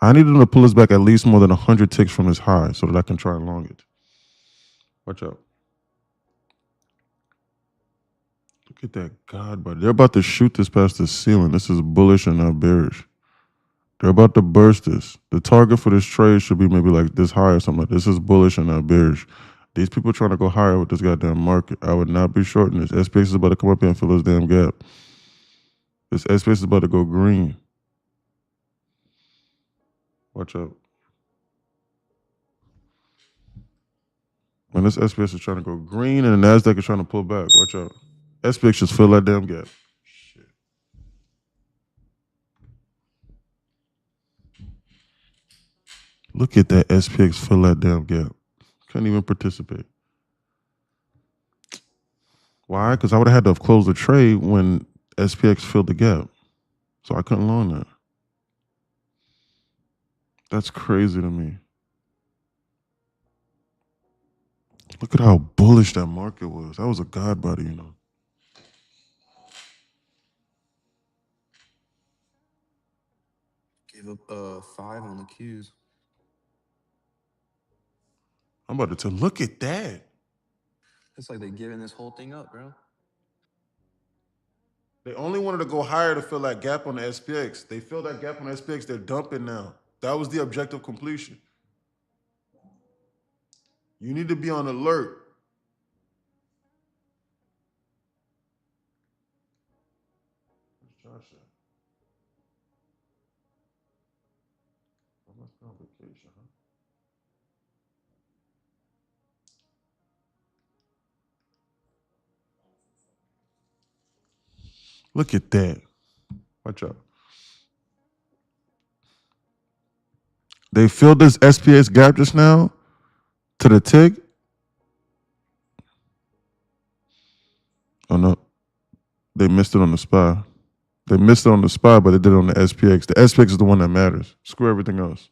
I need them to pull us back at least more than 100 ticks from this high so that I can try and long it. Watch out. Look at that God, buddy. They're about to shoot this past the ceiling. This is bullish and not bearish. They're about to burst this. The target for this trade should be maybe like this high or something like this. This is bullish and not bearish. These people trying to go higher with this goddamn market. I would not be shorting this. SPX is about to come up here and fill this damn gap. This SPX is about to go green. Watch out. When this SPX is trying to go green and the NASDAQ is trying to pull back, watch out. SPX just fill that damn gap. Shit. Look at that SPX fill that damn gap. Couldn't even participate. Why? Because I would have had to have closed the trade when SPX filled the gap. So I couldn't long that. That's crazy to me. Look at how bullish that market was. That was a God body, you know. Gave up 5 on the Qs. I'm about to tell. Look at that. It's like they're giving this whole thing up, bro. They only wanted to go higher to fill that gap on the SPX. They filled that gap on the SPX. They're dumping now. That was the objective completion. You need to be on alert. Where's Josh at? I must be on vacation, huh? Look at that. Watch out. They filled this SPX gap just now to the tick. Oh no. They missed it on the SPY. They missed it on the SPY, but they did it on the SPX. The SPX is the one that matters. Screw everything else.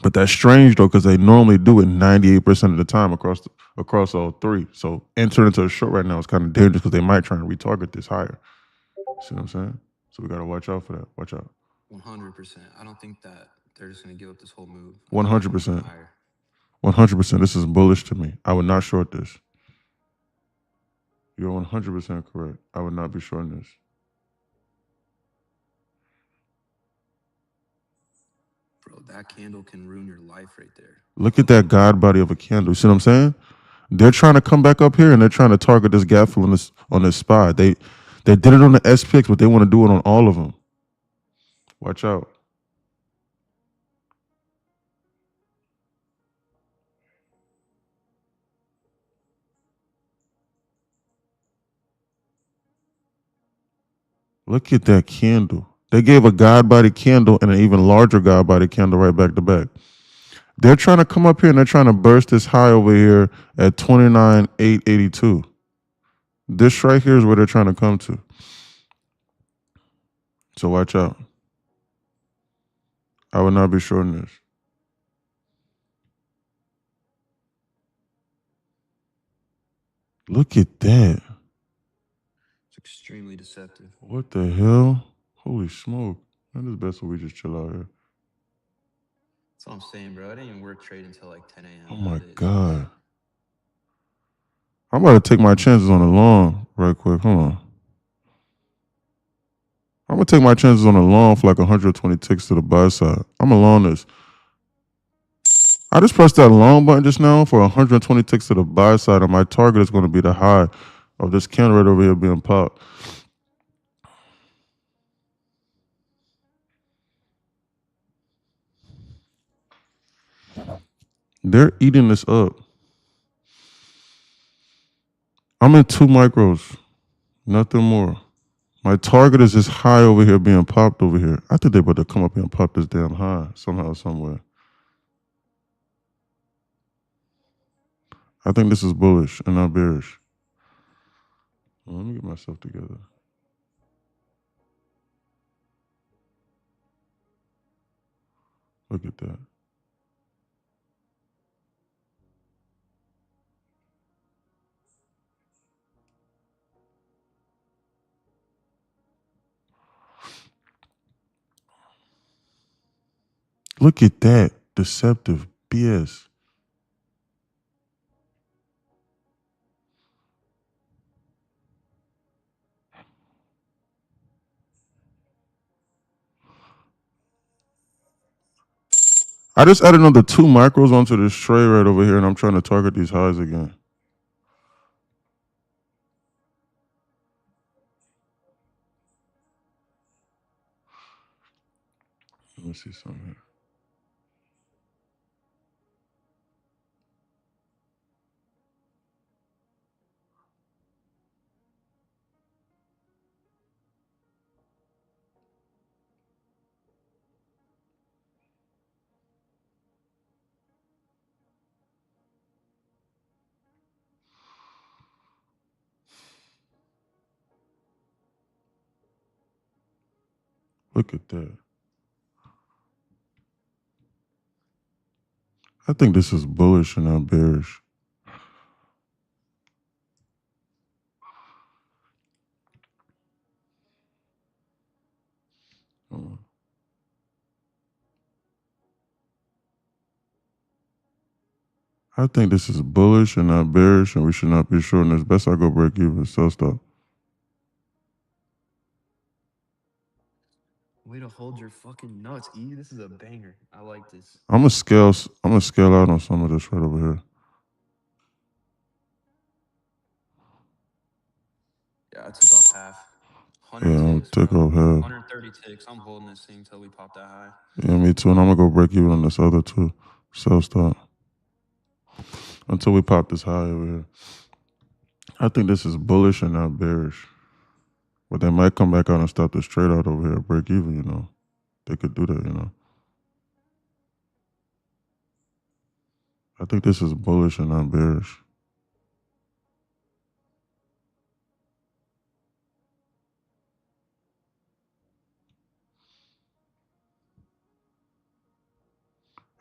But that's strange though, because they normally do it 98% of the time across all three. So entering into a short right now is kind of dangerous because they might try and retarget this higher. See what I'm saying? So we gotta watch out for that. Watch out. 100%. I don't think that they're just gonna give up this whole move. 100%. 100%. This is bullish to me. I would not short this. You're 100% correct. I would not be shorting this. Bro, that candle can ruin your life right there. Look at that God body of a candle. See what I'm saying? They're trying to come back up here and they're trying to target this gap fill on this SPY. They did it on the SPX, but they want to do it on all of them. Watch out. Look at that candle. They gave a God body candle and an even larger God body candle right back to back. They're trying to come up here and they're trying to burst this high over here at 29,882. This right here is where they're trying to come to. So watch out. I would not be shorting this. Look at that. It's extremely deceptive. What the hell? Holy smoke. Man, this best we just chill out here. That's what I'm saying, bro. I didn't even work trade until like 10 a.m. Oh my God. I'm about to take my chances on the long right quick. Hold on. I'm going to take my chances on the long for like 120 ticks to the buy side. I'm going to long this. I just pressed that long button just now for 120 ticks to the buy side, and my target is going to be the high of this candle right over here being popped. They're eating this up. I'm in 2 micros, nothing more. My target is this high over here being popped over here. I think they're about to come up here and pop this damn high somehow, somewhere. I think this is bullish and not bearish. Well, let me get myself together. Look at that. Look at that. Deceptive BS. I just added another 2 micros onto this tray right over here, and I'm trying to target these highs again. Let me see something here. Look at that. I think this is bullish and not bearish. I think this is bullish and not bearish, and we should not be shorting this. Best I go break even, sell stop. Way to hold your fucking nuts, E. This is a banger. I like this. I'm gonna scale out on some of this right over here. Yeah, I took off half. Yeah, I'm 100 take off half. 130 ticks. I'm holding this thing until we pop that high. Yeah, me too. And I'm gonna go break even on this other too. Sell stop. Until we pop this high over here. I think this is bullish and not bearish. But they might come back out and stop this trade out over here, break even, you know. They could do that, you know. I think this is bullish and not bearish.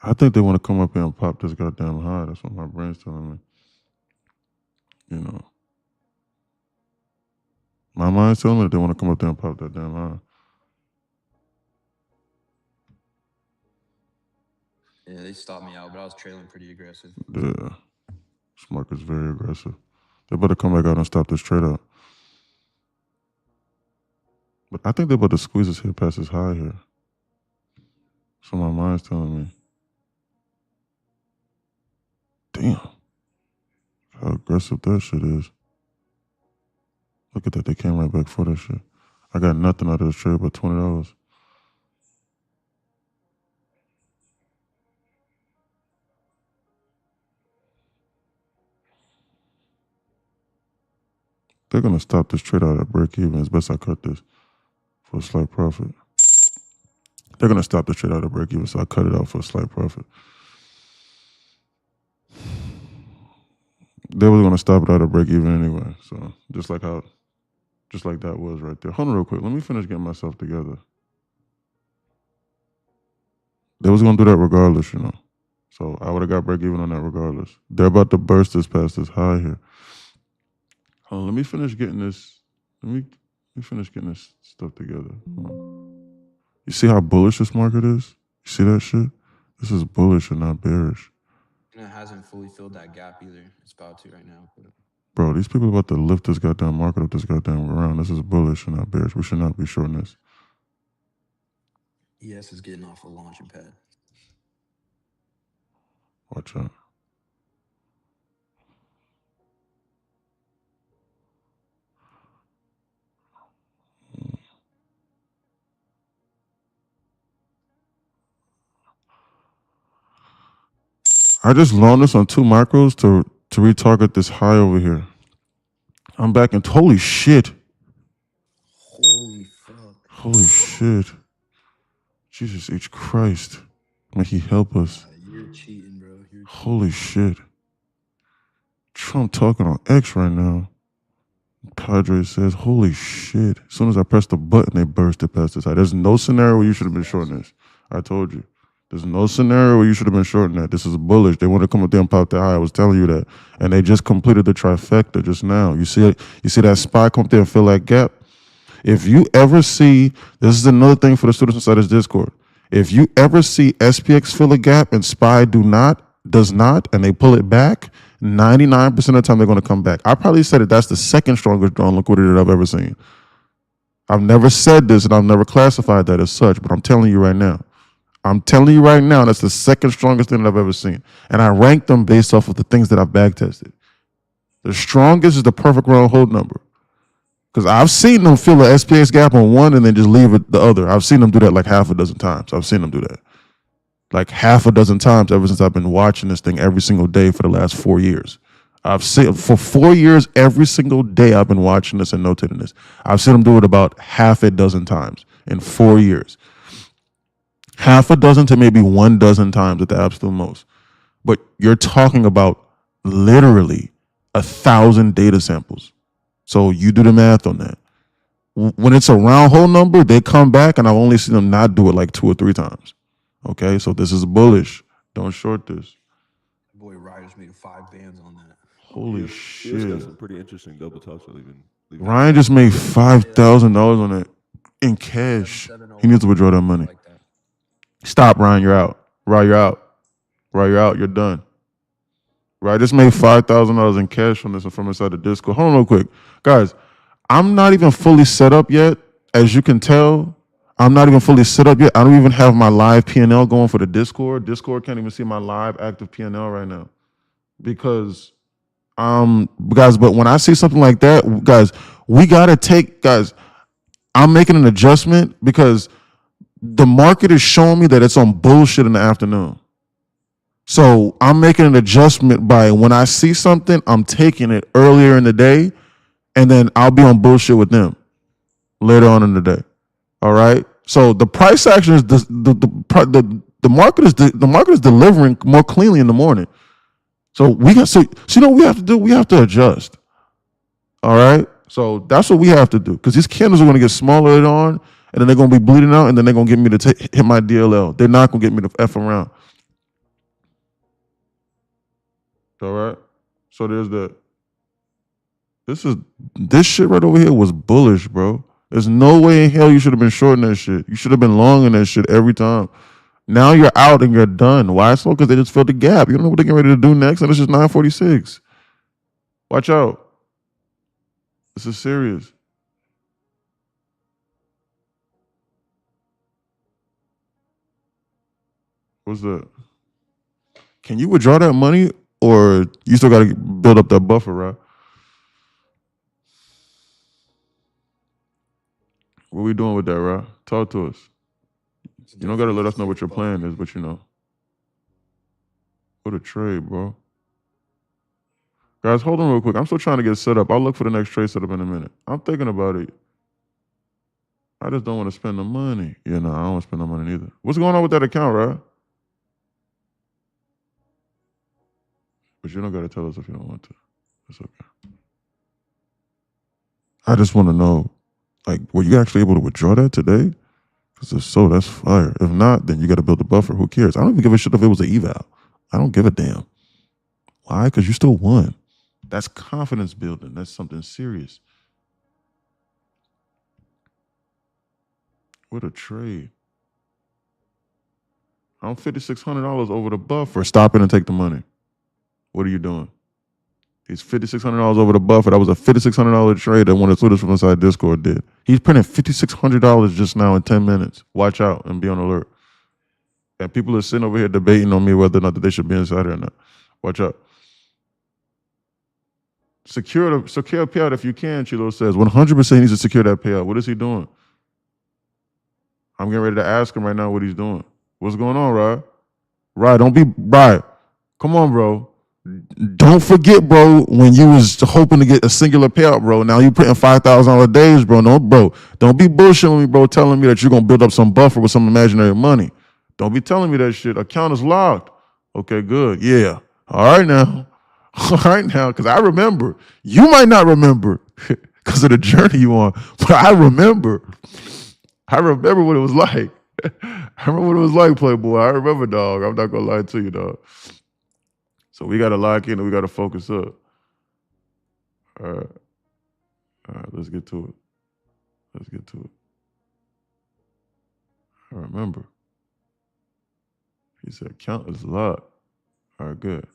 I think they want to come up here and pop this goddamn high. That's what my brain's telling me. You know. My mind's telling me that they want to come up there and pop that damn high. Yeah, they stopped me out, but I was trailing pretty aggressive. Yeah. This market's very aggressive. They better come back out and stop this trade out. But I think they're about to squeeze us here past this high here. That's what my mind's telling me. Damn. How aggressive that shit is. Look at that. They came right back for that shit. I got nothing out of this trade but $20. They're going to stop this trade out at break even. It's best I cut this for a slight profit. They're going to stop the trade out at break even, so I cut it out for a slight profit. They were going to stop it out at break even anyway. So just like that was right there. Hold on real quick. Let me finish getting myself together. They was going to do that regardless, you know. So I would have got break even on that regardless. They're about to burst this past this high here. Hold on, let me finish getting this. Let me finish getting this stuff together. You see how bullish this market is? You see that shit? This is bullish and not bearish. And it hasn't fully filled that gap either. It's about to right now. Bro, these people are about to lift this goddamn market up this goddamn round. This is bullish and not bearish. We should not be shorting this. ES is getting off a launching pad. Watch out. I just loaned this on 2 micros to retarget this high over here. I'm back in. Holy shit. Holy fuck. Holy shit. Jesus H. Christ. May he help us. You're cheating, bro. You're Holy shit. Trump talking on X right now. Padre says, holy shit. As soon as I pressed the button, they burst it past this high. There's no scenario where you should have been shorting this. I told you. There's no scenario where you should have been shorting that. This is bullish. They want to come up there and pop that high. I was telling you that. And they just completed the trifecta just now. You see that spy come up there and fill that gap? If you ever see, this is another thing for the students inside this Discord. If you ever see SPX fill a gap and SPY does not, and they pull it back, 99% of the time they're going to come back. I probably said it. That's the second strongest drawn liquidity that I've ever seen. I've never said this and I've never classified that as such, but I'm telling you right now. I'm telling you right now, that's the second strongest thing that I've ever seen. And I rank them based off of the things that I've back tested. The strongest is the perfect round hold number. Because I've seen them fill a SPX gap on one and then just leave it the other. I've seen them do that like half a dozen times. I've seen them do that. Like half a dozen times ever since I've been watching this thing every single day for the last 4 years. I've seen for 4 years, every single day I've been watching this and notating this. I've seen them do it about half a dozen times in 4 years. Half a dozen to maybe 1 dozen times at the absolute most. But you're talking about literally 1,000 data samples. So you do the math on that. When it's a round hole number, they come back, and I've only seen them not do it like 2 or 3 times. Okay, so this is bullish. Don't short this. Boy, Ryder's made 5 bands on that. Holy He has shit. got some pretty interesting double tops. Leaving Ryan just made $5,000 on it in cash. He needs to withdraw that money. Like that. Stop, Ryan. You're out. Ryan, you're out. Ryan, you're out. You're done. Ryan just made $5,000 in cash from this and from inside the Discord. Hold on real quick. Guys, I'm not even fully set up yet. As you can tell, I'm not even fully set up yet. I don't even have my live P&L going for the Discord. Discord can't even see my live active P&L right now. Because, guys, but when I see something like that, guys, we got to take, guys, I'm making an adjustment because the market is showing me that it's on bullshit in the afternoon. So I'm making an adjustment by when I see something, I'm taking it earlier in the day, and then I'll be on bullshit with them later on in the day. All right. So the price action is the market is delivering more cleanly in the morning. So we got you know what we have to do? We have to adjust. All right. So that's what we have to do because these candles are going to get smaller later on, and then they're going to be bleeding out, and then they're going to get me to hit my DLL. They're not going to get me to F around. All right. So there's that. This shit right over here was bullish, bro. There's no way in hell you should have been shorting that shit. You should have been longing that shit every time. Now you're out and you're done. Why so? Because they just filled the gap. You don't know what they're getting ready to do next, and it's just 946. Watch out. This is serious. What's that? Can you withdraw that money, or you still got to build up that buffer, right? What we doing with that, right? Talk to us. You don't got to let us know what your plan is, but you know. What a trade, bro. Guys, hold on real quick. I'm still trying to get set up. I'll look for the next trade setup in a minute. I'm thinking about it. I just don't want to spend the money. Yeah, no, I don't want to spend the money either. What's going on with that account, right? But you don't got to tell us if you don't want to. It's okay. I just want to know, like, were you actually able to withdraw that today? Because if so, that's fire. If not, then you got to build a buffer. Who cares? I don't even give a shit if it was an eval. I don't give a damn. Why? Because you still won. That's confidence building. That's something serious. What a trade. I'm $5,600 over the buffer. Stop it and take the money. What are you doing? He's $5,600 over the buffer. That was a $5,600 trade that one of the Twitters from inside Discord did. He's printing $5,600 just now in 10 minutes. Watch out and be on alert. And people are sitting over here debating on me whether or not that they should be inside or not. Watch out. Secure a payout if you can, Chilo says. 100% he needs to secure that payout. What is he doing? I'm getting ready to ask him right now what he's doing. What's going on, Rod? Rod, don't be Rod. Come on, bro. Don't forget, bro, when you was hoping to get a singular payout, bro. Now you putting $5,000 days, bro. No, bro. Don't be bullshitting me, bro, telling me that you're gonna build up some buffer with some imaginary money. Don't be telling me that shit. Account is locked. Okay, good. Yeah. All right now. All right now, because I remember. You might not remember because of the journey you on, but I remember. I remember what it was like. I remember what it was like, Playboy. I remember, dog. I'm not gonna lie to you, dog. So we gotta lock in and we gotta focus up. All right. All right, let's get to it. Let's get to it. I remember. He said, count is locked. All right, good.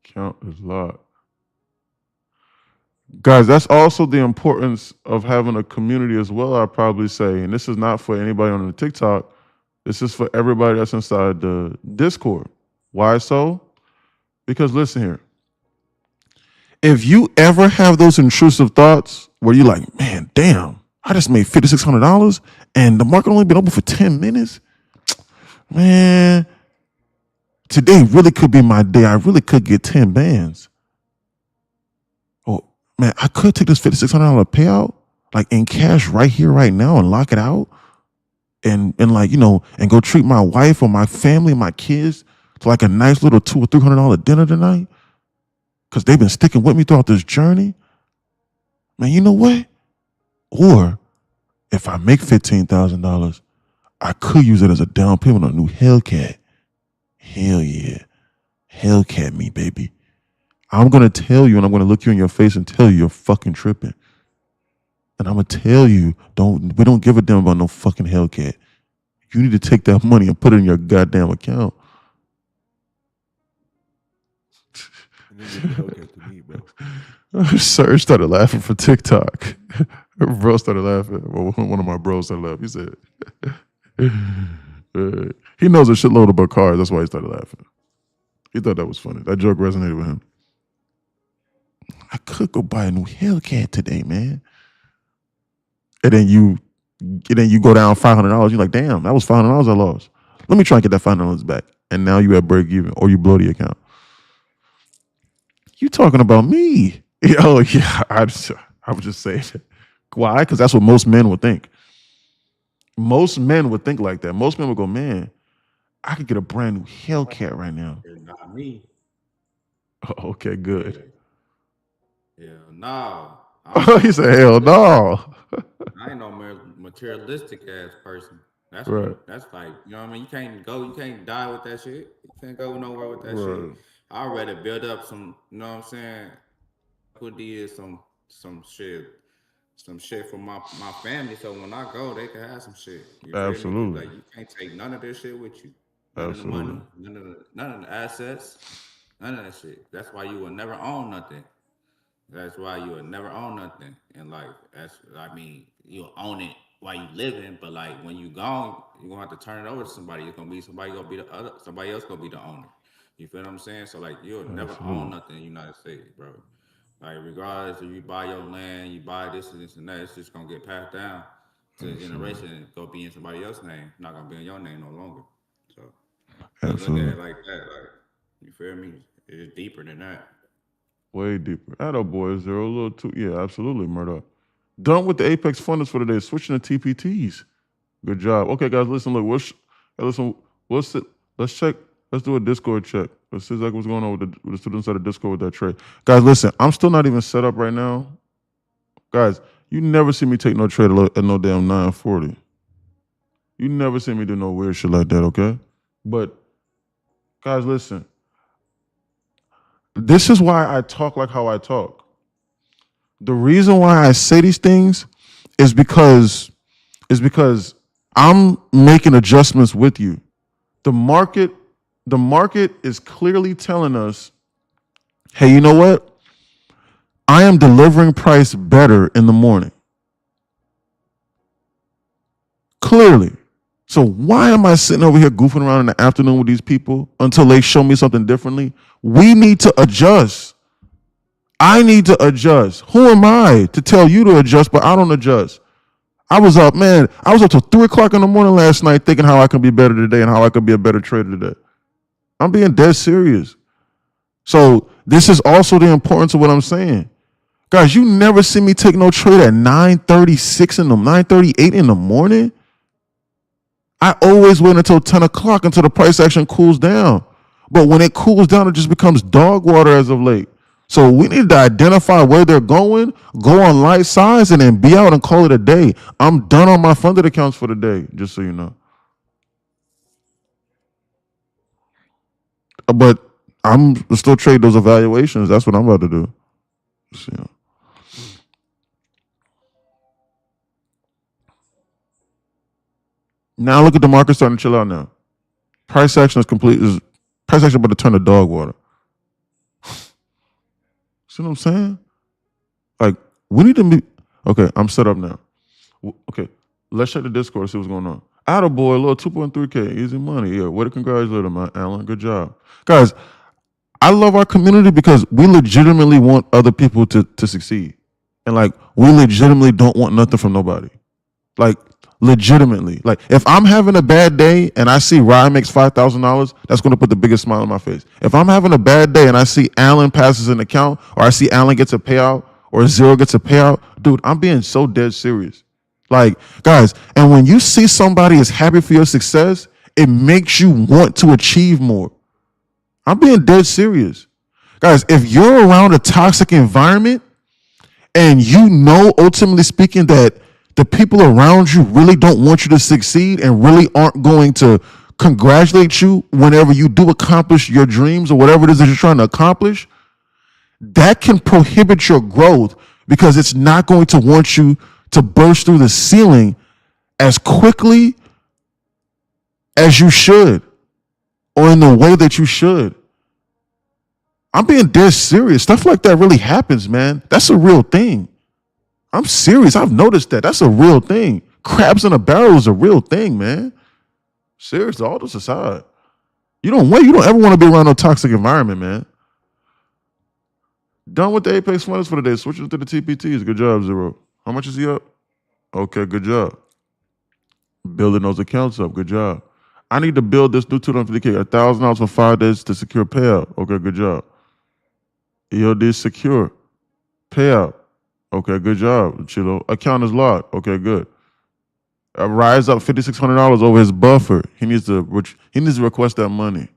Count is locked. Guys, that's also the importance of having a community as well, I'd probably say. And this is not for anybody on the TikTok. This is for everybody that's inside the Discord. Why so? Because listen here. If you ever have those intrusive thoughts where you're like, man, damn, I just made $5,600 and the market only been open for 10 minutes. Man, today really could be my day. I really could get 10 bands. Oh, man, I could take this $5,600 payout like in cash right here, right now and lock it out and like, and go treat my wife or my family, my kids to like a nice little $200 or $300 dinner tonight. Because they've been sticking with me throughout this journey. Man, you know what? Or if I make $15,000, I could use it as a down payment on a new Hellcat. Hell yeah. Hellcat me, baby. I'm going to tell you and I'm going to look you in your face and tell you you're fucking tripping. And I'm going to tell you, we don't give a damn about no fucking Hellcat. You need to take that money and put it in your goddamn account. To me, bro. Serge started laughing for TikTok. Bro started laughing. Well, one of my bros started laughing. He said, he knows a shitload about cars. That's why he started laughing. He thought that was funny. That joke resonated with him. I could go buy a new Hellcat today, man. And then you go down $500. You're like, damn, that was $500 I lost. Let me try and get that $500 back. And now you at break even, or you blow the account. You talking about me? Oh yeah, I would just say that. Why? Because that's what most men would think. Most men would think like that. Most men would go, man, I could get a brand new Hellcat right now. It's not me. Oh, okay, good. Yeah, no. He said, hell no. I ain't no materialistic ass person. That's Right. That's like, you know what I mean? You can't die with that shit. You can't go nowhere with that Right. shit. I'd rather build up some, you know what I'm saying? Put is some shit for my family. So when I go, they can have some shit. You feel me? Absolutely. Like you can't take none of this shit with you. Absolutely. None of the money, none of the assets, none of that shit. That's why you will never own nothing. That's why you will never own nothing in life. You'll own it while you living, but like when you gone, you're gonna have to turn it over to somebody. It's gonna be somebody else gonna be the owner. You feel what I'm saying? So like you'll never own nothing in the United States, bro. Like regardless if you buy your land, you buy this and that, it's just gonna get passed down to the generation and go be in somebody else's name, not gonna be in your name no longer. So Absolutely. look at it like that, like you feel me? It's deeper than that. Way deeper. Atta boy, 0 little 2. Yeah, absolutely, Murdoch. Done with the Apex funders for today. Switching to TPTs. Good job. Okay, guys, listen, look, let's check. Let's do a Discord check. Let's see exactly what's going on with the students at the Discord with that trade. Guys, listen, I'm still not even set up right now. Guys, you never see me take no trade at no damn 940. You never see me do no weird shit like that, okay? But, guys, listen. This is why I talk like how I talk. The reason why I say these things is because I'm making adjustments with you. The market is clearly telling us, hey, you know what? I am delivering price better in the morning. Clearly. So why am I sitting over here goofing around in the afternoon with these people until they show me something differently? We need to adjust. I need to adjust. Who am I to tell you to adjust, but I don't adjust? I was up till 3 o'clock in the morning last night thinking how I can be better today and how I could be a better trader today. I'm being dead serious. So this is also the importance of what I'm saying. Guys, you never see me take no trade at 9:38 in the morning. I always wait until 10 o'clock until the price action cools down. But when it cools down, it just becomes dog water as of late. So we need to identify where they're going, go on light size, and then be out and call it a day. I'm done on my funded accounts for the day, just so you know. But I'm still trade those evaluations. That's what I'm about to do. So, yeah. Now look at the market starting to chill out now. Price action is complete. Price action about to turn to dog water. See what I'm saying? Like, we need to be. Okay, I'm set up now. Okay, let's check the Discord, see what's going on. Attaboy, a little 2.3K, easy money. Yeah, way to congratulate him, Alan. Good job. Guys, I love our community because we legitimately want other people to succeed. And like, we legitimately don't want nothing from nobody. Like, legitimately. Like, if I'm having a bad day and I see Ryan makes $5,000, that's going to put the biggest smile on my face. If I'm having a bad day and I see Alan passes an account, or I see Alan gets a payout, or Zero gets a payout, dude, I'm being so dead serious. Like, guys, and when you see somebody is happy for your success, it makes you want to achieve more. I'm being dead serious. Guys, if you're around a toxic environment and you know, ultimately speaking, that the people around you really don't want you to succeed and really aren't going to congratulate you whenever you do accomplish your dreams or whatever it is that you're trying to accomplish, that can prohibit your growth because it's not going to want you to burst through the ceiling as quickly as you should or in the way that you should. I'm being dead serious. Stuff like that really happens, man. That's a real thing. I'm serious. I've noticed that. That's a real thing. Crabs in a barrel is a real thing, man. Seriously, all this aside. You don't ever want to be around no toxic environment, man. Done with the Apex Winners for the day. Switching to the TPTs. Good job, Zero. How much is he up? Okay, good job. Building those accounts up. Good job. I need to build this new 250K. $1,000 for 5 days to secure payout. Okay, good job. EOD secure. Payout. Okay, good job, Chilo. Account is locked. Okay, good. Rise up $5,600 over his buffer. He needs to request that money.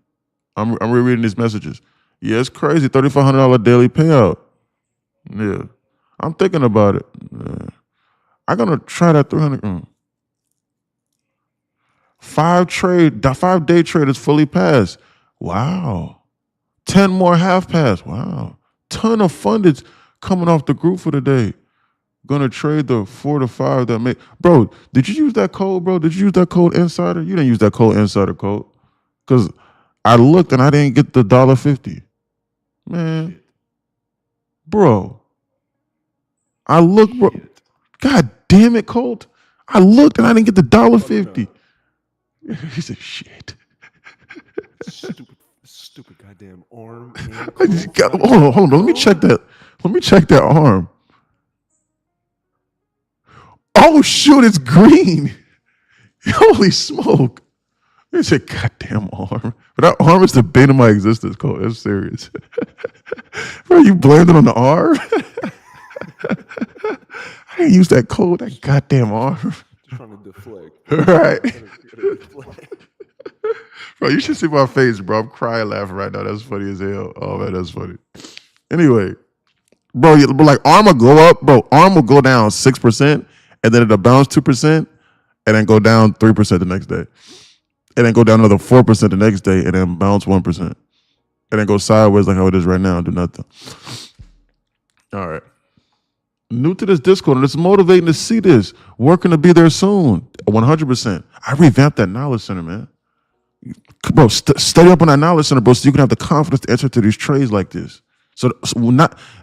I'm rereading these messages. Yeah, it's crazy. $3,500 daily payout. Yeah, I'm thinking about it. Yeah. I'm gonna try that 300. 5-day trade is fully passed. Wow. 10 more half pass. Wow. Ton of fundeds coming off the group for the day. Gonna trade the 4 to 5 that make. Bro, did you use that code, bro? Did you use that code Insider? You didn't use that code Insider code. Because I looked and I didn't get the $1.50. Man. Bro. I looked, bro. God damn it, Colt. I looked and I didn't get the $1.50. He said, shit. Stupid goddamn arm. Hold on. Let me check that arm. Oh, shoot, it's green. Holy smoke. It's a goddamn arm. But that arm is the bane of my existence, Cole. That's serious. Bro, you blamed it on the arm? I didn't use that code, that goddamn arm. Just trying to deflect. Right. Bro, you should see my face, bro. I'm crying laughing right now. That's funny as hell. Oh, man, that's funny. Anyway, bro, like arm will go up, bro. Arm will go down 6%, and then it'll bounce 2%, and then go down 3% the next day. And then go down another 4% the next day, and then bounce 1%. And then go sideways like how it is right now and do nothing. All right. New to this Discord, and it's motivating to see this. Working to be there soon. 100%. I revamped that knowledge center, man. Bro, study up on that knowledge center, bro, so you can have the confidence to enter to these trades like this. So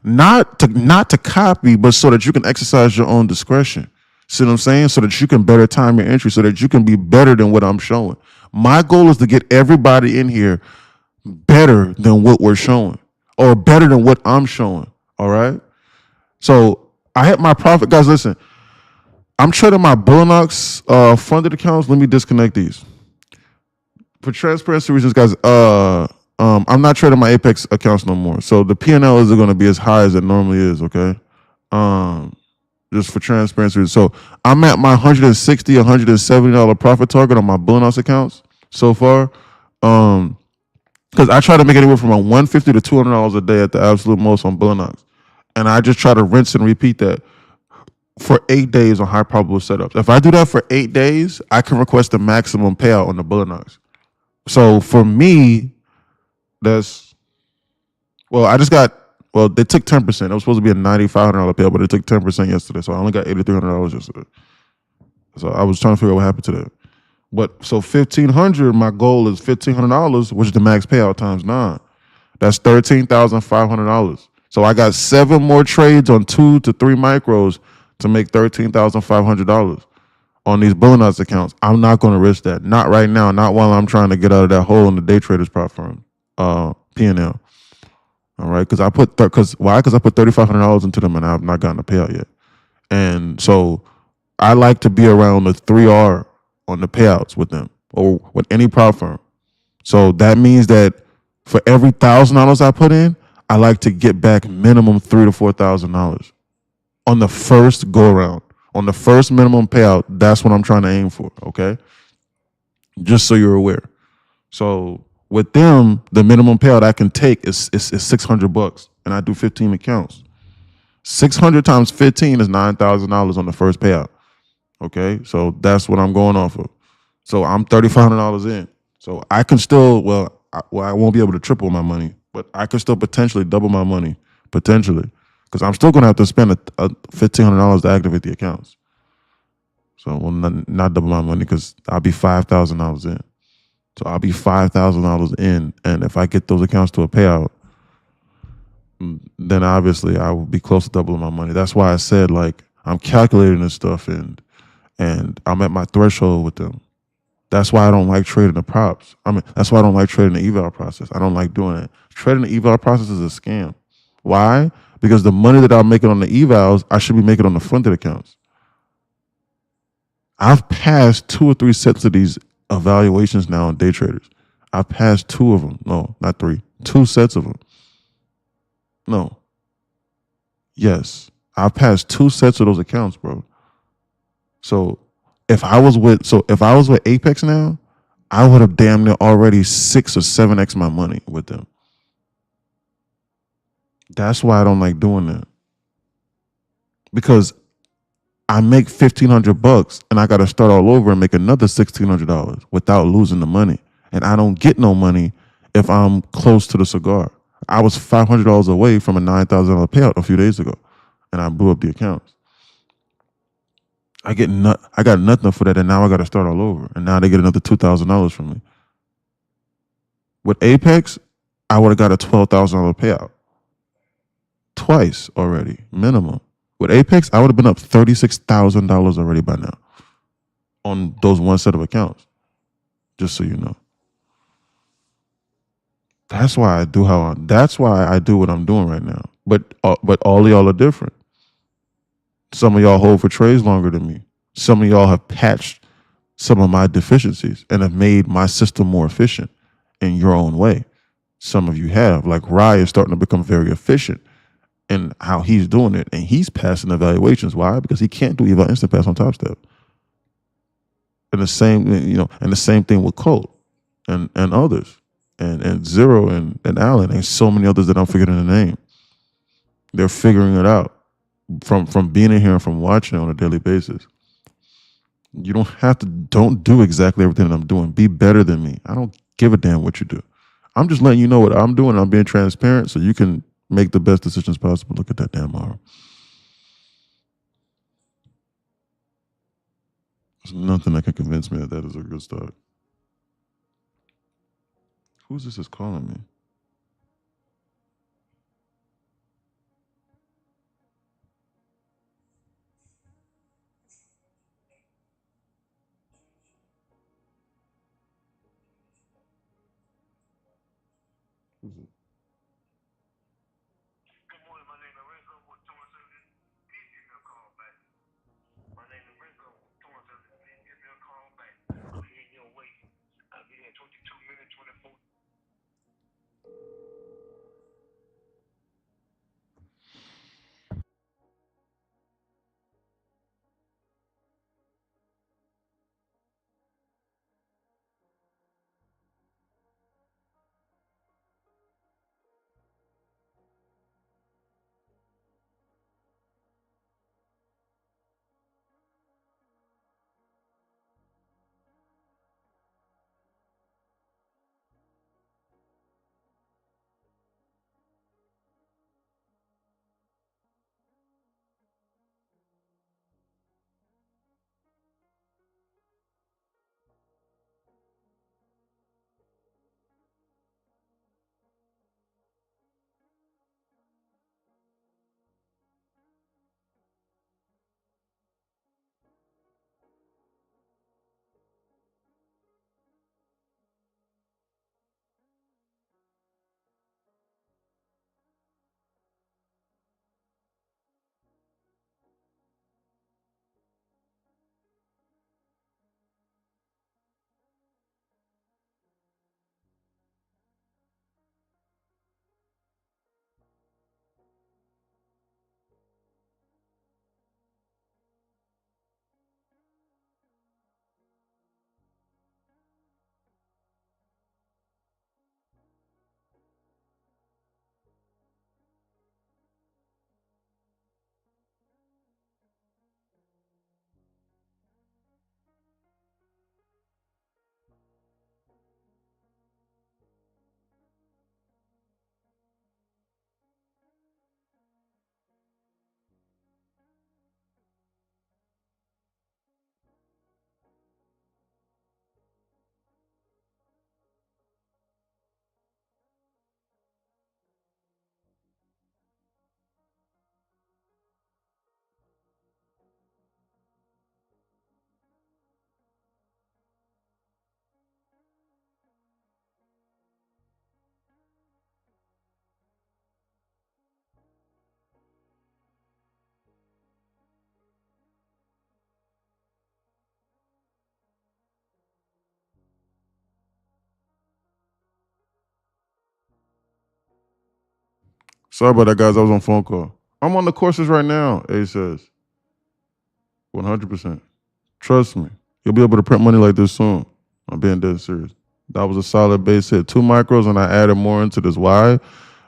not to copy, but so that you can exercise your own discretion. See what I'm saying? So that you can better time your entry, so that you can be better than what I'm showing. My goal is to get everybody in here better than what we're showing, or better than what I'm showing. All right. So I hit my profit, guys. Listen, I'm trading my Bullinox funded accounts. Let me disconnect these. For transparency reasons, guys, I'm not trading my Apex accounts no more. So the P&L isn't going to be as high as it normally is, okay? Just for transparency reasons. So I'm at my $160, $170 profit target on my Bullinox accounts so far. Because I try to make anywhere from $150 to $200 a day at the absolute most on Bullinox. And I just try to rinse and repeat that for 8 days on high probable setups. If I do that for 8 days, I can request the maximum payout on the Bullinox. So for me, that's Well, I just got. Well, they took 10%. It was supposed to be a $9,500 payout, but they took 10% yesterday, so I only got $8,300 yesterday. So I was trying to figure out what happened to that. But so 1,500, my goal is $1,500, which is the max payout times 9. That's $13,500. So I got 7 more trades on 2 to 3 micros to make $13,500 on these Bullinuts accounts. I'm not going to risk that. Not right now. Not while I'm trying to get out of that hole in the day traders prop firm, P&L. All right, because I put why? Because I put $3,500 into them and I've not gotten a payout yet. And so I like to be around the 3R on the payouts with them or with any prop firm. So that means that for every $1,000 I put in, I like to get back minimum $3,000 to $4,000 on the first go around. On the first minimum payout, that's what I'm trying to aim for. Okay, just so you're aware. So with them, the minimum payout I can take is $600, and I do 15 accounts. 600 times 15 is $9,000 on the first payout. Okay, so that's what I'm going off of. So I'm $3,500 in. So I can still, I won't be able to triple my money, but I could still potentially double my money, potentially, because I'm still going to have to spend a $1,500 to activate the accounts. So well, not double my money because I'll be $5,000 in. So I'll be $5,000 in, and if I get those accounts to a payout, then obviously I will be close to doubling my money. That's why I said like I'm calculating this stuff and I'm at my threshold with them. That's why I don't like trading the props. That's why I don't like trading the eval process. I don't like doing it. Trading the eval process is a scam. Why? Because the money that I'm making on the evals, I should be making on the funded accounts. I've passed 2 or 3 sets of these evaluations now on day traders. I've passed 2 of them. No, not 3. 2 sets of them. No. Yes. I've passed 2 sets of those accounts, bro. So if I was with Apex now, I would have damn near already 6 or 7x my money with them. That's why I don't like doing that. Because I make $1,500 and I got to start all over and make another $1,600 without losing the money. And I don't get no money if I'm close to the cigar. I was $500 away from a $9,000 payout a few days ago, and I blew up the accounts. I got nothing for that, and now I got to start all over. And now they get another $2,000 from me. With Apex, I would have got a $12,000 payout twice already, minimum. With Apex, I would have been up $36,000 already by now on those one set of accounts. Just so you know. That's why I do what I'm doing right now. But all of y'all are different. Some of y'all hold for trades longer than me. Some of y'all have patched some of my deficiencies and have made my system more efficient in your own way. Some of you have. Like Rye is starting to become very efficient in how he's doing it, and he's passing evaluations. Why? Because he can't do eval instant pass on Top Step. And the same thing with Colt and others. And Zero and Allen and so many others that I'm forgetting the name. They're figuring it out from being in here and from watching it on a daily basis. You don't do exactly everything that I'm doing. Be better than me. I don't give a damn what you do. I'm just letting you know what I'm doing. I'm being transparent so you can make the best decisions possible. Look at that damn arm. There's nothing that can convince me that that is a good start. Who's this is calling me? Who's it? Good morning, my name is Renzo with Torrance Service. Please give me a call back. My name is Renzo with Torrance Service. Please give me a call back. I'm heading your way. I'll be there in 22 minutes, 24. Sorry about that, guys. I was on phone call. I'm on the courses right now, A says. 100%. Trust me. You'll be able to print money like this soon. I'm being dead serious. That was a solid base hit. 2 micros, and I added more into this. Why?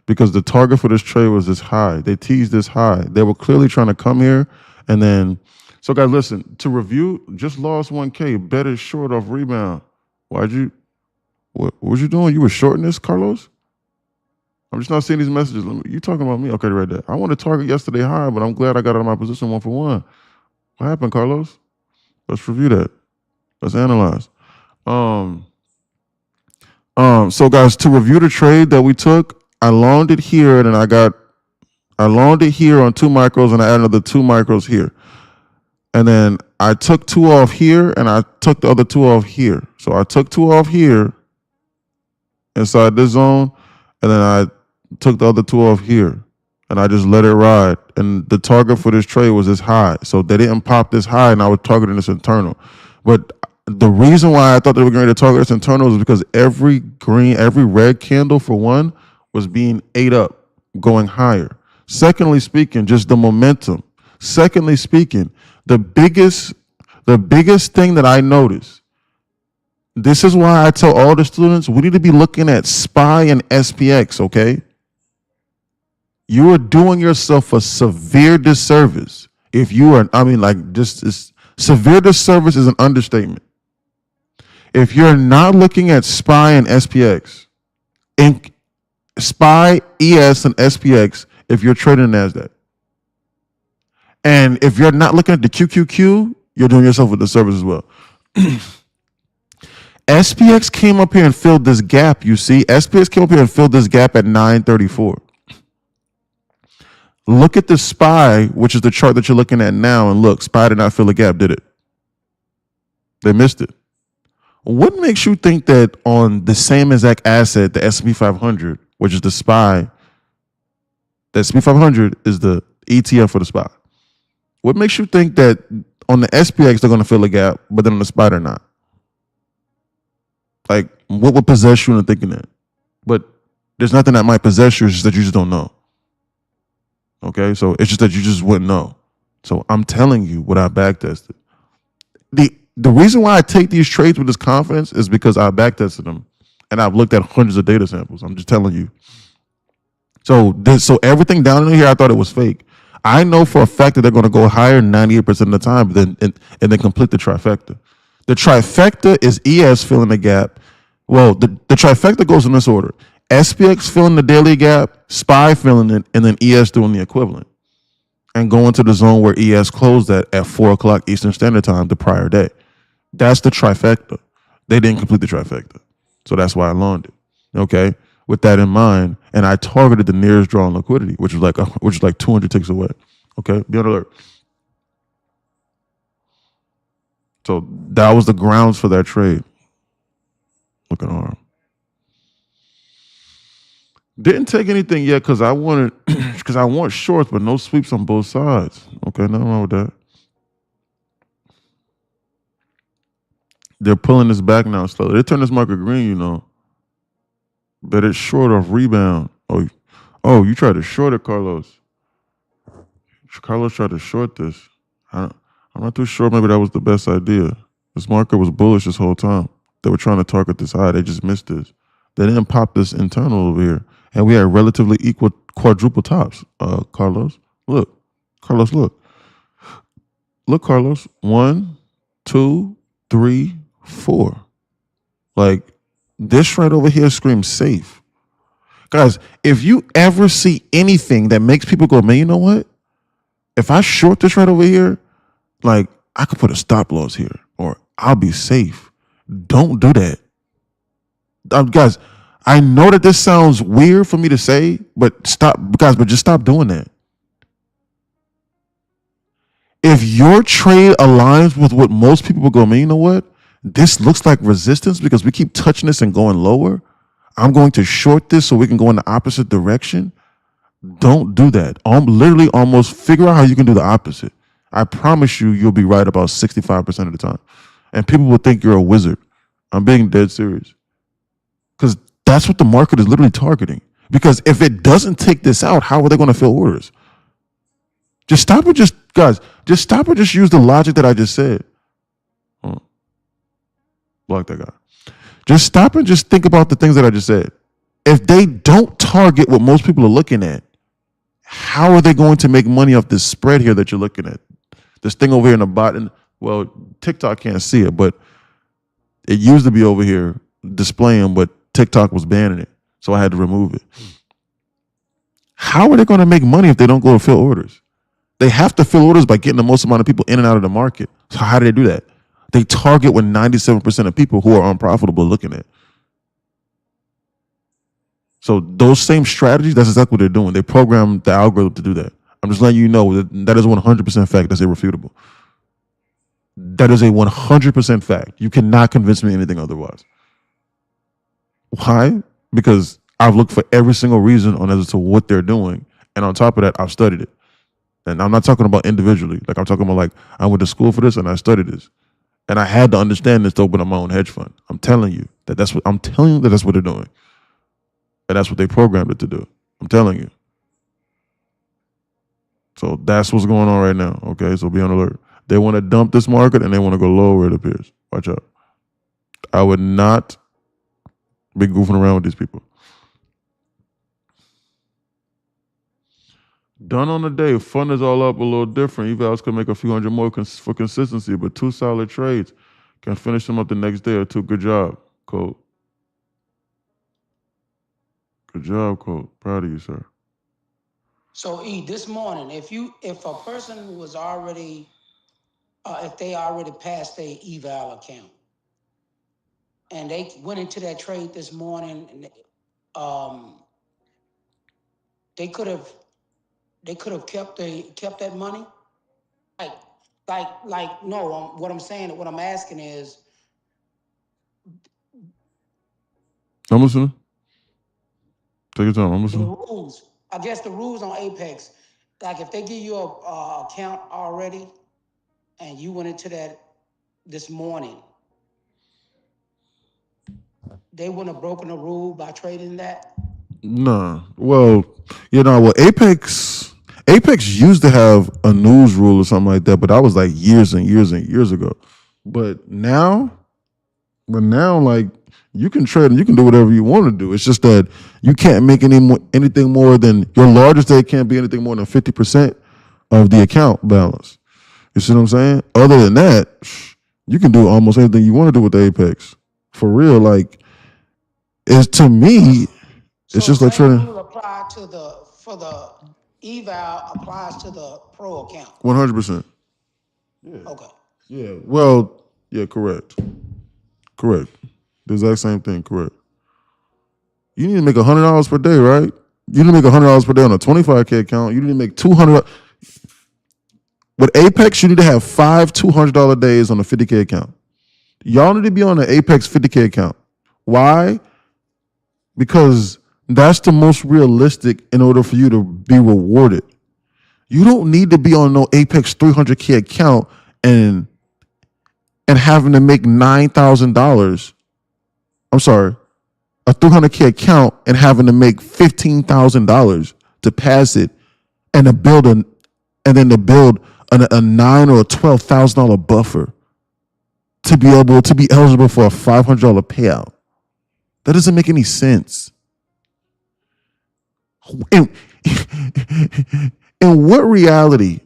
Because the target for this trade was this high. They teased this high. They were clearly trying to come here. And then, so guys, listen, to review, just lost 1K. Bet is short off rebound. What was you doing? You were shorting this, Carlos? I'm just not seeing these messages. You talking about me? Okay, right there. I want to target yesterday high, but I'm glad I got out of my position 1 for 1. What happened, Carlos? Let's review that. Let's analyze. So guys, to review the trade that we took, I loaned it here, and then I loaned it here on 2 micros, and I added another 2 micros here. And then I took 2 off here, and I took the other 2 off here. So I took 2 off here inside this zone, and then I took the other 2 off here, and I just let it ride. And the target for this trade was this high. So they didn't pop this high, and I was targeting this internal. But the reason why I thought they were going to target this internal is because every red candle for one was being ate up, going higher. Secondly speaking, just the momentum. Secondly speaking, the biggest thing that I noticed, this is why I tell all the students, we need to be looking at SPY and SPX, okay? You are doing yourself a severe disservice if you are, severe disservice is an understatement. If you're not looking at SPY and SPX, SPY, ES, and SPX, if you're trading NASDAQ. And if you're not looking at the QQQ, you're doing yourself a disservice as well. SPX came up here and filled this gap, you see. SPX came up here and filled this gap at 934. Look at the SPY, which is the chart that you're looking at now, and look, SPY did not fill the gap, did it? They missed it. What makes you think that on the same exact asset, the S&P 500, which is the SPY, the S&P 500 is the ETF for the SPY. What makes you think that on the SPX they're going to fill a gap, but then on the SPY they're not? Like, what would possess you into thinking that? But there's nothing that might possess you, it's just that you just don't know. Okay, so it's just that you just wouldn't know. So I'm telling you what I backtested. The reason why I take these trades with this confidence is because I backtested them, and I've looked at hundreds of data samples. I'm just telling you. So everything down in here, I thought it was fake. I know for a fact that they're going to go higher 98% of the time, and then complete the trifecta. The trifecta is ES filling the gap. Well, the trifecta goes in this order: SPX filling the daily gap, SPY filling it, and then ES doing the equivalent, and going to the zone where ES closed at 4 o'clock Eastern Standard Time the prior day. That's the trifecta. They didn't complete the trifecta, so that's why I loaned it. Okay, with that in mind, and I targeted the nearest drawn liquidity, which was like 200 ticks away. Okay, be on alert. So that was the grounds for that trade. Look at arm. Didn't take anything yet because I want shorts, but no sweeps on both sides. Okay, nothing wrong with that. They're pulling this back now slowly. They turn this market green, you know. Bet it's short off rebound. Oh, you tried to short it, Carlos. Carlos tried to short this. I'm not too sure. Maybe that was the best idea. This market was bullish this whole time. They were trying to target this high. They just missed this. They didn't pop this internal over here. And we had relatively equal quadruple tops, Carlos. Look. Carlos, look. Look, Carlos. 1, 2, 3, 4. Like, this right over here screams safe. Guys, if you ever see anything that makes people go, man, you know what? If I short this right over here, like, I could put a stop loss here, or I'll be safe. Don't do that. Guys, I know that this sounds weird for me to say, but just stop doing that. If your trade aligns with what most people will go, man, you know what? This looks like resistance because we keep touching this and going lower. I'm going to short this so we can go in the opposite direction. Don't do that. Literally almost figure out how you can do the opposite. I promise you'll be right about 65% of the time. And people will think you're a wizard. I'm being dead serious. Because that's what the market is literally targeting. Because if it doesn't take this out, how are they going to fill orders? Just stop and just use the logic that I just said. Block that guy. Just stop and just think about the things that I just said. If they don't target what most people are looking at, how are they going to make money off this spread here that you're looking at? This thing over here in the bottom, well, TikTok can't see it, but it used to be over here displaying, but TikTok was banning it. So I had to remove it. How are they going to make money if they don't go to fill orders? They have to fill orders by getting the most amount of people in and out of the market. So how do they do that? They target what 97% of people who are unprofitable looking at. So those same strategies, that's exactly what they're doing. They program the algorithm to do that. I'm just letting you know that is 100% fact. That's irrefutable. That is a 100% fact. You cannot convince me anything otherwise. Why? Because I've looked for every single reason on as to what they're doing. And on top of that, I've studied it. And I'm not talking about individually. Like I'm talking about like I went to school for this and I studied this. And I had to understand this to open up my own hedge fund. I'm telling you that that's what they're doing. And that's what they programmed it to do. I'm telling you. So that's what's going on right now. Okay, so be on alert. They want to dump this market and they want to go lower, it appears. Watch out. I would not be goofing around with these people. Done on the day. Fund is all up a little different. Evals could make a few hundred more for consistency, but 2 solid trades can finish them up the next day or 2. Good job, Colt. Good job, Colt. Proud of you, sir. So E, this morning, if a person was already, if they already passed their eval account, and they went into that trade this morning, and they could have kept that money. No. What I'm asking is, I'm listening. Take your time. I'm the listening. rules. I guess the rules on Apex, like if they give you a account already, and you went into that this morning, they wouldn't have broken the rule by trading that. Nah. Well, Apex used to have a news rule or something like that, but that was like years and years and years ago. But now, like you can trade and you can do whatever you want to do. It's just that you can't make anything more than your largest day can't be anything more than 50% of the account balance. You see what I'm saying? Other than that, you can do almost anything you want to do with the Apex. For real, like it's to me, it's just like trading. Rule apply to for the eval applies to the pro account. 100%. Yeah. Okay. Yeah. Well, yeah, correct. The exact same thing, correct. You need to make $100 per day, right? You need to make $100 per day on a 25K account. You need to make $200. With Apex, you need to have 5 $200 days on a 50K account. Y'all need to be on the Apex 50K account. Why? Because that's the most realistic in order for you to be rewarded. You don't need to be on no Apex 300K account and having to make $9,000. I'm sorry, a 300K account and having to make $15,000 to pass it and to build a $9,000 or $12,000 buffer to be able to be eligible for a $500 payout. That doesn't make any sense. In what reality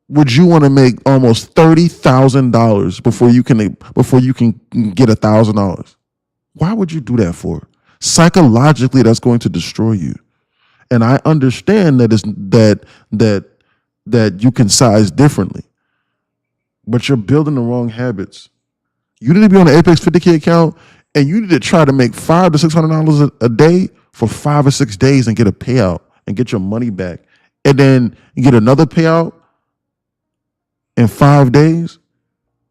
would you want to make almost $30,000 before you can get $1,000? Why would you do that for? Psychologically, that's going to destroy you. And I understand that you can size differently, but you're building the wrong habits. You need to be on the Apex 50K account, and you need to try to make $500 to $600 a day for 5 or 6 days and get a payout and get your money back, and then you get another payout in 5 days,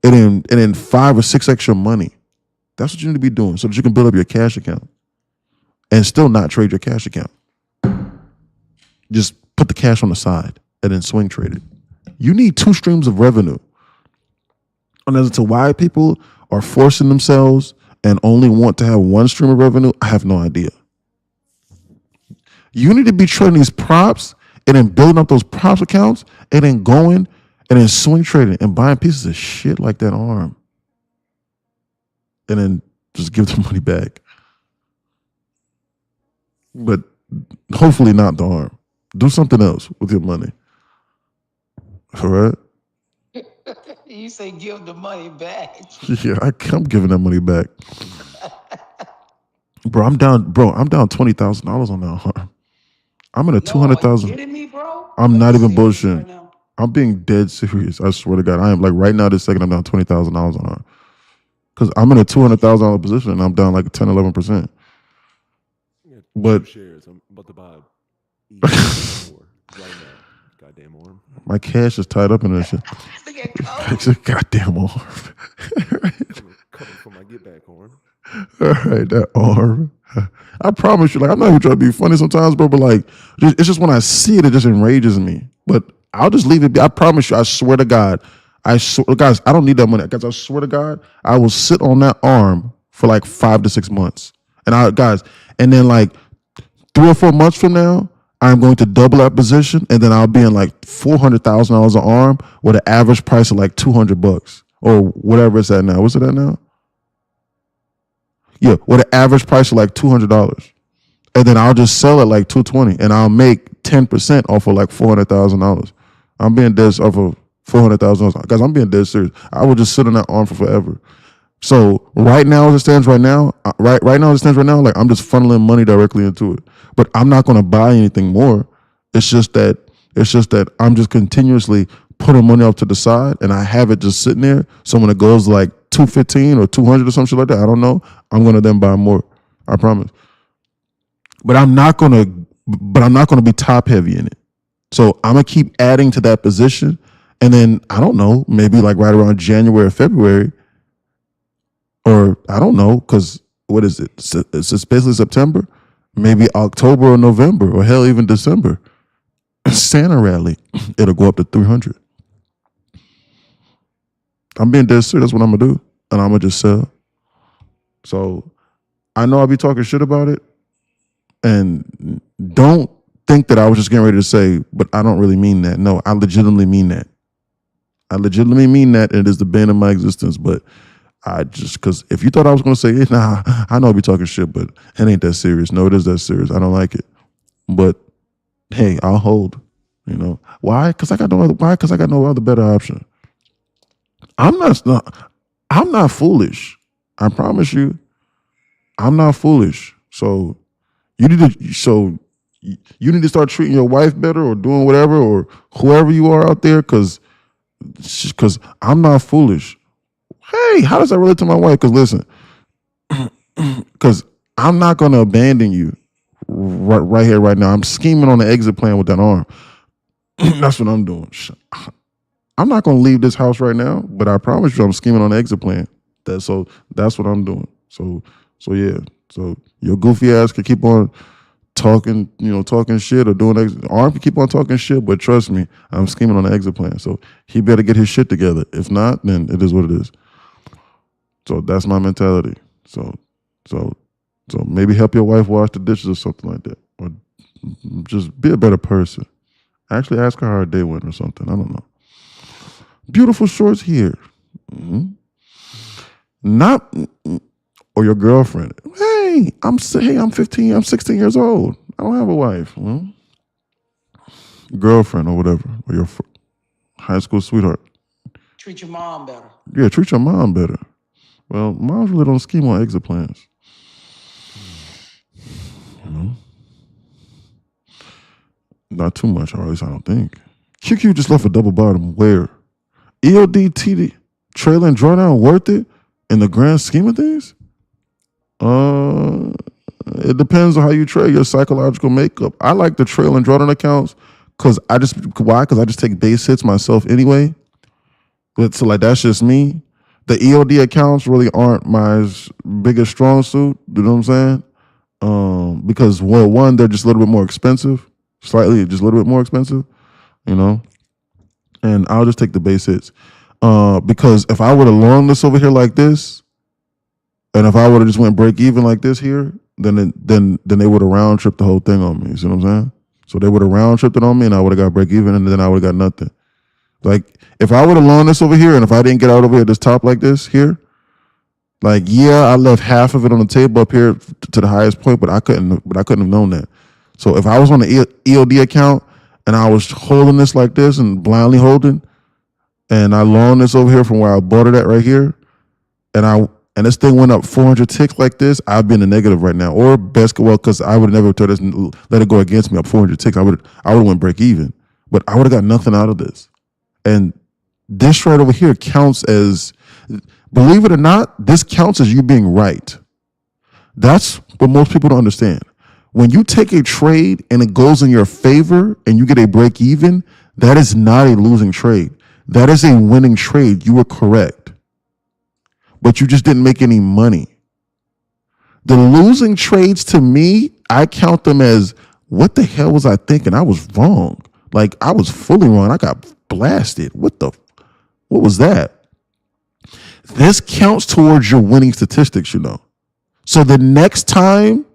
and then 5 or 6 extra money. That's what you need to be doing so that you can build up your cash account and still not trade your cash account. Just put the cash on the side and then swing trade it. You need 2 streams of revenue. And as to why people are forcing themselves and only want to have 1 stream of revenue, I have no idea. You need to be trading these props and then building up those props accounts and then going and then swing trading and buying pieces of shit like that arm. And then just give the money back. But hopefully not the arm. Do something else with your money. All right? You say give the money back. Yeah, I'm giving that money back. Bro, I'm down $20,000 on that arm. I'm in a Are you 200,000. kidding me, bro? I'm Are not you even serious bullshitting. right now? I'm being dead serious. I swear to God. I am like right now, this second, I'm down $20,000 on her. Because I'm in a $200,000 position and I'm down like 10, 11%. I got But- 2 shares. I'm about to buy each more right now. Goddamn arm. My cash is tied up in this shit. Look at Cole. It's a goddamn arm. Coming for my get back arm. All right, that arm. I promise you, like, I'm not even trying to be funny sometimes, bro, but like, it's just when I see it, it just enrages me. But I'll just leave it be. I promise you, I swear to God, guys, I don't need that money. Guys, I swear to God, I will sit on that arm for like 5 to 6 months. And then like 3 or 4 months from now, I'm going to double that position, and then I'll be in like $400,000 an arm with an average price of like $200 or whatever it's at now. What's it at now? Yeah, with an average price of like $200, and then I'll just sell it like $220, and I'll make 10% off of like $400,000. I'm being dead off of $400,000, guys. I'm being dead serious. I would just sit on that arm for forever. So right now, as it stands right now, like I'm just funneling money directly into it. But I'm not going to buy anything more. It's just that I'm just continuously putting money off to the side, and I have it just sitting there. So when it goes like 215 or 200 or some shit like that, I don't know, I'm going to then buy more. I promise. But I'm not going to be top heavy in it. So I'm going to keep adding to that position. And then, I don't know, maybe like right around January or February, or I don't know, because what is it? It's basically September, maybe October or November, or hell, even December. Santa rally, it'll go up to 300. I'm being dead serious. That's what I'm going to do. And I'm going to just sell. So I know I'll be talking shit about it. And don't think that I was just getting ready to say, but I don't really mean that. No, I legitimately mean that. And it is the bane of my existence. But because if you thought I was going to say, nah, I know I'll be talking shit, but it ain't that serious. No, it is that serious. I don't like it. But hey, I'll hold. You know why? Because I got no other. Why? Because I got no other better option. I'm not foolish. I promise you, I'm not foolish. So you need to start treating your wife better, or doing whatever, or whoever you are out there, because I'm not foolish. Hey, how does that relate to my wife? Because listen, because I'm not going to abandon you right here, right now. I'm scheming on the exit plan with that arm. That's what I'm doing. I'm not going to leave this house right now, but I promise you I'm scheming on the exit plan. That's what I'm doing. So yeah. So your goofy ass can keep on talking shit or doing arm can keep on talking shit, but trust me, I'm scheming on the exit plan. So he better get his shit together. If not, then it is what it is. So that's my mentality. So maybe help your wife wash the dishes or something like that, or just be a better person. Actually, ask her how her day went or something. I don't know. Beautiful shorts here. Mm-hmm. Not, or your girlfriend. Hey, I'm 15. I'm 16 years old. I don't have a wife. Well, girlfriend or whatever, or your high school sweetheart. Treat your mom better. Yeah, treat your mom better. Well, moms really don't scheme on exit plans. You know? Not too much, or at least I don't think. QQ just left a double bottom. Where? EOD, TD, trailer and drawdown worth it in the grand scheme of things? It depends on how you trade, your psychological makeup. I like the trail and drawdown accounts because I just take base hits myself anyway. But so like that's just me. The EOD accounts really aren't my biggest strong suit. You know what I'm saying? Because one, they're just a little bit more expensive, slightly, just a little bit more expensive. You know, and I'll just take the base hits. Because if I would have long this over here like this, and if I would have just went break even like this here, then they would have round tripped the whole thing on me. You see what I'm saying? So they would have round tripped it on me, and I would have got break even, and then I would have got nothing. Like if I would have loaned this over here, and if I didn't get out over here at this top like this here, like yeah, I left half of it on the table up here to the highest point, but I couldn't have known that. So if I was on the EOD account and I was holding this like this and blindly holding, and I loaned this over here from where I bought it at right here, and this thing went up 400 ticks like this, I'd be in the negative right now. Or best, well, because I would never let it go against me up 400 ticks. I would went break even, but I would have got nothing out of this. And this right over here counts as, believe it or not, this counts as you being right. That's what most people don't understand. When you take a trade and it goes in your favor and you get a break even, that is not a losing trade. That is a winning trade. You were correct. But you just didn't make any money. The losing trades, to me, I count them as, what the hell was I thinking? I was wrong. Like, I was fully wrong. I got blasted. What was that? This counts towards your winning statistics, you know. So the next time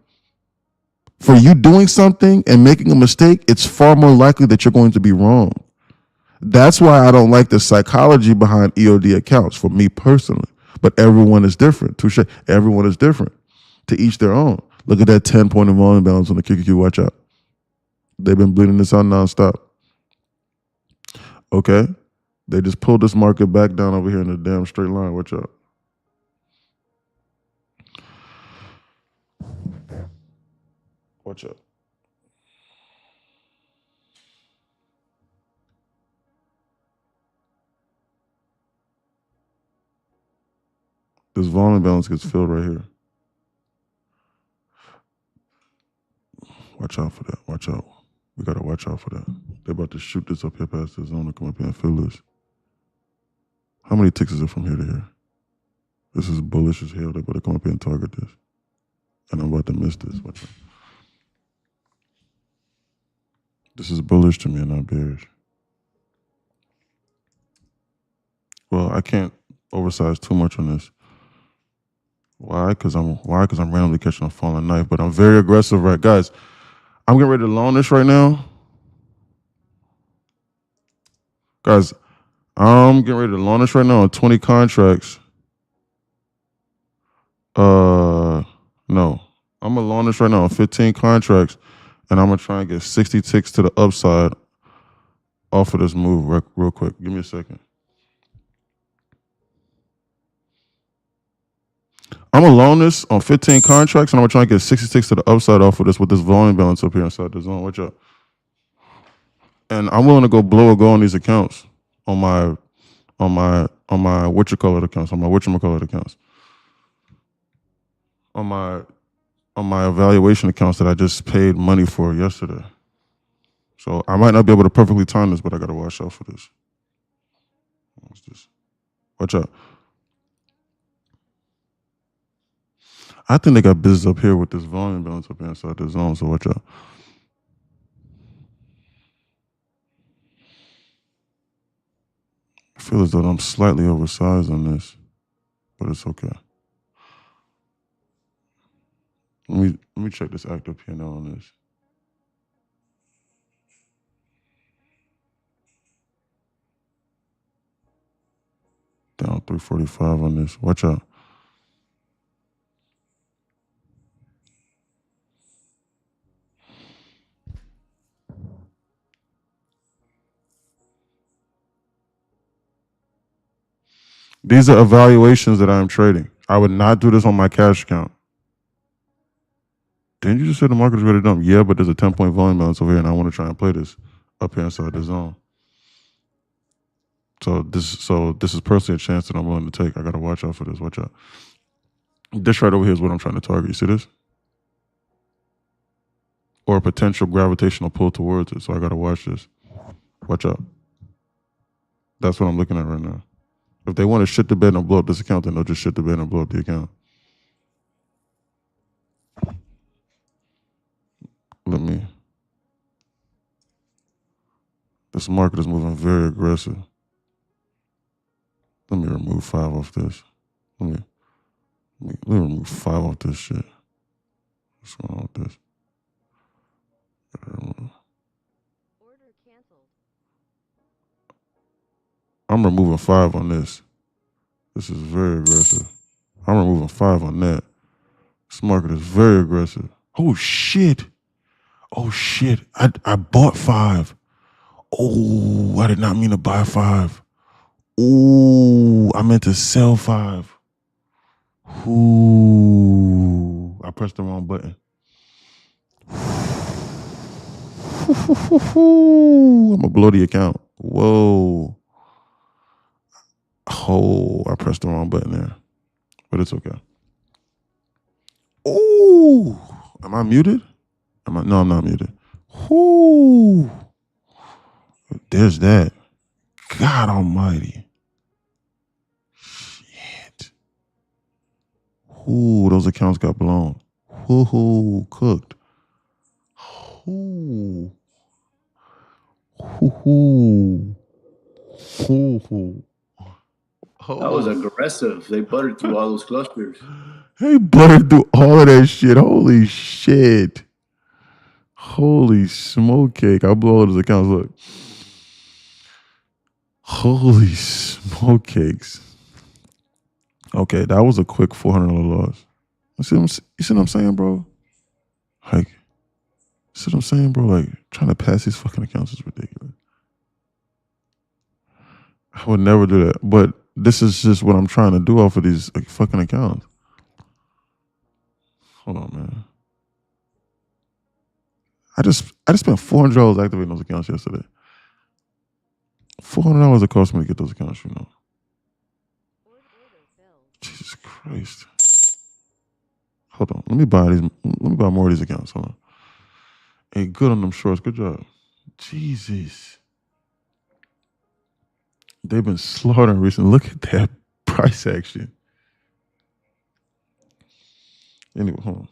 for you doing something and making a mistake, it's far more likely that you're going to be wrong. That's why I don't like the psychology behind EOD accounts for me personally. But everyone is different. Touche. Everyone is different. To each their own. Look at that 10-point volume balance on the QQQ. Watch out. They've been bleeding this out nonstop. Okay. They just pulled this market back down over here in a damn straight line. Watch out. Watch out. This volume balance gets filled right here. Watch out for that. Watch out. We got to watch out for that. They're about to shoot this up here past the zone to come up here and fill this. How many ticks is it from here to here? This is bullish as hell. They're about to come up here and target this. And I'm about to miss this. Watch out. This is bullish to me and not bearish. Well, I can't oversize too much on this. Why? Because I'm randomly catching a falling knife, but I'm very aggressive, right? Guys, I'm getting ready to loan this right now. Guys, I'm getting ready to loan this right now on 20 contracts. No. I'm going to loan this right now on 15 contracts, and I'm going to try and get 60 ticks to the upside off of this move real quick. Give me a second. I'm going to loan this on 15 contracts, and I'm going to try and get 66 to the upside off of this with this volume balance up here inside the zone. Watch out. And I'm willing to go blow or go on these accounts, on my whatchamacallit accounts, on my evaluation accounts that I just paid money for yesterday. So I might not be able to perfectly time this, but I got to watch out for this. What's this? Watch out. I think they got business up here with this volume balance up here inside the zone, so watch out. I feel as though I'm slightly oversized on this, but it's okay. Let me check this active P&L on this. Down 345 on this. Watch out. These are evaluations that I'm trading. I would not do this on my cash account. Didn't you just say the market is ready to dump? Yeah, but there's a 10-point volume balance over here, and I want to try and play this up here inside the zone. So this is personally a chance that I'm willing to take. I got to watch out for this. Watch out. This right over here is what I'm trying to target. You see this? Or a potential gravitational pull towards it. So I got to watch this. Watch out. That's what I'm looking at right now. If they want to shit the bed and blow up this account, then they'll just shit the bed and blow up the account. This market is moving very aggressive. Let me remove 5 off this. Let me remove 5 off this shit. What's going on with this? Order canceled. I'm removing 5 on this. This is very aggressive. I'm removing 5 on that. This market is very aggressive. Oh shit. Oh shit. I bought 5. Oh, I did not mean to buy 5. Ooh, I meant to sell 5. Ooh, I pressed the wrong button. I'm gonna blow the account. Whoa. Oh, I pressed the wrong button there. But it's okay. Ooh. Am I muted? No, I'm not muted. Ooh. There's that. God almighty. Shit. Ooh, those accounts got blown. Ooh, cooked. Ooh. Ooh. Ooh. That was aggressive. They buttered through all those clusters. Hey, buttered through all of that shit. Holy shit. Holy smoke cake. I blow all those accounts. Look. Holy smoke cakes. Okay, that was a quick $400 loss. You see what I'm saying, bro? Like, you see what I'm saying, bro? Like, trying to pass these fucking accounts is ridiculous. I would never do that. But this is just what I'm trying to do off of these fucking accounts. Hold on, man. I just spent $400 activating those accounts yesterday. $400 it cost me to get those accounts, you know. Order filled. Jesus Christ. Hold on. Let me buy more of these accounts. Hold on. Hey, good on them shorts. Good job. Jesus. They've been slaughtering recently. Look at that price action. Anyway, hold on.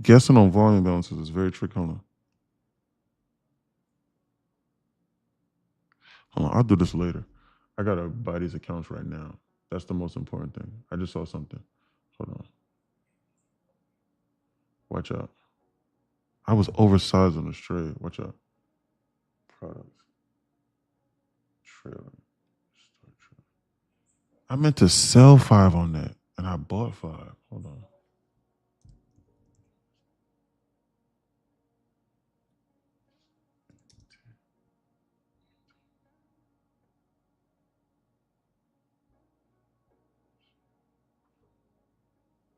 Guessing on volume balances is very tricky. Hold on. I'll do this later. I gotta buy these accounts right now. That's the most important thing. I just saw something. Hold on. Watch out. I was oversized on this trade. Watch out. Products. Trailing. Start trailing. I meant to sell 5 on that, and I bought 5. Hold on.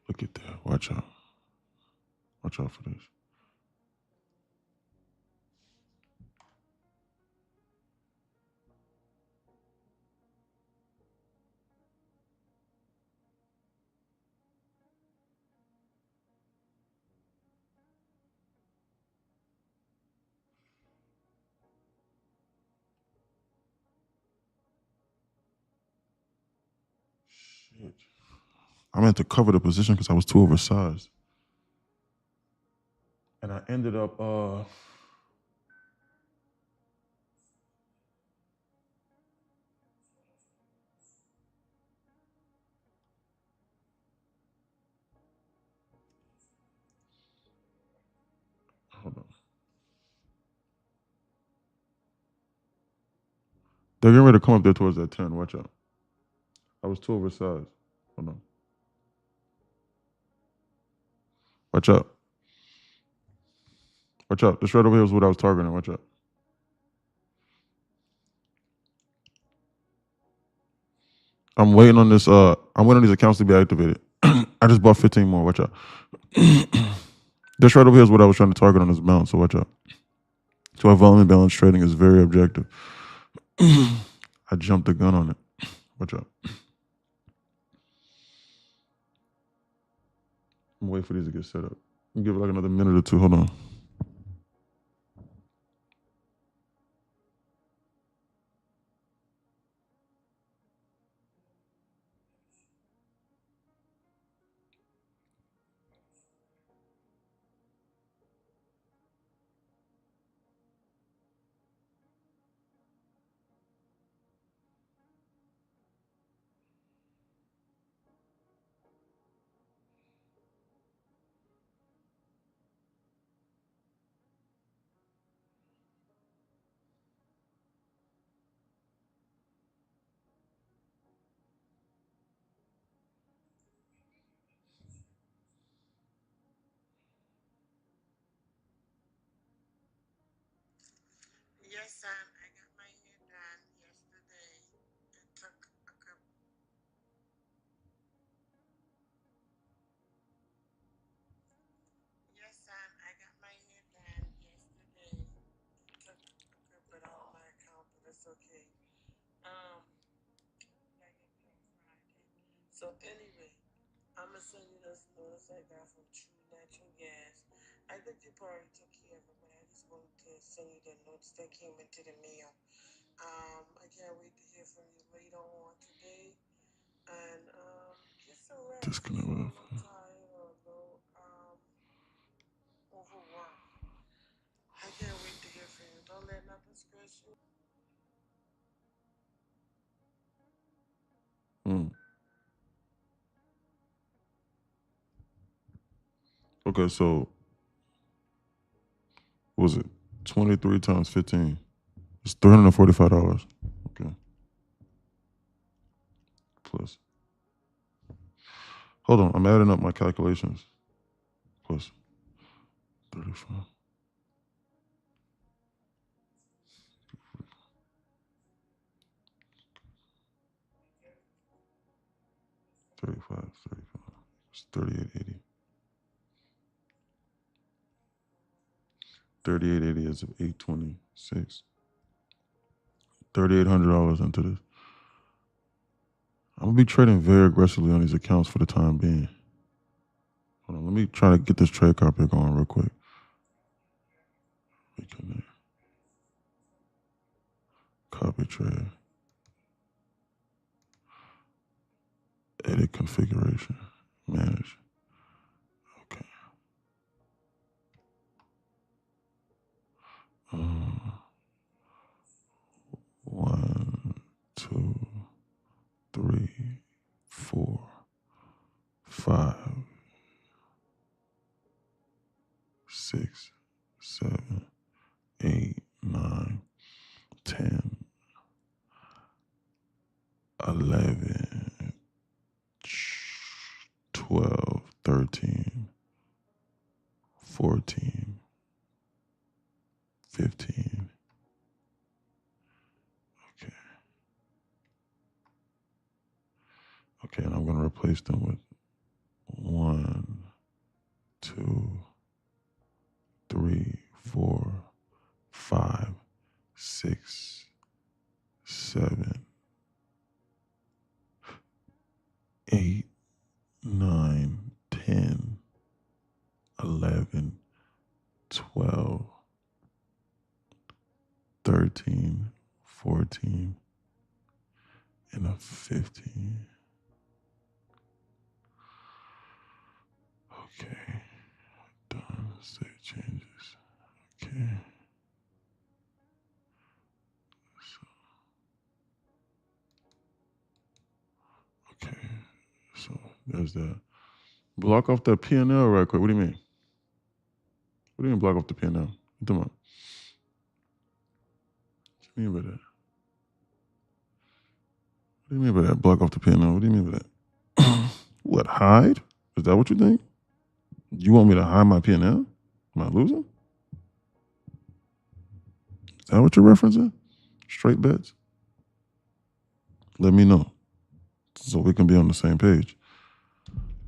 Look at that. Watch out. Watch out for this. Shit. I meant to cover the position because I was too oversized. And I ended up hold on. They're getting ready to come up there towards that 10. Watch out. I was too oversized. Hold on. Watch out. Watch out. This right over here is what I was targeting. Watch out. I'm waiting on this. I'm waiting on these accounts to be activated. I just bought 15 more. Watch out. This right over here is what I was trying to target on this bounce. So watch out. So our volume balance trading is very objective. I jumped the gun on it. Watch out. I'm waiting for these to get set up. Give it like another minute or two. Hold on. Yes, son, I got my hair done yesterday. It took a couple. Yes, son, I got my hair done yesterday. It took a couple out of my account, but it's okay. Um, I get paid on Friday. So anyway, I'm gonna send you this notice I got from True Natural Gas. I think you probably took care of it, but I just wanted to send you the notes that came into the mail. I can't wait to hear from you later on today. And get some rest. Disconnect You with don't look tired or no overworked. I can't wait to hear from you. Don't let nothing stress you. Okay, so what was it 23 times 15? It's $345. Okay. Plus. Hold on, I'm adding up my calculations. Plus 35. 35. It's 3880. 3880 is 826. $3,800 into this. I'm gonna be trading very aggressively on these accounts for the time being. Hold on, let me try to get this trade copy going real quick. Reconnect. Copy trade. Edit configuration. Manage. Okay. 1, 2, 3, 4, 5, 6, 7, 8, 9, 10, 11, 12, 13, 14, 15. Okay. Okay, and I'm going to replace them with 1, 2, 3, 4, 5, 6, 7, 8, 9, 10, 11, 12, 13, 14, and a 15. Okay. Done. Save changes. Okay. Okay. So there's that. Block off that P&L right quick. What do you mean? What do you mean block off the P&L? What you talking about? What do you mean by that? What do you mean by that? Block off the P&L? What do you mean by that? What, hide? Is that what you think? You want me to hide my P&L? Am I losing? Is that what you're referencing? Straight bets? Let me know so we can be on the same page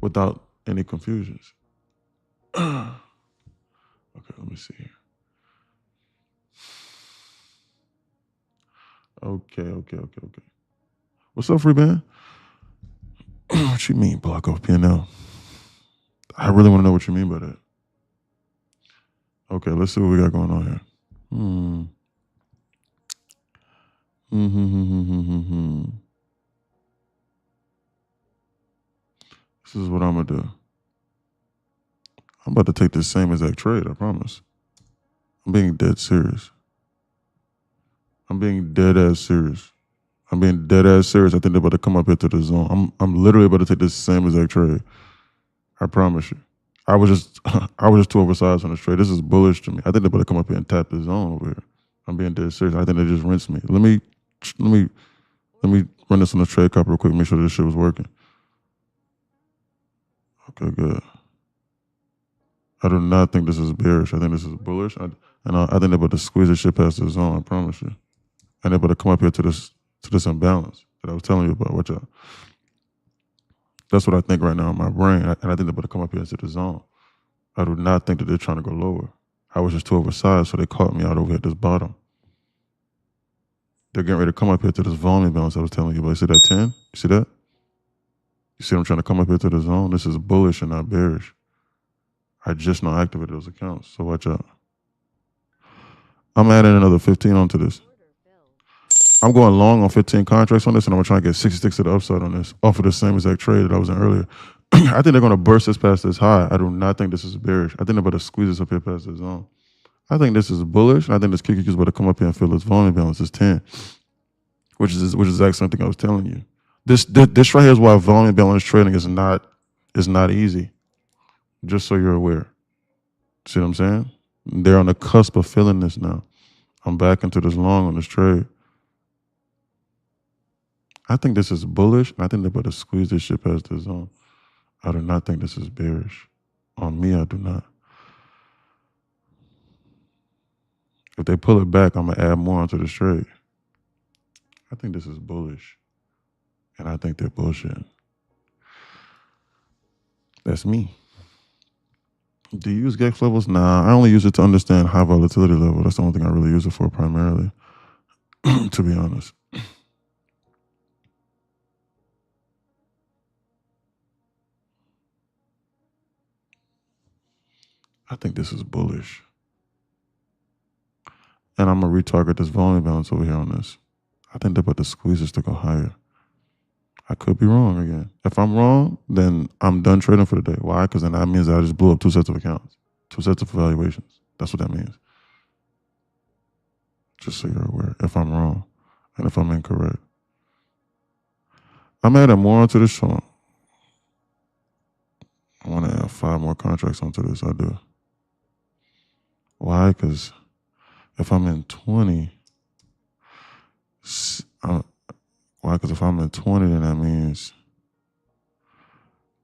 without any confusions. Okay, let me see here. Okay. What's up, free band? What you mean block off P&L? I really want to know what you mean by that. Okay, let's see what we got going on here. This is what I'm gonna do. I'm about to take this same exact trade, I promise. I'm being dead serious. I'm being dead ass serious. I'm being dead ass serious. I think they're about to come up here to the zone. I'm literally about to take this same exact trade. I promise you. I was just too oversized on this trade. This is bullish to me. I think they're about to come up here and tap the zone over here. I'm being dead serious. I think they just rinsed me. Let me run this on the trade cop real quick, make sure this shit was working. Okay, good. I do not think this is bearish. I think this is bullish. I think they're about to squeeze this shit past the zone, I promise you. And they're about to come up here to this imbalance that I was telling you about. Watch out. That's what I think right now in my brain. And I think they're about to come up here into the zone. I do not think that they're trying to go lower. I was just too oversized, so they caught me out over at this bottom. They're getting ready to come up here to this volume balance I was telling you about. You see that 10? You see that? You see I'm trying to come up here to the zone? This is bullish and not bearish. I just now activated those accounts, so watch out. I'm adding another 15 onto this. I'm going long on 15 contracts on this, and I'm going to try and get 66 to the upside on this off of the same exact trade that I was in earlier. I think they're going to burst this past this high. I do not think this is bearish. I think they're about to squeeze this up here past the zone. I think this is bullish. And I think this QQQ is about to come up here and fill this volume balance is 10, which is the exact same thing I was telling you. This right here is why volume balance trading is not easy. Just so you're aware. See what I'm saying? They're on the cusp of filling this now. I'm back into this long on this trade. I think this is bullish. I think they're about to squeeze this shit past the zone. I do not think this is bearish. On me, I do not. If they pull it back, I'm going to add more onto this trade. I think this is bullish. And I think they're bullshitting. That's me. Do you use GEX levels? Nah, I only use it to understand high volatility level. That's the only thing I really use it for primarily, to be honest. I think this is bullish. And I'm going to retarget this volume balance over here on this. I think they're about to squeeze this to go higher. I could be wrong again. If I'm wrong, then I'm done trading for the day. Why? Because then that means that I just blew up 2 sets of accounts, 2 sets of evaluations. That's what that means. Just so you're aware, if I'm wrong and if I'm incorrect. I'm adding more onto this song. I want to add 5 more contracts onto this. I do. Why? Because if I'm in 20, why? Because if I'm in 20, then that means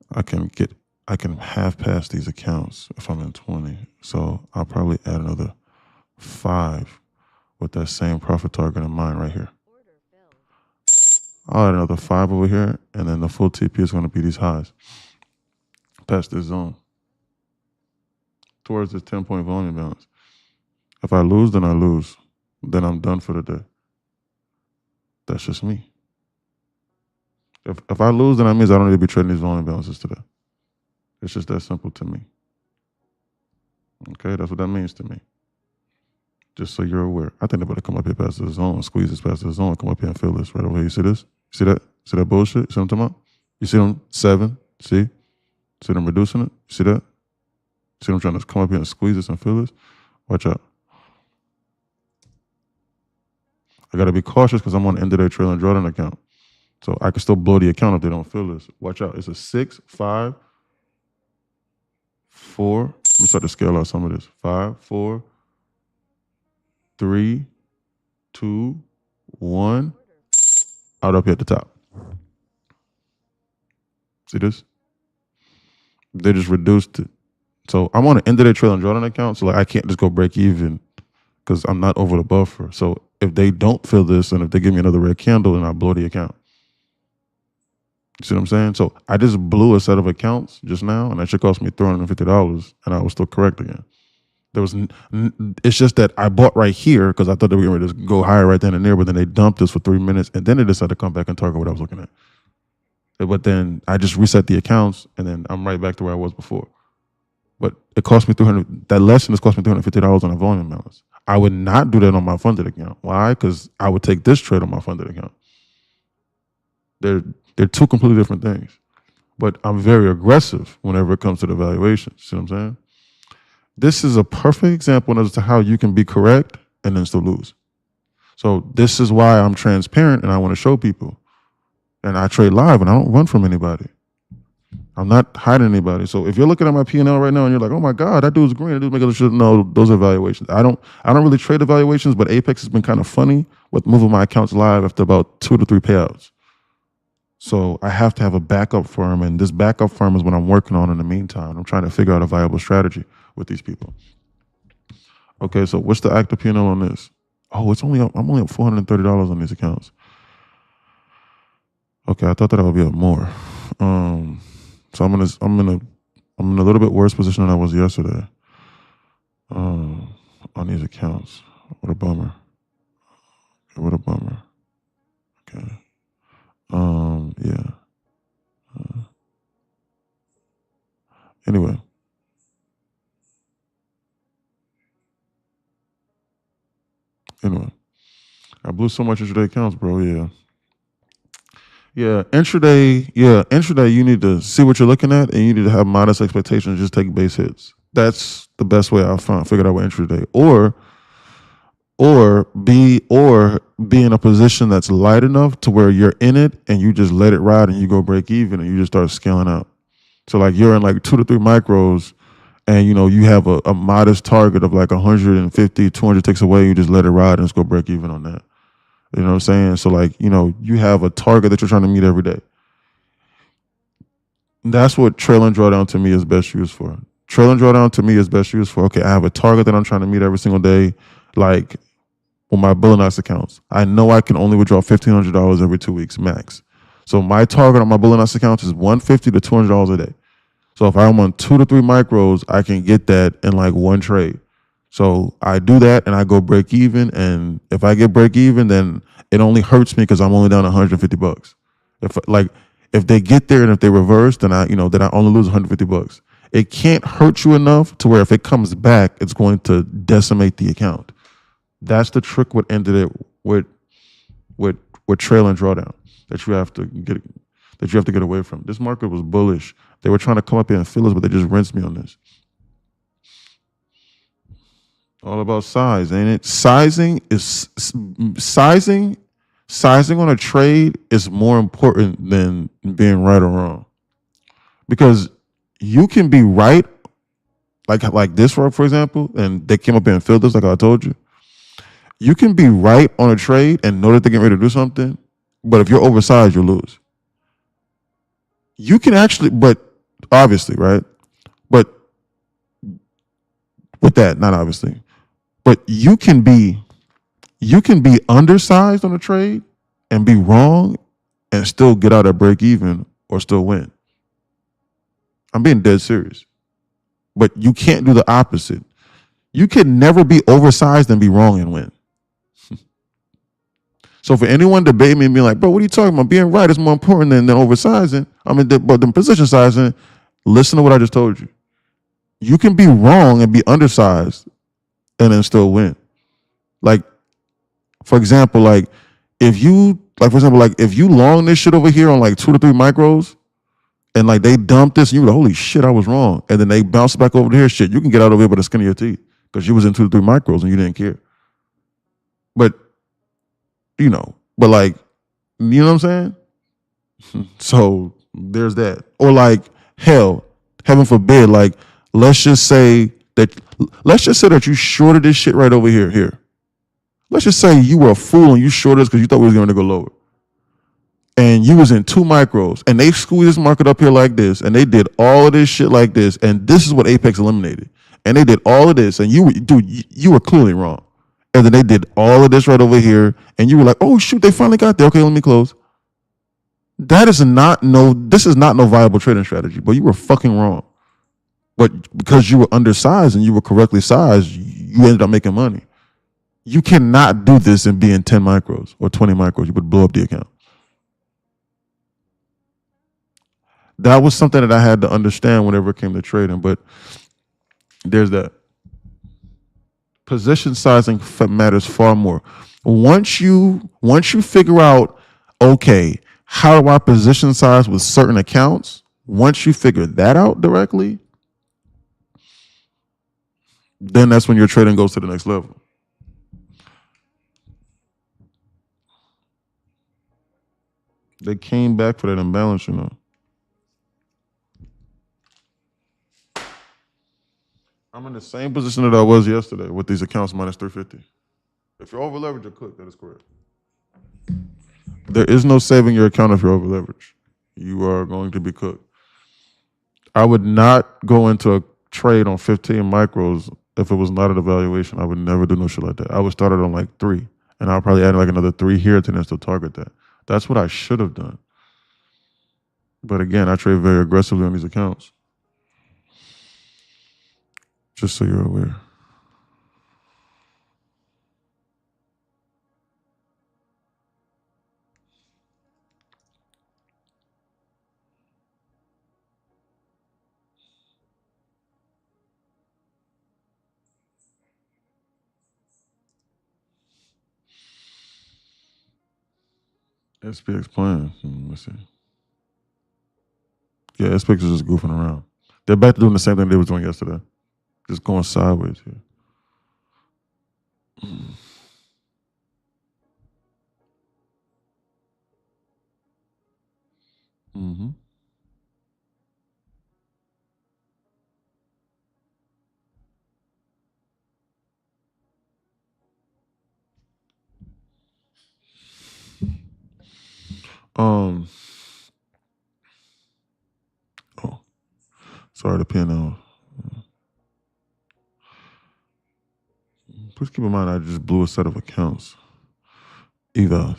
I can half pass these accounts if I'm in 20. So I'll probably add another 5 with that same profit target in mind right here. I'll add another 5 over here, and then the full TP is going to be these highs past this zone towards this 10-point volume balance. If I lose, then I lose. Then I'm done for the day. That's just me. If I lose, then that means I don't need to be trading these volume balances today. It's just that simple to me. Okay, that's what that means to me. Just so you're aware. I think they're about to come up here past the zone, squeeze this past the zone, come up here and fill this right over here. You see this? See that? See that bullshit? See what I'm talking about? You see them 7? See? See them reducing it? You see that? See them trying to come up here and squeeze this and fill this? Watch out. I got to be cautious because I'm on the end of their trailing drawdown account. So I can still blow the account if they don't fill this. Watch out. It's a 6, 5, 4. Let me start to scale out some of this. 5, 4, 3, 2, 1. Out up here at the top. See this? They just reduced it. So I'm on the end of their trailing drawdown account. So like I can't just go break even because I'm not over the buffer. So if they don't fill this and if they give me another red candle, then I blow the account. You see what I'm saying? So I just blew a set of accounts just now, and that should cost me $350, and I was still correct again. It's just that I bought right here because I thought they were going to just go higher right then and there, but then they dumped this for 3 minutes, and then they decided to come back and target what I was looking at. But then I just reset the accounts, and then I'm right back to where I was before. But it cost me $300. That lesson has cost me $350 on a volume balance. I would not do that on my funded account. Why? Because I would take this trade on my funded account. They're two completely different things. But I'm very aggressive whenever it comes to the valuations. See what I'm saying? This is a perfect example as to how you can be correct and then still lose. So this is why I'm transparent and I want to show people. And I trade live and I don't run from anybody. I'm not hiding anybody. So if you're looking at my P&L right now and you're like, oh my God, that dude's green, that dude's making shit. No, those are valuations. I don't really trade evaluations, but Apex has been kind of funny with moving my accounts live after about 2 to 3 payouts. So I have to have a backup firm, and this backup firm is what I'm working on in the meantime. I'm trying to figure out a viable strategy with these people. Okay, so what's the active P&L on this? Oh, I'm only up $430 on these accounts. Okay, I thought that I would be up more. So I'm in a little bit worse position than I was yesterday. On these accounts. What a bummer. Okay, what a bummer. Okay. Yeah. Anyway. I blew so much intraday accounts, bro. Yeah, intraday, you need to see what you're looking at and you need to have modest expectations, just take base hits. That's the best way I figured out with intraday. Or be in a position that's light enough to where you're in it and you just let it ride and you go break even and you just start scaling out. So like you're in like 2 to 3 micros and you have a modest target of like 150, 200 ticks away, you just let it ride and just go break even on that. You know what I'm saying? So like, you have a target that you're trying to meet every day. That's what trail and drawdown to me is best used for. Trail and drawdown to me is best used for, okay, I have a target that I'm trying to meet every single day, like with my Bullinox accounts. I know I can only withdraw $1,500 every 2 weeks max. So my target on my Bullinox accounts is $150 to $200 a day. So if I'm on 2 to 3 micros, I can get that in like one trade. So I do that and I go break even. And if I get break even, then it only hurts me because I'm only down $150. If they get there and if they reverse, then I only lose $150. It can't hurt you enough to where if it comes back, it's going to decimate the account. That's the trick what ended it with trail and drawdown that you have to get away from. This market was bullish. They were trying to come up here and fill us, but they just rinsed me on this. All about size, ain't it? Sizing on a trade is more important than being right or wrong. Because you can be right, like this for example, and they came up here and filled us like I told you. You can be right on a trade and know that they're getting ready to do something, but if you're oversized, you'll lose. You can actually, but obviously, right? But with that, not obviously. But you can be undersized on a trade and be wrong and still get out at break even or still win. I'm being dead serious. But you can't do the opposite. You can never be oversized and be wrong and win. So for anyone debating me and being like, bro, what are you talking about? Being right is more important than oversizing. But the position sizing, listen to what I just told you. You can be wrong and be undersized and then still win. Like, for example, if you long this shit over here on like 2 to 3 micros and like they dump this and you like, holy shit, I was wrong. And then they bounce back over here, shit, you can get out of here by the skin of your teeth because you was in 2 to 3 micros and you didn't care. But, you know what I'm saying? So there's that. Or like, hell, heaven forbid, let's just say that you shorted this shit right over here. Let's just say you were a fool and you shorted us because you thought we was going to go lower. And you was in 2 micros and they squeezed this market up here like this and they did all of this shit like this and this is what Apex eliminated. And they did all of this and you were clearly wrong. And then they did all of this right over here and you were like, oh shoot, they finally got there. Okay, let me close. This is not no viable trading strategy, but you were fucking wrong. But because you were undersized and you were correctly sized, you ended up making money. You cannot do this and be in 10 micros or 20 micros. You would blow up the account. That was something that I had to understand whenever it came to trading. But There's that. Position sizing matters far more. Once you figure out, okay, how do I position size with certain accounts? Once you figure that out directly, then that's when your trading goes to the next level. They came back for that imbalance, you know. I'm in the same position that I was yesterday with these accounts minus 350. If you're over leveraged, you're cooked. That is correct. There is no saving your account if you're over leveraged. You are going to be cooked. I would not go into a trade on 15 micros if it was not an evaluation. I would never do no shit like that. I would start it on like 3, and I'll probably add like another 3 here to then still target that. That's what I should have done. But again, I trade very aggressively on these accounts. Just so you're aware. SPX playing. Let's see. Yeah, SPX is just goofing around. They're back to doing the same thing they were doing yesterday. Just going sideways here. Mm-hmm. Oh, sorry, the piano. Please keep in mind I just blew a set of accounts. Evals.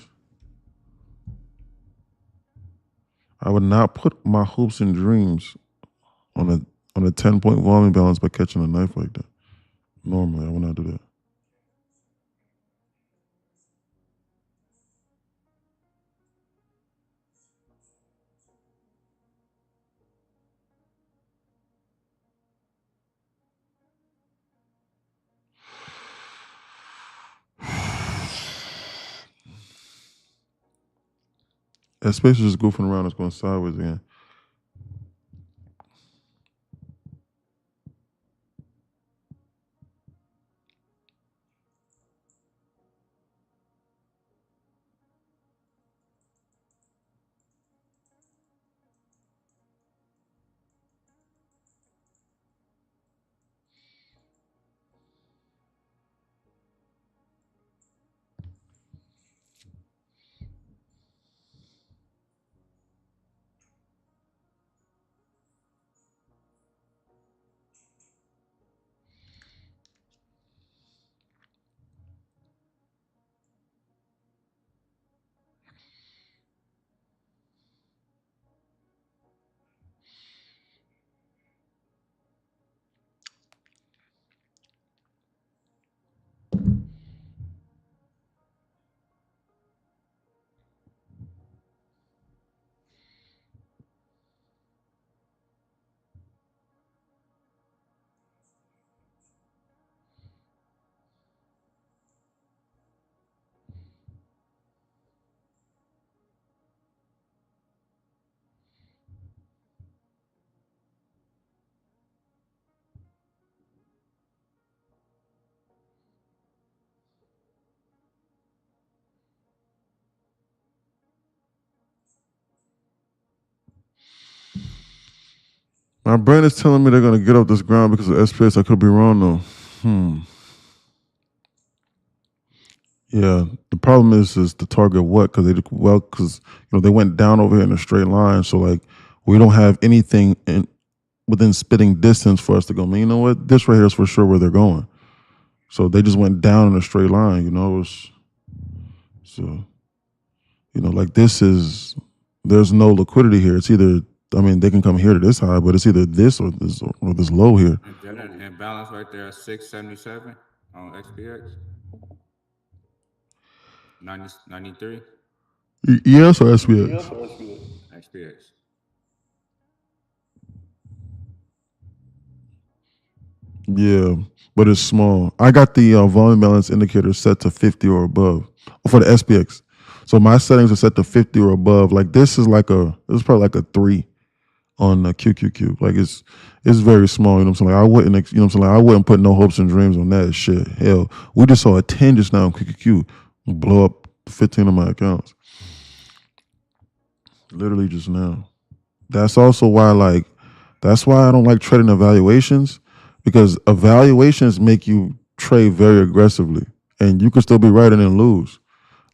I would not put my hopes and dreams on a 10-point volume balance by catching a knife like that. Normally, I would not do that. That space is just goofing around. It's going sideways again. My brain is telling me they're going to get off this ground because of SPX. I could be wrong, though. Yeah, the problem is to target what? Because they went down over here in a straight line. So like we don't have anything within spitting distance for us to go. I mean, you know what? This right here is for sure where they're going. So they just went down in a straight line. You know, like there's no liquidity here. It's either they can come here to this high, but it's either this or this low here. And then an imbalance right there at 677 on XPX. 93. Yes, or SPX? XPX. Yeah, but it's small. I got the volume balance indicator set to 50 or above for the SPX. So my settings are set to 50 or above. Like this is probably like a 3 on the QQQ. Like it's very small. You know what I'm saying? Like I wouldn't, you know what I'm saying? Like I wouldn't put no hopes and dreams on that shit. Hell, we just saw a 10 just now on QQQ blow up 15 of my accounts. Literally just now. That's also why that's why I don't like trading evaluations, because evaluations make you trade very aggressively and you can still be right and then lose.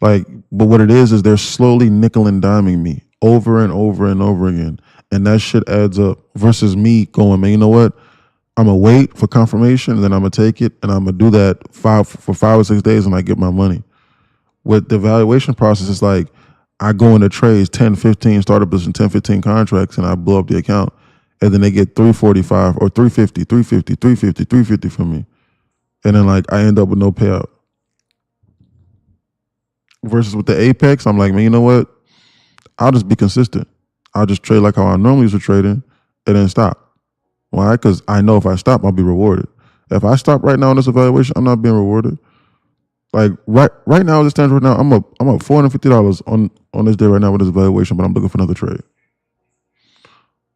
Like, but what it is they're slowly nickel and diming me over and over and over again. And that shit adds up versus me going, man, you know what? I'm gonna wait for confirmation and then I'm gonna take it and I'm gonna do that for 5 or 6 days and I get my money. With the evaluation process, it's like I go into trades 10, 15 startup position, 10, 15 contracts, and I blow up the account. And then they get 345 or 350, 350, 350, 350 from me. And then like I end up with no payout. Versus with the Apex, I'm like, man, you know what? I'll just be consistent. I'll just trade like how I normally used to trading and then stop. Why? Because I know if I stop, I'll be rewarded. If I stop right now on this evaluation, I'm not being rewarded. Like right now, as it stands right now, I'm up $450 on this day right now with this evaluation, but I'm looking for another trade.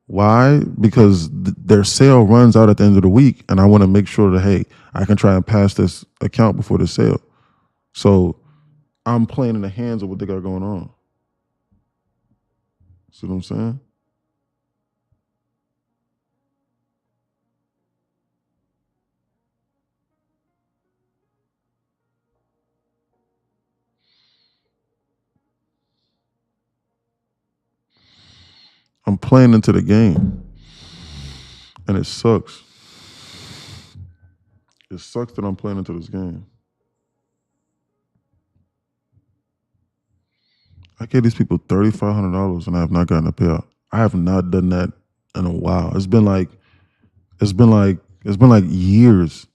Why? Because their sale runs out at the end of the week, and I want to make sure that, hey, I can try and pass this account before the sale. So I'm playing in the hands of what they got going on. See what I'm saying? I'm playing into the game, and it sucks. It sucks that I'm playing into this game. I gave these people $3,500 and I have not gotten a payout. I have not done that in a while. It's been like years.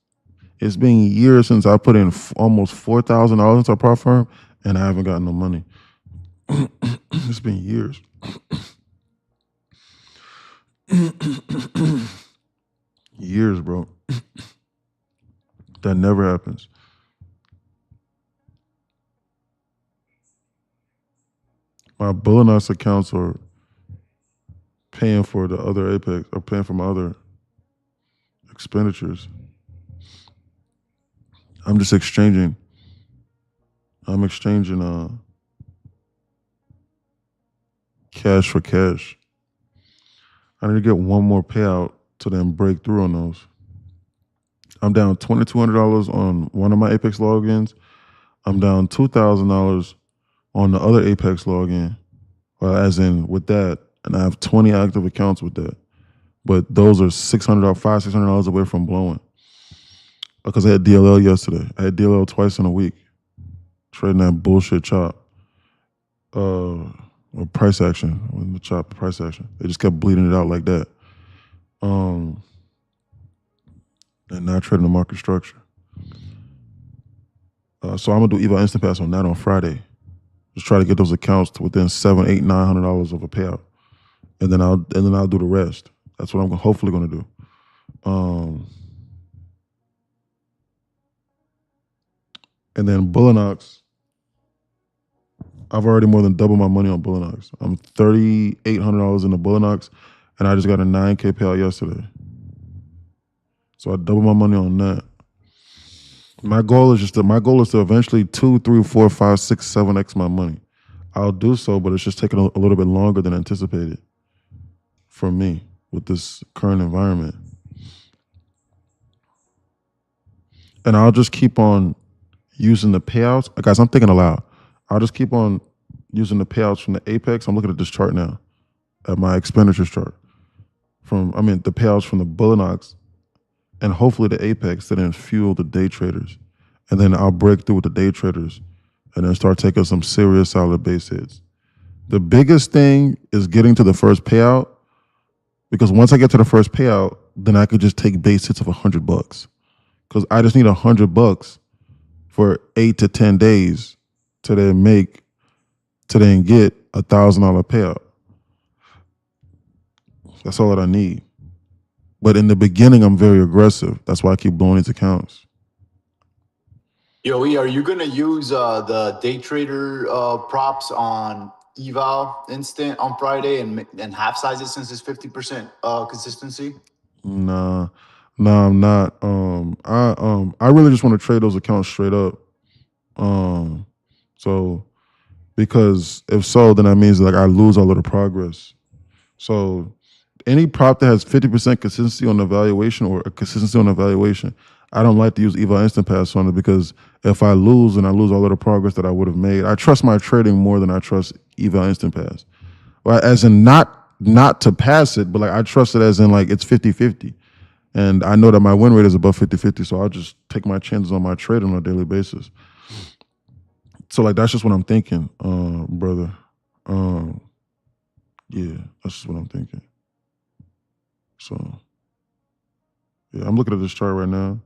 It's been years since I put in almost $4,000 into a prop firm and I haven't gotten no money. It's been years. Years, bro. That never happens. My Bullinox accounts are paying for the other Apex or paying for my other expenditures. I'm just exchanging. I'm exchanging cash for cash. I need to get one more payout to then break through on those. I'm down $2,200 on one of my Apex logins. I'm down $2,000 on the other Apex login, well, as in with that, and I have 20 active accounts with that. But those are $600 away from blowing. Because I had DLL yesterday. I had DLL twice in a week, trading that bullshit chop. Or price action, when the chop, price action. They just kept bleeding it out like that. And now trading the market structure. So I'm gonna do EVO Instant Pass on that on Friday. Just try to get those accounts to within $700, $800, $900 of a payout, and then I'll do the rest. That's what I'm hopefully gonna do. And then Bullinox, I've already more than doubled my money on Bullinox. I'm $3,800 in the Bullinox, and I just got a 9K payout yesterday. So I doubled my money on that. My goal is to eventually 2, 3, 4, 5, 6, 7x my money. I'll do so, but it's just taking a little bit longer than anticipated for me with this current environment. And I'll just keep on using the payouts. Guys, I'm thinking aloud. I'll just keep on using the payouts from the Apex. I'm looking at this chart now, at my expenditures chart. The payouts from the Bullinox and hopefully the Apex that then fuel the day traders. And then I'll break through with the day traders and then start taking some serious solid base hits. The biggest thing is getting to the first payout, because once I get to the first payout, then I could just take base hits of $100. Because I just need $100 for 8 to 10 days to then get $1,000 payout. That's all that I need. But in the beginning, I'm very aggressive. That's why I keep blowing these accounts. Yo, E, are you gonna use the day trader props on eval instant on Friday and half size it since it's 50% consistency? Nah, I'm not. I really just want to trade those accounts straight up. So because if so, then that means like I lose all of the progress. So any prop that has 50% consistency on the evaluation or a consistency on the evaluation, I don't like to use eval instant pass on it because if I lose, then I lose all of the progress that I would have made. I trust my trading more than I trust eval instant pass. Well, as in not to pass it, but like I trust it as in like it's 50-50. And I know that my win rate is above 50-50, so I'll just take my chances on my trading on a daily basis. So like that's just what I'm thinking, brother. Yeah, that's just what I'm thinking. So yeah, I'm looking at this chart right now.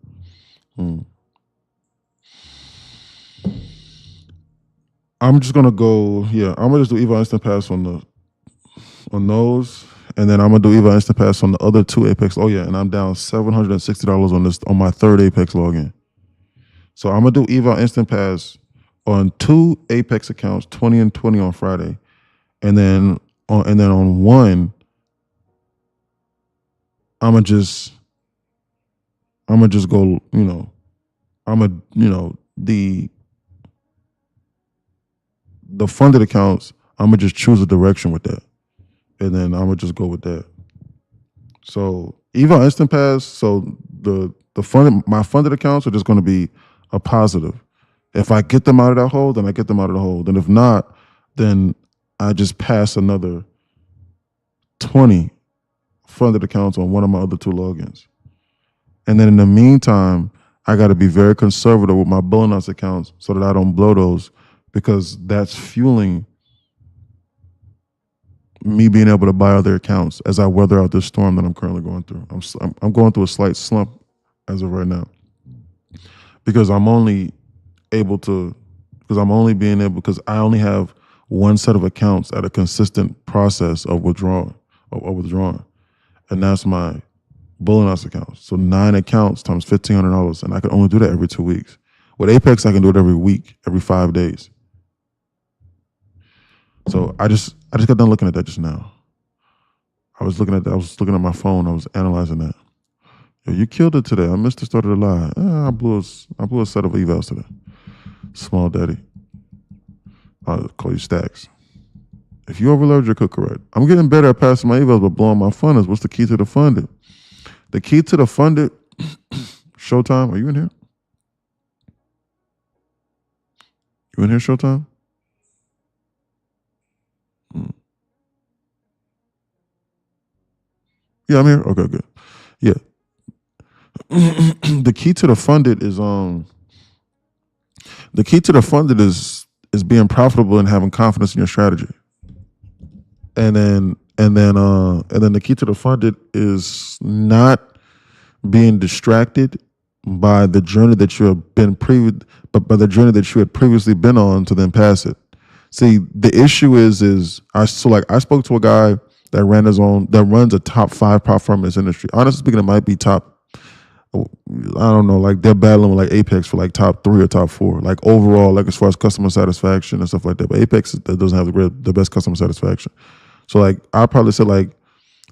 I'm just gonna go, I'm gonna just do eval instant pass on those, and then I'm gonna do eval instant pass on the other two Apex. Oh yeah, and I'm down $760 on my third Apex login. So I'm gonna do eval instant pass on two Apex accounts, 20 and 20 on Friday, and then on one, I'm gonna just go, the funded accounts, I'm gonna just choose a direction with that, and then I'm gonna just go with that. So eval instant pass. So my funded accounts are just gonna be a positive. If I get them out of that hole, then I get them out of the hole. Then if not, then I just pass another 20 funded accounts on one of my other two logins. And then in the meantime, I got to be very conservative with my bonus accounts so that I don't blow those, because that's fueling me being able to buy other accounts as I weather out this storm that I'm currently going through. I'm going through a slight slump as of right now because I only have one set of accounts at a consistent process of withdrawing. And that's my Bullinos accounts. So 9 accounts times $1,500, and I can only do that every 2 weeks. With Apex, I can do it every week, every 5 days. So I just got done looking at that just now. I was looking at my phone. I was analyzing that. Yo, you killed it today. I missed the start of the lie. I blew a set of evals today. Small daddy. I'll call you Stacks. If you overload your cooker right, I'm getting better at passing my evals, but blowing my funders. What's the key to the funded? The key to the funded, Showtime, are you in here? You in here, Showtime? Yeah, I'm here. Okay, good. Yeah. The key to the funded is being profitable and having confidence in your strategy. And then the key to the funded is not being distracted by the journey that you have been by the journey that you had previously been on to then pass it. See, the issue is I spoke to a guy that runs a top 5 prop firm in this industry. Honestly speaking, it might be top, I don't know, like they're battling with like Apex for like top 3 or top 4, like overall, like as far as customer satisfaction and stuff like that. But Apex doesn't have the best customer satisfaction. So like I probably said like,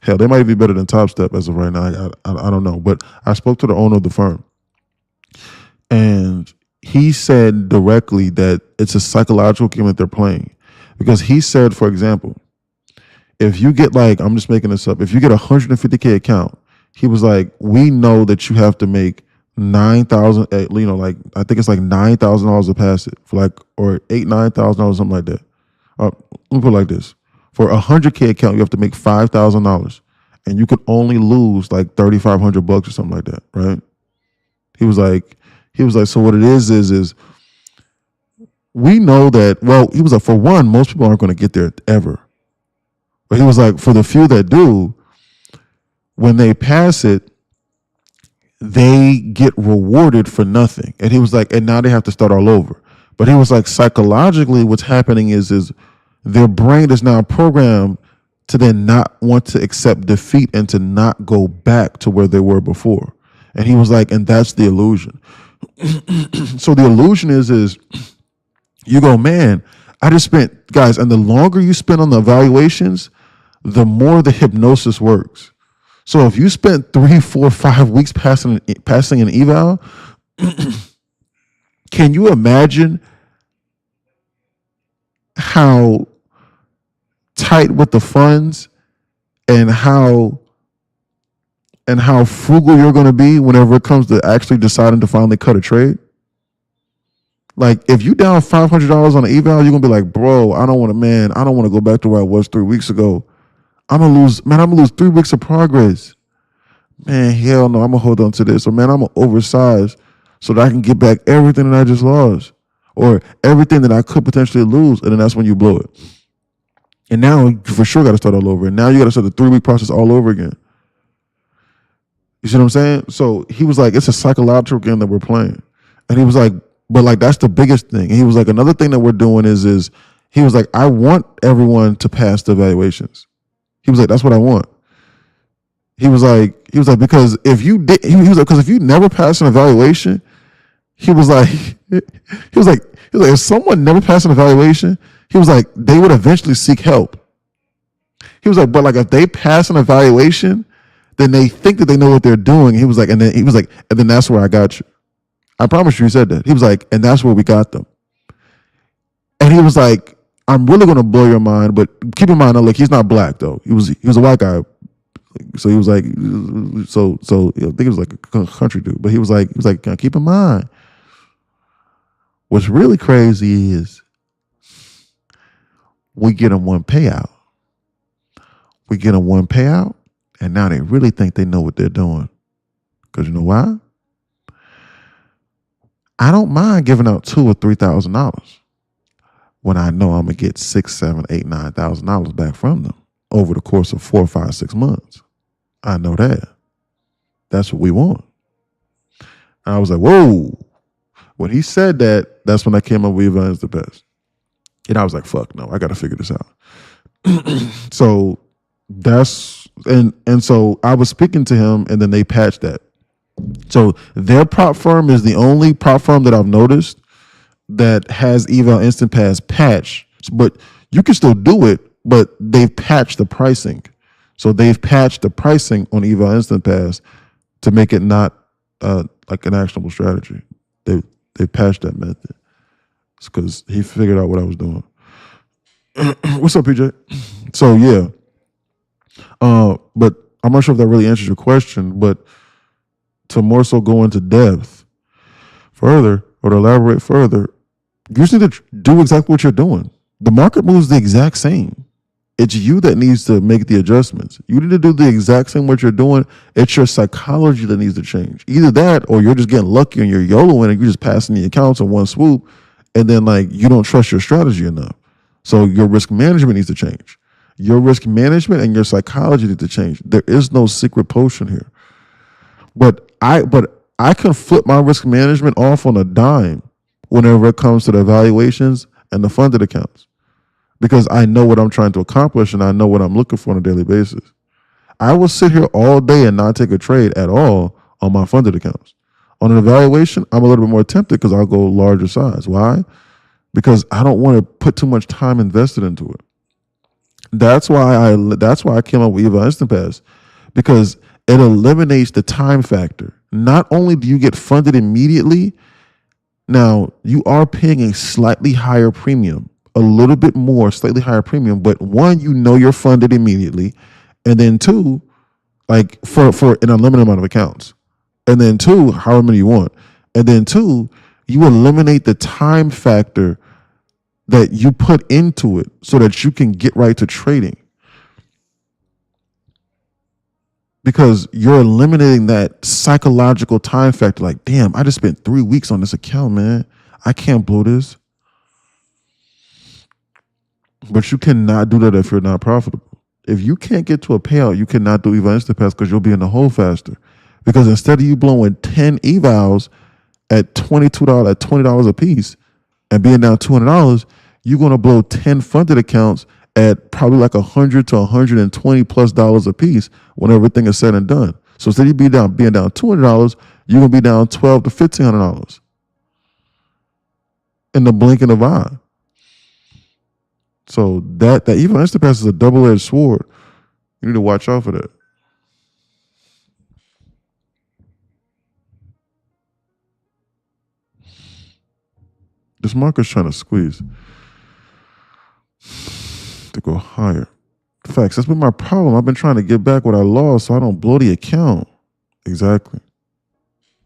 hell, they might be better than Top Step as of right now. I don't know. But I spoke to the owner of the firm, and he said directly that it's a psychological game that they're playing. Because he said, for example, if you get like, I'm just making this up, if you get a $150K account, he was like, we know that you have to make $9,000, like I think it's like $9,000 to pass it for like, or $9,000, something like that. Let me put it like this. For a $100K account, you have to make $5,000, and you could only lose like $3,500 or something like that, right? He was like, so what it is we know that, well, he was like, for one, most people aren't going to get there ever. But he was like, for the few that do, when they pass it, they get rewarded for nothing. And he was like, and now they have to start all over. But he was like, psychologically, what's happening is their brain is now programmed to then not want to accept defeat and to not go back to where they were before. And he was like, and that's the illusion. So the illusion is you go, man, I just spent, guys, and the longer you spend on the evaluations, the more the hypnosis works. So if you spent 3, 4, 5 weeks passing an eval, can you imagine how tight with the funds and how frugal you're going to be whenever it comes to actually deciding to finally cut a trade? Like, if you down $500 on an eval, you're gonna be like, bro, I don't want to go back to where I was 3 weeks ago. I'm gonna lose 3 weeks of progress. Man, hell no, I'm gonna hold on to this. Or man, I'm gonna oversize so that I can get back everything that I just lost, or everything that I could potentially lose, and then that's when you blow it. And now you for sure got to start all over. And now you got to start the 3-week process all over again. You see what I'm saying? So he was like, it's a psychological game that we're playing. And he was like, but like, that's the biggest thing. And he was like, another thing that we're doing is he was like, I want everyone to pass the evaluations. He was like, that's what I want. He was like, because if you did, he was like, because if you never pass an evaluation, he was like, if someone never passed an evaluation, he was like, they would eventually seek help. He was like, but like if they pass an evaluation, then they think that they know what they're doing. He was like, and then that's where I got you. I promise you, he said that. He was like, and that's where we got them. And he was like, I'm really gonna blow your mind, but keep in mind, like, he's not black though. He was a white guy. So he was like, so I think he was like a country dude, but he was like, keep in mind, what's really crazy is we get them one payout. And now they really think they know what they're doing. Because you know why? I don't mind giving out $2,000 or $3,000 when I know I'm gonna get $6,000, $7,000, $8,000, $9,000 back from them over the course of 4, 5, 6 months. I know that. That's what we want. And I was like, whoa. When he said that, that's when I came up with Eval Instant Pass. And I was like, fuck no, I gotta figure this out. So that's and so I was speaking to him, and then they patched that. So their prop firm is the only prop firm that I've noticed that has Eval Instant Pass patch, but you can still do it, but they've patched the pricing. So they've patched the pricing on Eval Instant Pass to make it not like an actionable strategy. They patched that method. It's because he figured out what I was doing. What's up, PJ? So yeah. But I'm not sure if that really answers your question, but to more so go into depth further or to elaborate further, you just need to do exactly what you're doing. The market moves the exact same. It's you that needs to make the adjustments. You need to do the exact same what you're doing. It's your psychology that needs to change. Either that, or you're just getting lucky and you're YOLOing and you're just passing the accounts in one swoop, and then like you don't trust your strategy enough. So your risk management needs to change. Your risk management and your psychology need to change. There is no secret potion here. But I can flip my risk management off on a dime whenever it comes to the evaluations and the funded accounts, because I know what I'm trying to accomplish and I know what I'm looking for on a daily basis. I will sit here all day and not take a trade at all on my funded accounts. On an evaluation, I'm a little bit more tempted because I'll go larger size. Why? Because I don't want to put too much time invested into it. That's why I came up with Eval Instant Pass, because it eliminates the time factor. Not only do you get funded immediately, now you are paying a slightly higher premium, a little bit more, slightly higher premium, but one, you know you're funded immediately, and then two, like for an unlimited amount of accounts, and then two, however many you want, and then two, you eliminate the time factor that you put into it so that you can get right to trading. Because you're eliminating that psychological time factor. Like, damn, I just spent 3 weeks on this account, man. I can't blow this. But you cannot do that if you're not profitable. If you can't get to a payout, you cannot do Eval Instant Pass because you'll be in the hole faster. Because instead of you blowing 10 evals at $22, at $20 a piece, and being down $200, you're going to blow 10 funded accounts at probably like $100 to $120+ a piece when everything is said and done. So instead of being down $200, you're gonna be down $1,200 to $1,500 in the blink of an eye. So that even Instapass is a double-edged sword. You need to watch out for that. This market's trying to squeeze to go higher. Facts. That's been my problem. I've been trying to get back what I lost so I don't blow the account. Exactly.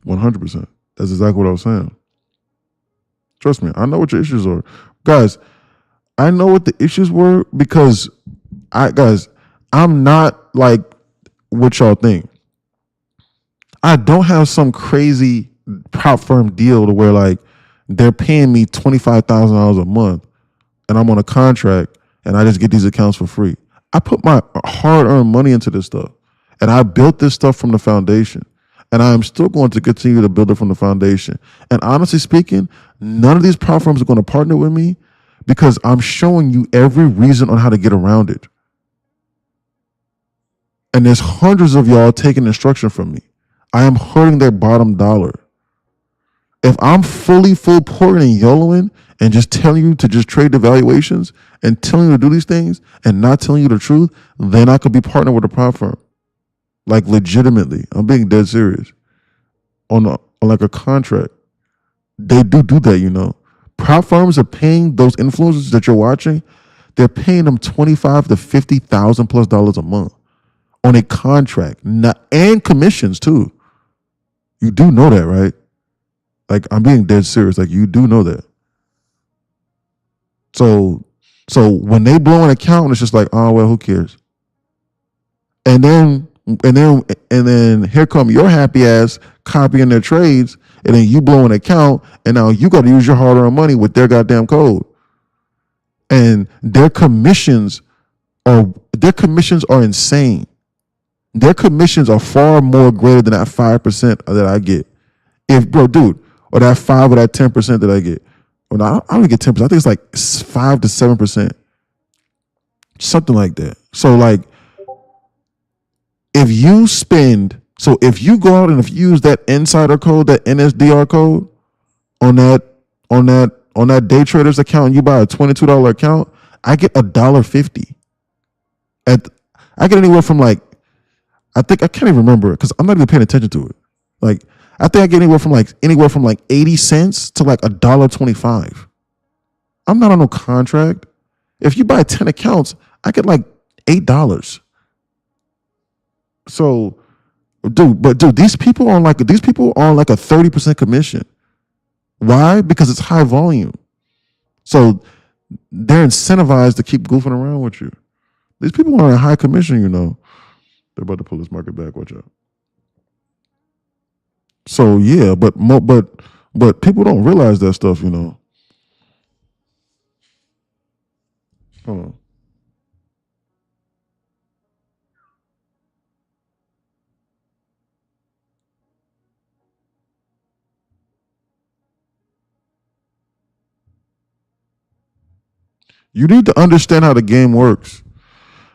100%. That's exactly what I was saying. Trust me, I know what your issues are. Guys, I know what the issues were because I'm not like what y'all think. I don't have some crazy prop firm deal to where like they're paying me $25,000 a month and I'm on a contract and I just get these accounts for free. I put my hard-earned money into this stuff and I built this stuff from the foundation and I am still going to continue to build it from the foundation. And honestly speaking, none of these prop firms are going to partner with me because I'm showing you every reason on how to get around it. And there's hundreds of y'all taking instruction from me. I am hurting their bottom dollar. If I'm full pouring and YOLOing and just telling you to just trade the valuations and telling you to do these things and not telling you the truth, then I could be partnered with a prop firm. Like legitimately. I'm being dead serious. On like a contract. They do that, you know. Prop firms are paying those influencers that you're watching, they're paying them $25,000 to $50,000+ a month on a contract. And commissions too. You do know that, right? Like, I'm being dead serious. Like, you do know that. So when they blow an account, it's just like, oh well, who cares? And then here come your happy ass copying their trades, and then you blow an account, and now you got to use your hard-earned money with their goddamn code. And their commissions are insane. Their commissions are far more greater than that 5% that I get. Or that 5 or that 10% that I get. Well, I don't get 10%. I think it's like 5 to 7%. Something like that. So like, if you go out and if you use that insider code, that NSDR code on that day trader's account, and you buy a $22 account, I get $1.50. I get anywhere from like, I can't even remember because I'm not even paying attention to it. Like, I think I get anywhere from like 80 cents to like $1.25. I'm not on no contract. If you buy 10 accounts, I get like $8. So, dude, these people are on like a 30% commission. Why? Because it's high volume. So they're incentivized to keep goofing around with you. These people are on a high commission, you know. They're about to pull this market back. Watch out. So yeah, but people don't realize that stuff, you know. Hold on. You need to understand how the game works.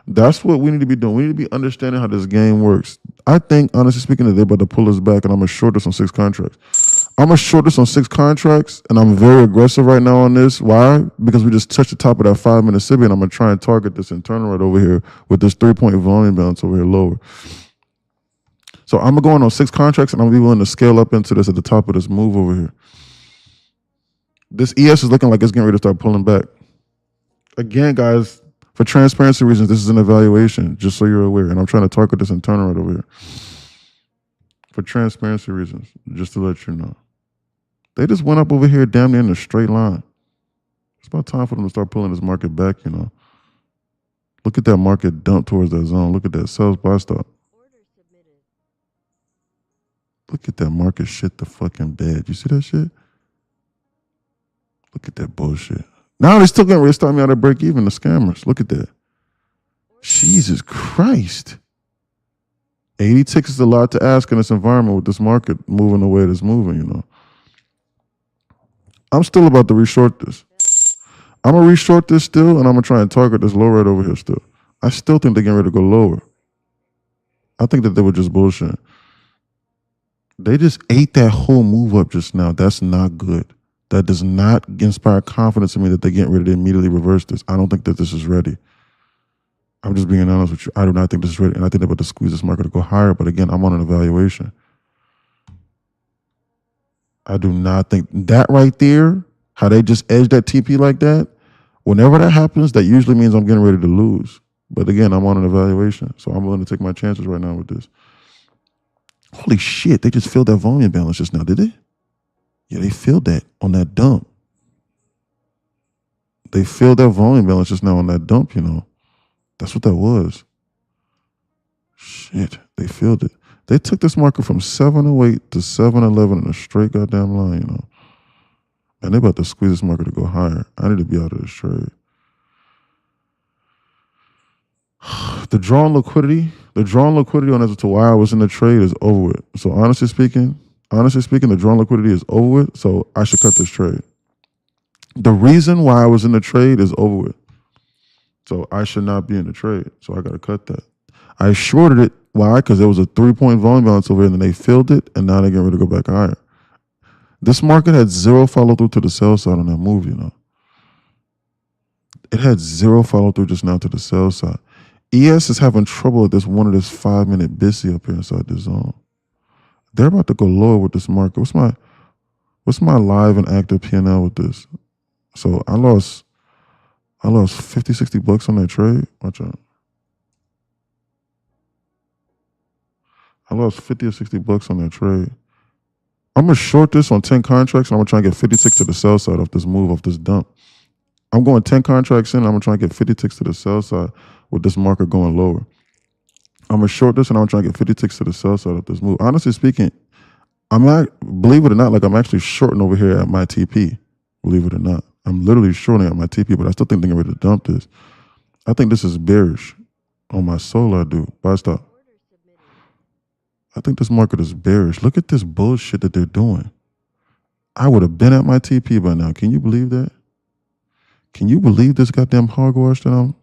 That's what we need to be doing. We need to be understanding how this game works. I think, honestly speaking, that they're about to pull us back, and I'm going to short this on 6 contracts. I'm going to short this on 6 contracts, and I'm very aggressive right now on this. Why? Because we just touched the top of that 5-minute SIBI, and I'm going to try and target this internal right over here with this 3-point volume balance over here lower. So I'm going to go on 6 contracts, and I'm going to be willing to scale up into this at the top of this move over here. This ES is looking like it's getting ready to start pulling back. Again, guys, for transparency reasons, this is an evaluation, just so you're aware. And I'm trying to target this internal right over here. For transparency reasons, just to let you know. They just went up over here damn near in a straight line. It's about time for them to start pulling this market back, you know. Look at that market dump towards that zone. Look at that sales buy stop. Look at that market shit the fucking bed. You see that shit? Look at that bullshit. Now they're still going to restart me out of break even, the scammers. Look at that. Jesus Christ. 80 ticks is a lot to ask in this environment with this market moving the way it's moving, you know. I'm still about to reshort this. I'm gonna reshort this still, and I'm gonna try and target this low right over here still. I still think they're getting ready to go lower. I think that they were just bullshit. They just ate that whole move up just now. That's not good. That does not inspire confidence in me that they're getting ready to immediately reverse this. I don't think that this is ready. I'm just being honest with you. I do not think this is ready, and I think they're about to squeeze this market to go higher. But again, I'm on an evaluation. I do not think that right there, how they just edged that TP like that, whenever that happens, that usually means I'm getting ready to lose. But again, I'm on an evaluation, so I'm willing to take my chances right now with this. Holy shit, they just filled that volume balance just now, did they? Yeah, they filled that on that dump. They filled that volume balance just now on that dump, you know. That's what that was. Shit, they filled it. They took this market from 708 to 711 in a straight goddamn line, you know. And they about to squeeze this market to go higher. I need to be out of this trade. The drawn liquidity on as to why I was in the trade is over with. So honestly speaking, the drawn liquidity is over with. So I should cut this trade. The reason why I was in the trade is over with. So I should not be in the trade. So I got to cut that. I shorted it. Why? Because there was a 3-point volume balance over here, and then they filled it, and now they're getting ready to go back higher. This market had zero follow through to the sell side on that move, you know. It had zero follow through just now to the sell side. ES is having trouble at this 5-minute BISI up here inside the zone. They're about to go lower with this market. What's my live and active P&L with this? So I lost 50, 60 bucks on that trade. Watch out. I lost 50 or 60 bucks on that trade. I'm going to short this on 10 contracts, and I'm going to try and get 56 to the sell side off this move, off this dump. I'm going 10 contracts in, and I'm going to try and get 56 to the sell side with this market going lower. I'm going to short this, and I'm going to try and get 56 to the sell side of this move. Honestly speaking, I'm not, believe it or not, like I'm actually shorting over here at my TP, believe it or not. I'm literally shorting at my TP, but I still think they're ready to dump this. I think this is bearish. On my soul, I do. Buy stop. I think this market is bearish. Look at this bullshit that they're doing. I would have been at my TP by now. Can you believe that? Can you believe this goddamn hogwash that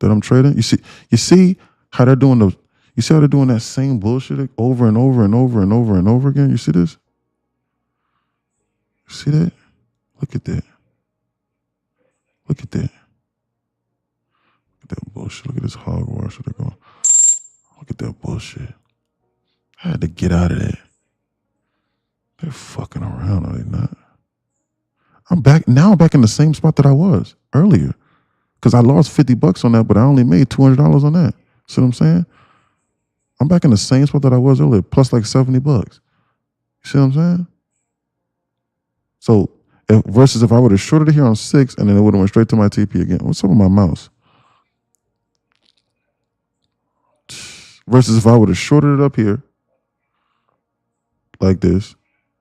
I'm trading? You see how they're doing those? You see how they're doing that same bullshit over and over and over and over and over again? You see this? You see that? Look at that. Look at that. Look at that bullshit. Look at this hogwash that they're going. Look at that bullshit. I had to get out of that. They're fucking around, are they not? I'm back in the same spot that I was earlier. Because I lost 50 bucks on that, but I only made $200 on that. See what I'm saying? I'm back in the same spot that I was earlier, plus like 70 bucks. You see what I'm saying? So, versus if I would have shorted it here on 6 and then it would have went straight to my TP again. What's up with my mouse? Versus if I would have shorted it up here, like this,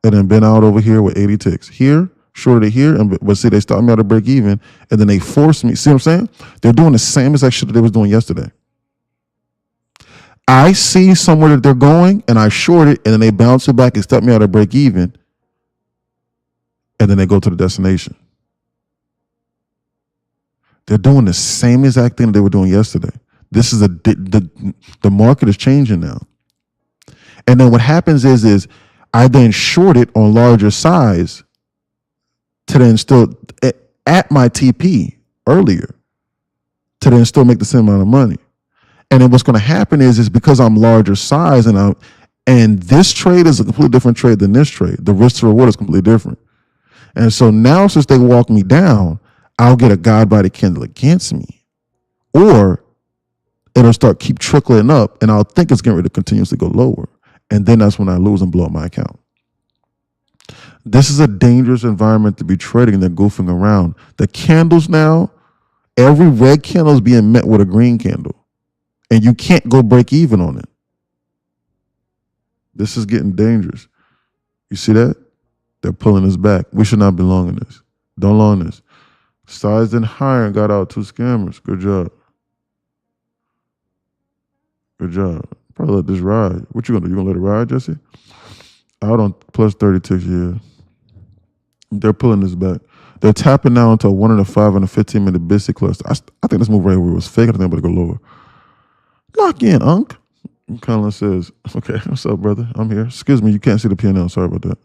and then been out over here with 80 ticks. Here, shorted it here, but see, they stopped me out of break even, and then they forced me. See what I'm saying? They're doing the same exact shit that they was doing yesterday. I see somewhere that they're going, and I short it, and then they bounce it back and stop me out of break even, and then they go to the destination. They're doing the same exact thing that they were doing yesterday. This is the market is changing now. And then what happens is I then short it on larger size to then still at my TP earlier to then still make the same amount of money. And then what's going to happen is because I'm larger size and this trade is a completely different trade than this trade. The risk to reward is completely different. And so now since they walk me down, I'll get a God-body candle against me. Or it'll keep trickling up and I'll think it's getting ready to continuously go lower. And then that's when I lose and blow up my account. This is a dangerous environment to be trading and they're goofing around. The candles now, every red candle is being met with a green candle. And you can't go break even on it. This is getting dangerous. You see that? They're pulling us back. We should not be long in this. Don't long this. Sized in higher and got out 2 scammers. Good job. Good job. Probably let this ride. What you gonna do? You gonna let it ride, Jesse? Out on plus 30 ticks, yeah. They're pulling this back. They're tapping now into a 1 and a 5 and a 15-minute biscuit cluster. I think this move right here was fake. I think I'm going to go lower. Lock in, Unc. Colin says, okay, what's up, brother? I'm here. Excuse me, you can't see the P&L. Sorry about that.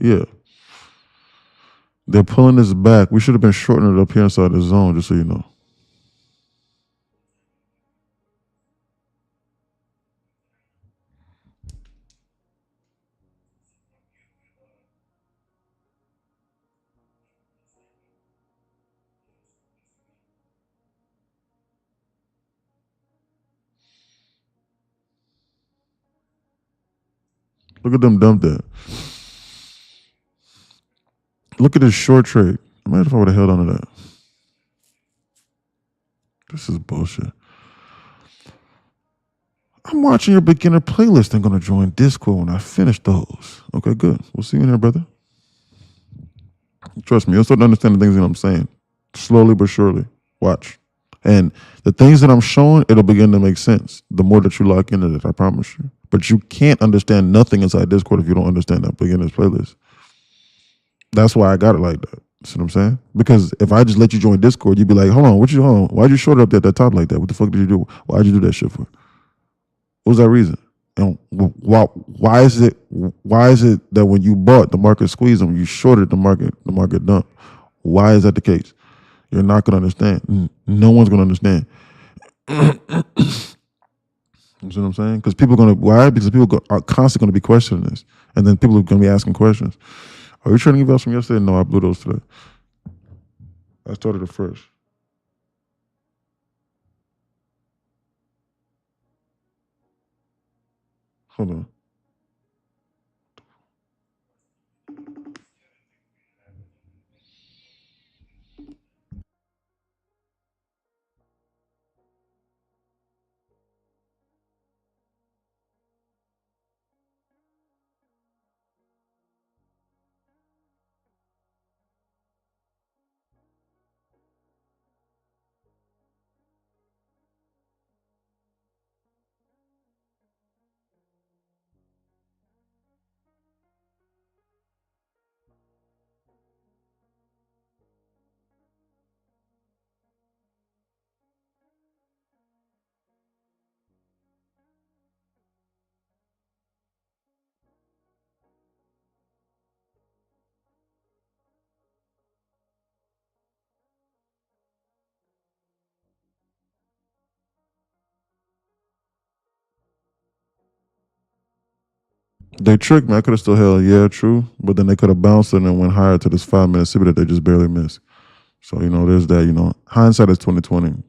Yeah. They're pulling this back. We should have been shortening it up here inside the zone, just so you know. Look at them dump that. Look at this short trade. Imagine if I would have held on to that. This is bullshit. I'm watching your beginner playlist. I'm going to join Discord when I finish those. Okay, good. We'll see you in here, brother. Trust me, you'll start to understand the things that I'm saying. Slowly but surely. Watch. And the things that I'm showing, it'll begin to make sense. The more that you lock into it, I promise you. But you can't understand nothing inside Discord if you don't understand that beginner's playlist. That's why I got it like that. See what I'm saying? Because if I just let you join Discord, you'd be like, hold on, why'd you short it up there at the top like that? What the fuck did you do? Why'd you do that shit for? What was that reason? And why is it that when you bought, the market squeezed them, you shorted the market dumped? Why is that the case? You're not gonna understand. No one's gonna understand. You see what I'm saying? Because people are why? Because people are constantly gonna be questioning this. And then people are gonna be asking questions. Are you trying to give us from yesterday? No, I blew those today. I started it first. Hold on. They tricked me. I could have still held, yeah, true. But then they could have bounced it and went higher to this 5-minute CB that they just barely missed. So, there's that, hindsight is 2020.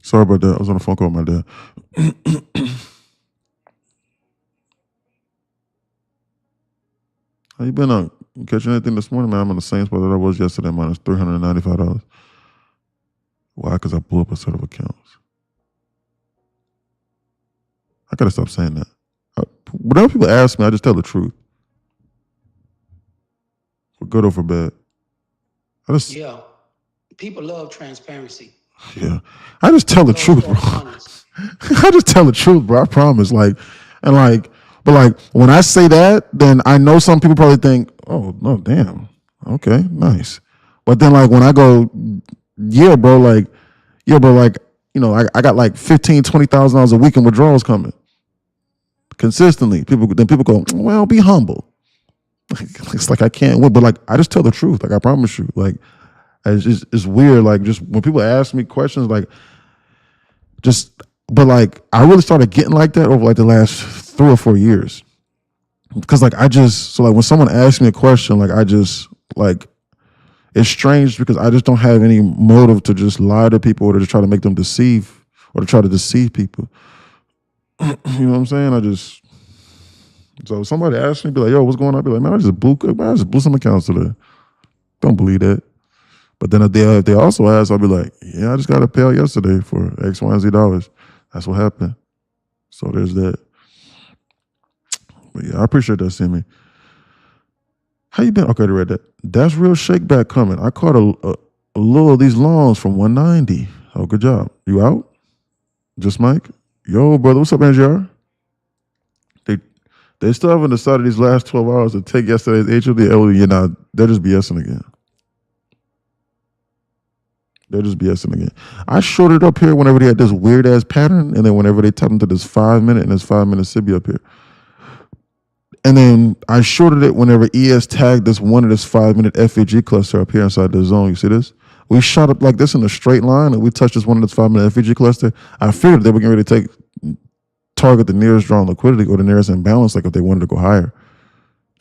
Sorry about that. I was on a phone call with my dad. How you been on? Catching anything this morning, man? I'm on the same spot that I was yesterday, minus $395. Why? Because I blew up a set of accounts. I gotta stop saying that. Whenever people ask me, I just tell the truth. For good or for bad. Yeah. People love transparency. Yeah. I just tell the Those truth, who bro. are honest. I just tell the truth, bro. I promise. But when I say that, then I know some people probably think, oh no, damn, okay, nice. But then when I go, yeah, bro, I got like $15,000-$20,000 a week in withdrawals coming consistently. People go, well, be humble. It's like I can't win, but I just tell the truth. I promise you. It's weird. Just when people ask me questions, I really started getting like that over the last 3 or 4 years. Because when someone asks me a question, it's strange because I just don't have any motive to just lie to people or to just try to make them deceive or to try to deceive people. You know what I'm saying? So if somebody asks me, be like, yo, what's going on? I'd be like, man, I just blew some accounts today. Don't believe that. But then if they also ask, I'll be like, yeah, I just got a payout yesterday for X, Y, and Z dollars. That's what happened. So there's that. But yeah, I appreciate that, Simi. How you been? Okay, I read that. That's real shakeback coming. I caught a little of these longs from 190. Oh, good job. You out? Just Mike? Yo, brother, what's up, NGR? They still haven't decided these last 12 hours to take yesterday's HOD, LOD. They're just BSing again. I shorted up here whenever they had this weird ass pattern, and then whenever they tapped into this 5-minute and this 5-minute SIBI up here. And then I shorted it whenever ES tagged this 5-minute FEG cluster up here inside the zone. You see this? We shot up like this in a straight line, and we touched this 5-minute FEG cluster. I figured they were getting ready to target the nearest drawn liquidity or the nearest imbalance, if they wanted to go higher.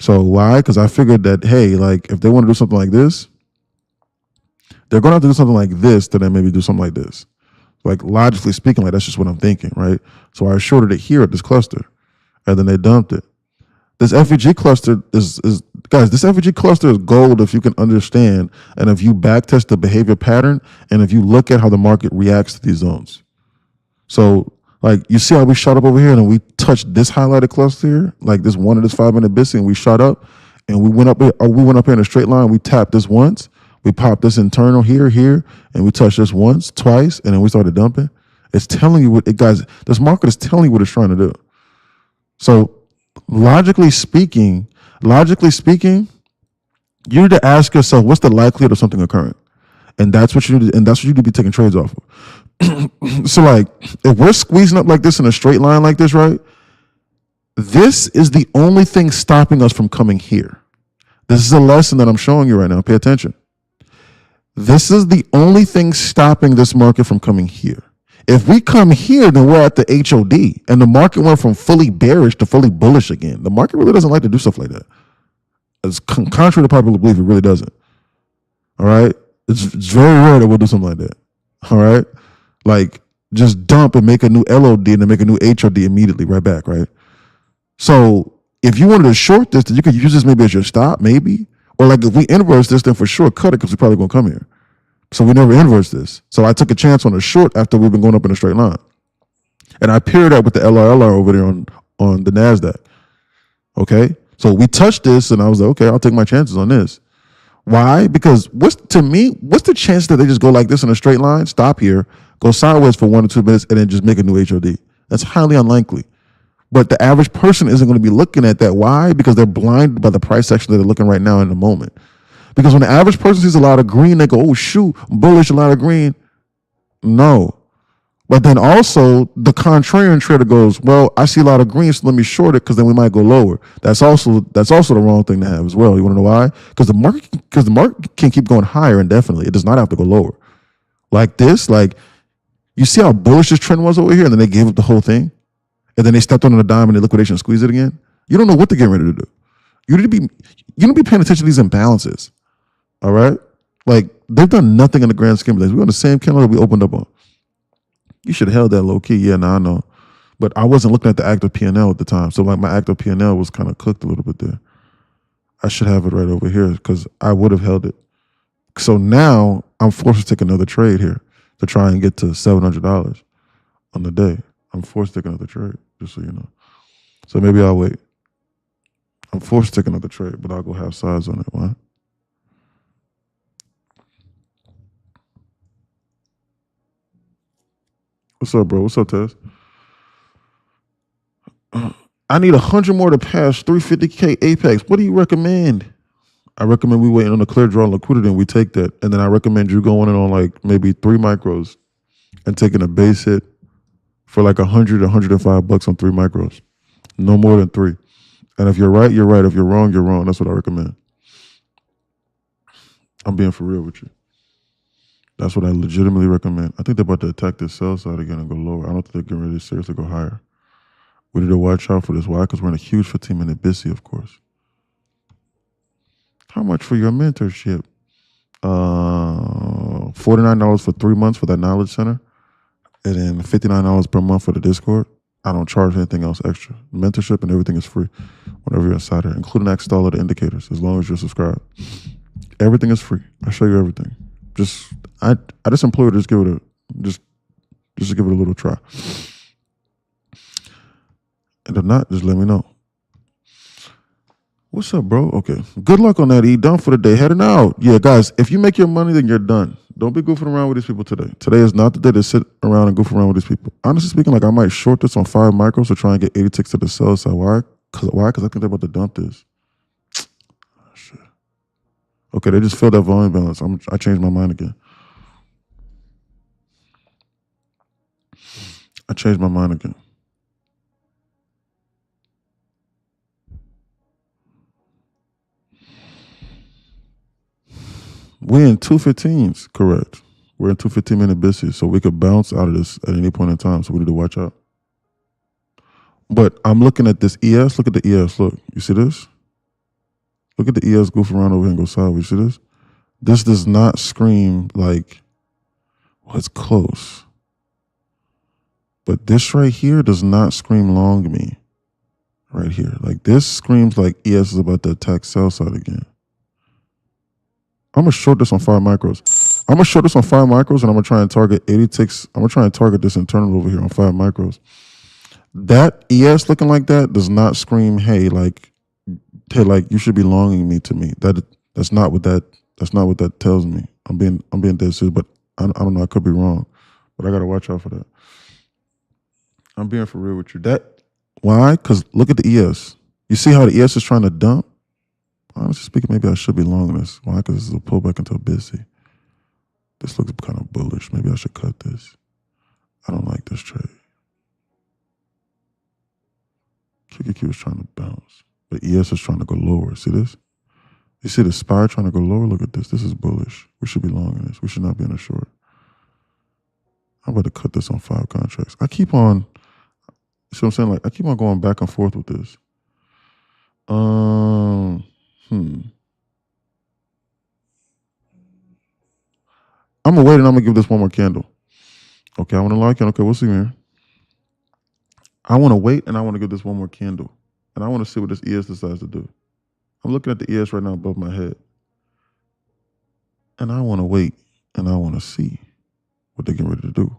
So why? Because I figured that, hey, if they want to do something like this, they're going to have to do something like this to then maybe do something like this. Logically speaking, that's just what I'm thinking, right? So I shorted it here at this cluster, and then they dumped it. This FEG cluster is guys, this FEG cluster is gold if you can understand and if you backtest the behavior pattern and if you look at how the market reacts to these zones. So you see how we shot up over here and then we touched this highlighted cluster here, this 5-minute BISC, and we shot up and we went up here in a straight line. We tapped this once, we popped this internal here, and we touched this once, twice, and then we started dumping. It's telling you guys, this market is telling you what it's trying to do. So logically speaking, you need to ask yourself, what's the likelihood of something occurring? And that's what you need to be taking trades off of. So if we're squeezing up like this in a straight line like this, right? This is the only thing stopping us from coming here. This is a lesson that I'm showing you right now. Pay attention. This is the only thing stopping this market from coming here. If we come here, then we're at the HOD, and the market went from fully bearish to fully bullish again. The market really doesn't like to do stuff like that. It's contrary to popular belief, it really doesn't. All right? It's very rare that we'll do something like that. All right? Just dump and make a new LOD and then make a new HOD immediately right back, right? So if you wanted to short this, then you could use this maybe as your stop, maybe. Or if we inverse this, then for sure cut it because we're probably going to come here. So we never inverse this. So I took a chance on a short after we've been going up in a straight line. And I paired that with the LRLR over there on the NASDAQ. Okay? So we touched this and I was like, okay, I'll take my chances on this. Why? Because what's the chance that they just go like this in a straight line, stop here, go sideways for 1 or 2 minutes, and then just make a new HOD? That's highly unlikely. But the average person isn't going to be looking at that. Why? Because they're blinded by the price action that they're looking right now in the moment. Because when the average person sees a lot of green, they go, oh, shoot, bullish, a lot of green. No. But then also the contrarian trader goes, well, I see a lot of green, so let me short it because then we might go lower. That's also the wrong thing to have as well. You want to know why? Because the market can keep going higher indefinitely. It does not have to go lower. Like this, you see how bullish this trend was over here, and then they gave up the whole thing, and then they stepped on a dime and they liquidation and squeeze it again. You don't know what they're getting ready to do. You need to be paying attention to these imbalances. All right? They've done nothing in the grand scheme of things. We're on the same candle that we opened up on. You should have held that low key. Yeah, I know. But I wasn't looking at the active P&L at the time. So my active P&L was kind of cooked a little bit there. I should have it right over here because I would have held it. So now I'm forced to take another trade here to try and get to $700 on the day. I'm forced to take another trade, just so you know. So maybe I'll wait. I'm forced to take another trade, but I'll go have size on it. Why? What's up, bro? What's up, Tez? I need 100 more to pass 350K Apex. What do you recommend? I recommend we waiting on the clear draw liquidity and we take that. And then I recommend you going in on like maybe 3 micros and taking a base hit for like 100, 105 bucks on 3 micros. No more than 3. And if you're right, you're right. If you're wrong, you're wrong. That's what I recommend. I'm being for real with you. That's what I legitimately recommend. I think they're about to attack the sell side again and go lower. I don't think they're getting ready to seriously go higher. We need to watch out for this. Why? Because we're in a huge 15-minute BISI, of course. How much for your mentorship? $49 for 3 months for that knowledge center, and then $59 per month for the Discord. I don't charge anything else extra. Mentorship and everything is free whenever you're inside there, including access to all of the indicators, as long as you're subscribed. Everything is free. I show you everything. I just implore you to just give it just to give it a little try. And if not, just let me know. What's up, bro? Okay. Good luck on that, E. Done for the day. Heading out. Yeah, guys, if you make your money, then you're done. Don't be goofing around with these people today. Today is not the day to sit around and goof around with these people. Honestly speaking, like I might short this on 5 micros to try and get 80 ticks to the sell side. Why? Because I think they're about to dump this. Shit. Okay, they just filled that volume balance. I changed my mind again. We're in 215s, correct. We're in 2 15-minute BISIs, so we could bounce out of this at any point in time, so we need to watch out. But I'm looking at this ES. Look at the ES. Look, you see this? Look at the ES goof around over here and go sideways. You see this? This does not scream like, well, it's close. But this right here does not scream long me. Right here. Like this screams like ES is about to attack sell side again. I'm going to short this on 5 micros. I'm going to short this on 5 micros and I'm going to try and target 80 ticks. I'm going to try and target this internal over here on 5 micros. That ES looking like that does not scream, hey, like you should be longing me to me. That's not what that tells me. I'm being dead serious, but I don't know. I could be wrong, but I got to watch out for that. I'm being for real with you. Why? Because look at the ES. You see how the ES is trying to dump? Honestly speaking, maybe I should be long on this. Why? Because this is a pullback into a BISI. This looks kind of bullish. Maybe I should cut this. I don't like this trade. QQQ is trying to bounce, but ES is trying to go lower. See this? You see the SPY trying to go lower? Look at this. This is bullish. We should be long in this. We should not be in a short. I'm about to cut this on 5 contracts. I keep on, see what I'm saying? Like I keep on going back and forth with this. I'm gonna wait and I'm gonna give this one more candle. Okay, I want to like it. Okay, we'll see here. I want to wait and I want to give this one more candle. And I want to see what this ES decides to do. I'm looking at the ES right now above my head. And I want to wait and I want to see what they're getting ready to do.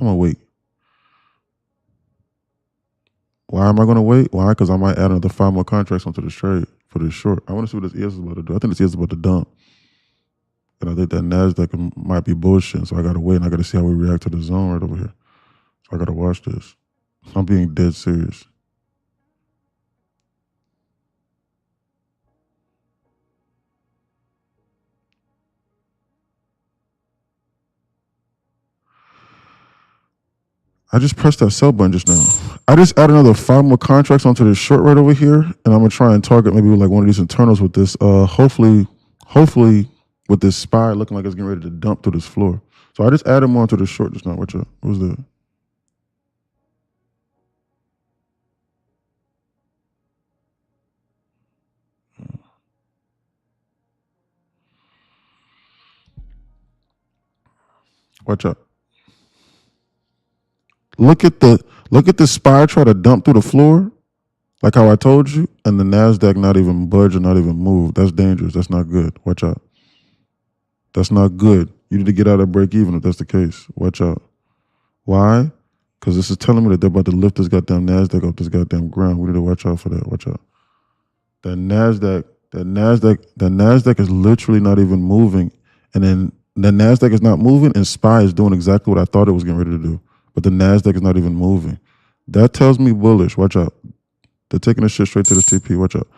I'm going to wait. Why am I going to wait? Why? Because I might add another 5 more contracts onto this trade for this short. I want to see what this ES is about to do. I think this ES is about to dump. And I think that NASDAQ might be bullshit. So I got to wait and I got to see how we react to the zone right over here. So I got to watch this. I'm being dead serious. I just pressed that sell button just now. I just add another 5 more contracts onto this short right over here. And I'm going to try and target maybe with like one of these internals with this. Hopefully with this SPY looking like it's getting ready to dump through this floor. So I just added more onto the short just now. Watch out. What was that? Watch out. Look at the SPY try to dump through the floor, like how I told you, and the NASDAQ not even budge or not even move. That's dangerous. That's not good. Watch out. That's not good. You need to get out of break even if that's the case. Watch out. Why? Because this is telling me that they're about to lift this goddamn NASDAQ off this goddamn ground. We need to watch out for that. Watch out. That NASDAQ The Nasdaq is literally not even moving, and then the Nasdaq is not moving, and SPY is doing exactly what I thought it was getting ready to do, but the Nasdaq is not even moving. That tells me bullish. Watch out. They're taking this shit straight to the TP. Watch out.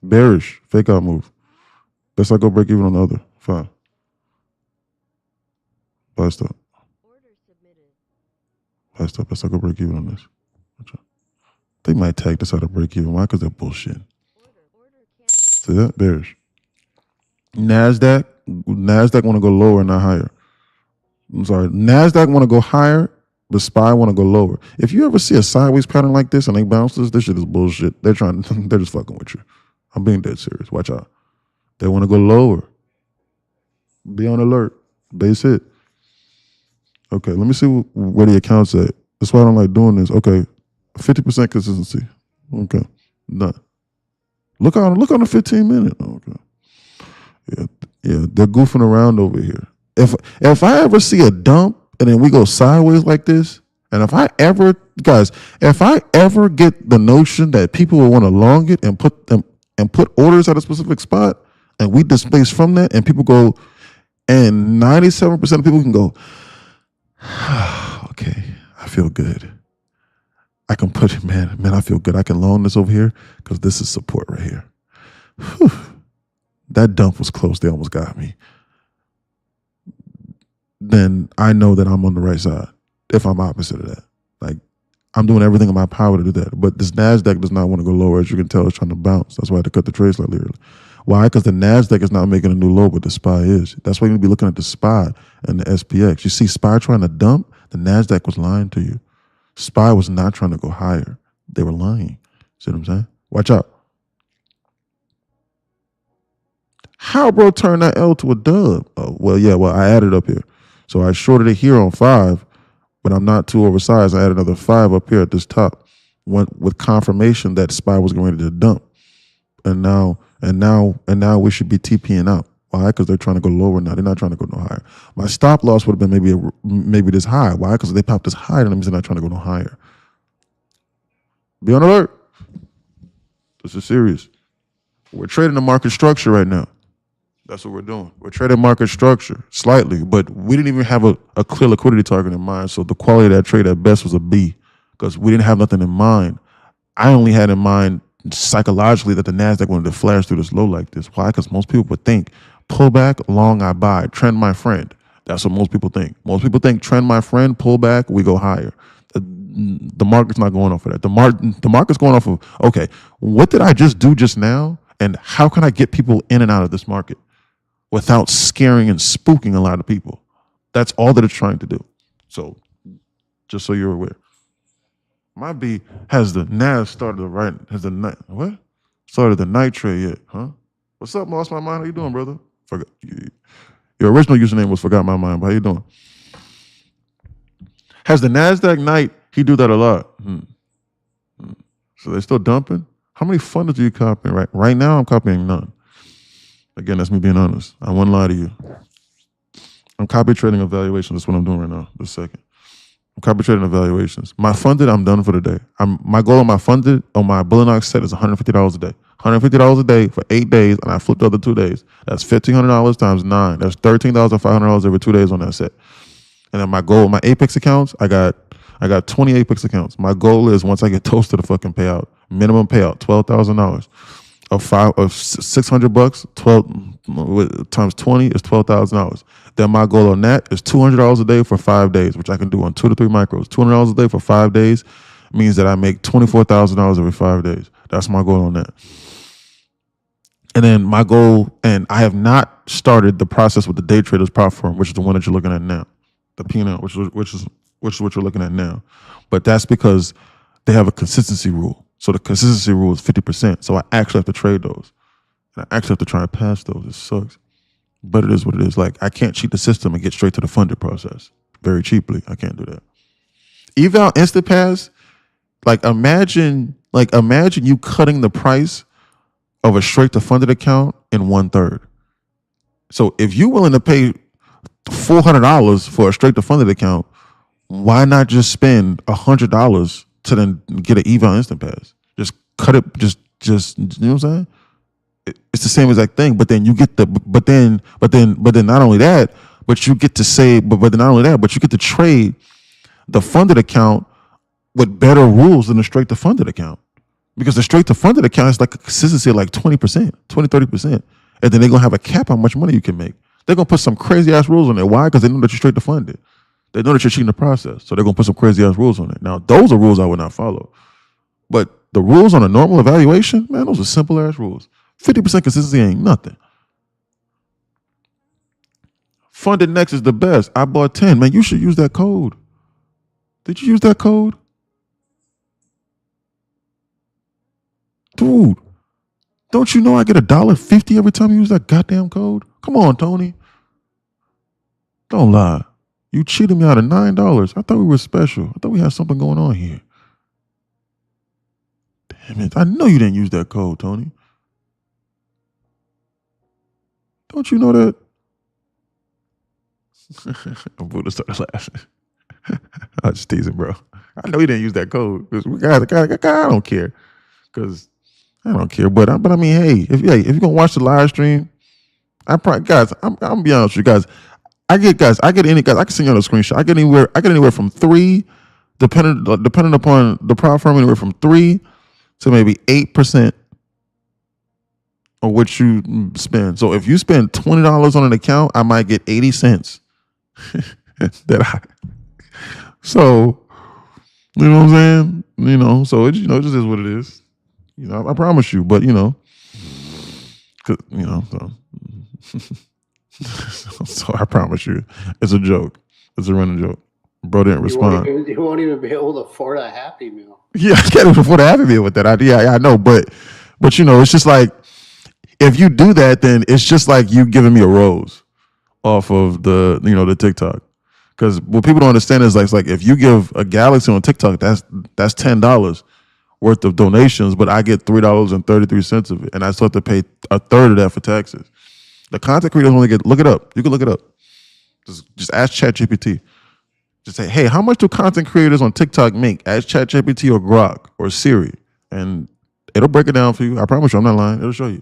Bearish. Fake out move. Best I go break even on the other. Fine. Buy stop. Order submitted. Buy stop. Best I go break even on this. Watch out. They might tag this out of break even. Why? Because they're bullshit. Order canceled. See that? Bearish. Nasdaq want to go lower, not higher. I'm sorry. Nasdaq want to go higher. The SPY want to go lower. If you ever see a sideways pattern like this and they bounce this shit is bullshit. They're just fucking with you. I'm being dead serious. Watch out. They want to go lower. Be on alert. Base hit. Okay, let me see where the account's at. That's why I don't like doing this. Okay, 50% consistency. Okay, done. Look on the 15 minute. Okay. Yeah, they're goofing around over here. If I ever see a dump and then we go sideways like this, and if I ever get the notion that people will want to long it and put orders at a specific spot, and we displace from that, and people go, and 97% of people can go, okay, I feel good. I can put it, man, I feel good. I can long this over here because this is support right here. Whew. That dump was close. They almost got me. Then I know that I'm on the right side if I'm opposite of that. Like, I'm doing everything in my power to do that. But this NASDAQ does not want to go lower. As you can tell, it's trying to bounce. That's why I had to cut the trade slightly early. Why? Because the NASDAQ is not making a new low, but the SPY is. That's why you need to be looking at the SPY and the SPX. You see SPY trying to dump, the NASDAQ was lying to you. SPY was not trying to go higher. They were lying. See what I'm saying? Watch out. How bro turned that L to a dub? Oh, well, I added up here. So I shorted it here on 5, but I'm not too oversized. I added another 5 up here at this top, with confirmation that SPY was going to dump. And now we should be TPing out. Why? Because they're trying to go lower now. They're not trying to go no higher. My stop loss would have been maybe this high. Why? Because they popped this higher, that means they're not trying to go no higher. Be on alert. This is serious. We're trading the market structure right now. That's what we're doing. We're trading market structure slightly, but we didn't even have a clear liquidity target in mind. So the quality of that trade at best was a B because we didn't have nothing in mind. I only had in mind psychologically that the NASDAQ wanted to flash through this low like this. Why? Because most people would think pullback, long I buy, trend my friend. That's what most people think. Most people think trend my friend, pullback, we go higher. The market's not going off of that. The market's going off of, okay, what did I just do just now? And how can I get people in and out of this market without scaring and spooking a lot of people? That's all that it's trying to do. So just so you're aware. My B has the NAS started the right, has the night, what? Started the night trade yet, huh? What's up, Lost My Mind? How you doing, brother? Your original username was Forgot My Mind, but how you doing? Has the NASDAQ night, he do that a lot. So they're still dumping? How many funders are you copying? Right now, I'm copying none. Again, that's me being honest. I won't lie to you. I'm copy trading evaluations. That's what I'm doing right now, this second. I'm copy trading evaluations. My funded, I'm done for the day. My goal on my funded, on my Bullinox set is $150 a day. $150 a day for 8 days, and I flipped the other 2 days. That's $1,500 times 9. That's $13,500 every 2 days on that set. And then my goal, my Apex accounts, I got 20 Apex accounts. My goal is once I get toast to the fucking payout, minimum payout, $12,000. Of $600, 12 times 20 is $12,000. Then my goal on that is $200 a day for 5 days, which I can do on 2 to 3 micros. $200 a day for 5 days means that I make $24,000 every 5 days. That's my goal on that. And then my goal, and I have not started the process with the day traders platform, which is the one that you're looking at now, the P&L, which is what you're looking at now. But that's because they have a consistency rule. So the consistency rule is 50%. So I actually have to trade those. And I actually have to try and pass those. It sucks. But it is what it is. Like, I can't cheat the system and get straight to the funded process very cheaply. I can't do that. Eval Instant Pass, imagine you cutting the price of a straight to funded account in 1/3. So if you're willing to pay $400 for a straight to funded account, why not just spend $100 to then get an Eval Instant Pass? Just cut it, just you know what I'm saying? It's the same exact thing, but then you get but then not only that, but you get to say, but then not only that, but you get to trade the funded account with better rules than the straight to funded account. Because the straight to funded account is like a consistency of like 20%, 30%. And then they're going to have a cap on how much money you can make. They're going to put some crazy ass rules on it. Why? Because they know that you're straight to funded. They know that you're cheating the process. So they're going to put some crazy ass rules on it. Now, those are rules I would not follow. But the rules on a normal evaluation, man, those are simple ass rules. 50% consistency ain't nothing. Funded Next is the best. I bought 10. Man, you should use that code. Did you use that code? Dude, don't you know I get $1.50 every time you use that goddamn code? Come on, Tony. Don't lie. You cheated me out of $9. I thought we were special. I thought we had something going on here. Damn it. I know you didn't use that code, Tony. Don't you know that? Buddha started laughing. I was just teasing, bro. I know you didn't use that code. Guys, I don't care. Because I don't care. But I mean, hey, if you're gonna watch the live stream, I'm gonna be honest with you guys. I can send you on a screenshot. I get anywhere from 3, depending upon the prop firm, anywhere from 3 to maybe 8% of what you spend. So if you spend $20 on an account, I might get 80 cents. So, you know what I'm saying? You know, so it just is what it is. You know, I promise you, but so so I promise you, it's a joke. It's a running joke. Bro didn't respond. You won't even be able to afford a Happy Meal. Yeah, I can't even afford a Happy Meal with that idea. I know, but it's just like, if you do that, then it's just like you giving me a rose off of the TikTok. Because what people don't understand is like if you give a Galaxy on TikTok, that's $10 worth of donations, but I get $3.33 of it, and I still have to pay a third of that for taxes. The content creators only look it up. You can look it up. Just ask ChatGPT. Just say, hey, how much do content creators on TikTok make? Ask ChatGPT or Grok or Siri, and it'll break it down for you. I promise you, I'm not lying. It'll show you.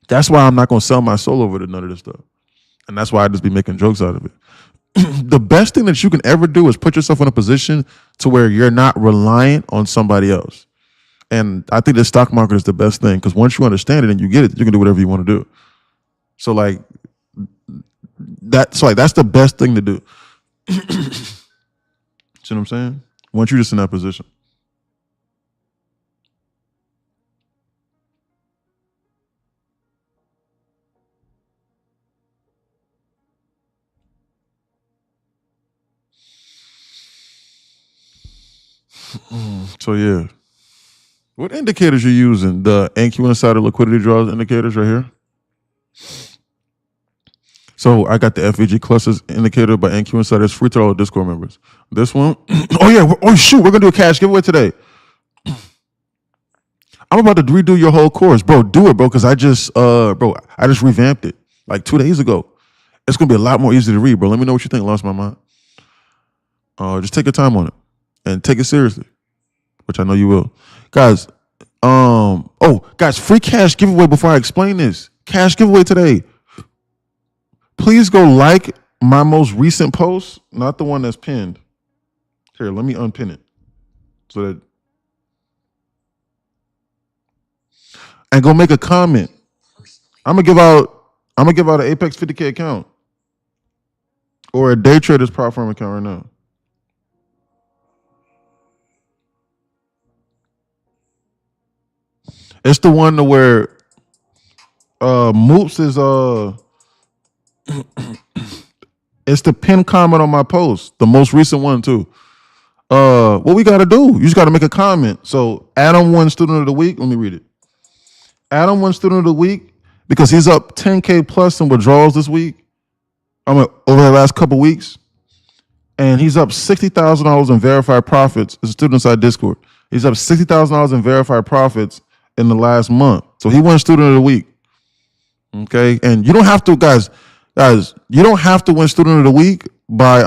That's why I'm not going to sell my soul over to none of this stuff. And that's why I just be making jokes out of it. The best thing that you can ever do is put yourself in a position to where you're not reliant on somebody else. And I think the stock market is the best thing, because once you understand it and you get it, you can do whatever you want to do. So that's the best thing to do. See what I'm saying? Once you're just in that position. So yeah, what indicators you using? The NQ Insider liquidity draws indicators right here. So I got the FVG clusters indicator by NQ Insider. It's free to all Discord members. This one, oh shoot, we're gonna do a cash giveaway today. I'm about to redo your whole course, bro. Do it, bro, because I just revamped it like 2 days ago. It's gonna be a lot more easy to read, bro. Let me know what you think. Lost my mind. Just take your time on it and take it seriously, which I know you will, guys. Guys, free cash giveaway. Before I explain this, cash giveaway today. Please go like my most recent post, not the one that's pinned. Here, let me unpin it so that, and go make a comment. I'm gonna give out an Apex 50K account or a day trader's prop firm account right now. It's the one to where Moops is it's the pinned comment on my post, the most recent one too. What we gotta do? You just gotta make a comment. So Adam won Student of the Week. Let me read it. Adam won Student of the Week because he's up 10K plus in withdrawals this week. Over the last couple weeks, and he's up $60,000 in verified profits. It's a student inside Discord. He's up $60,000 in verified profits in the last month. So he won Student of the Week. Okay, and you don't have to, guys, you don't have to win Student of the Week by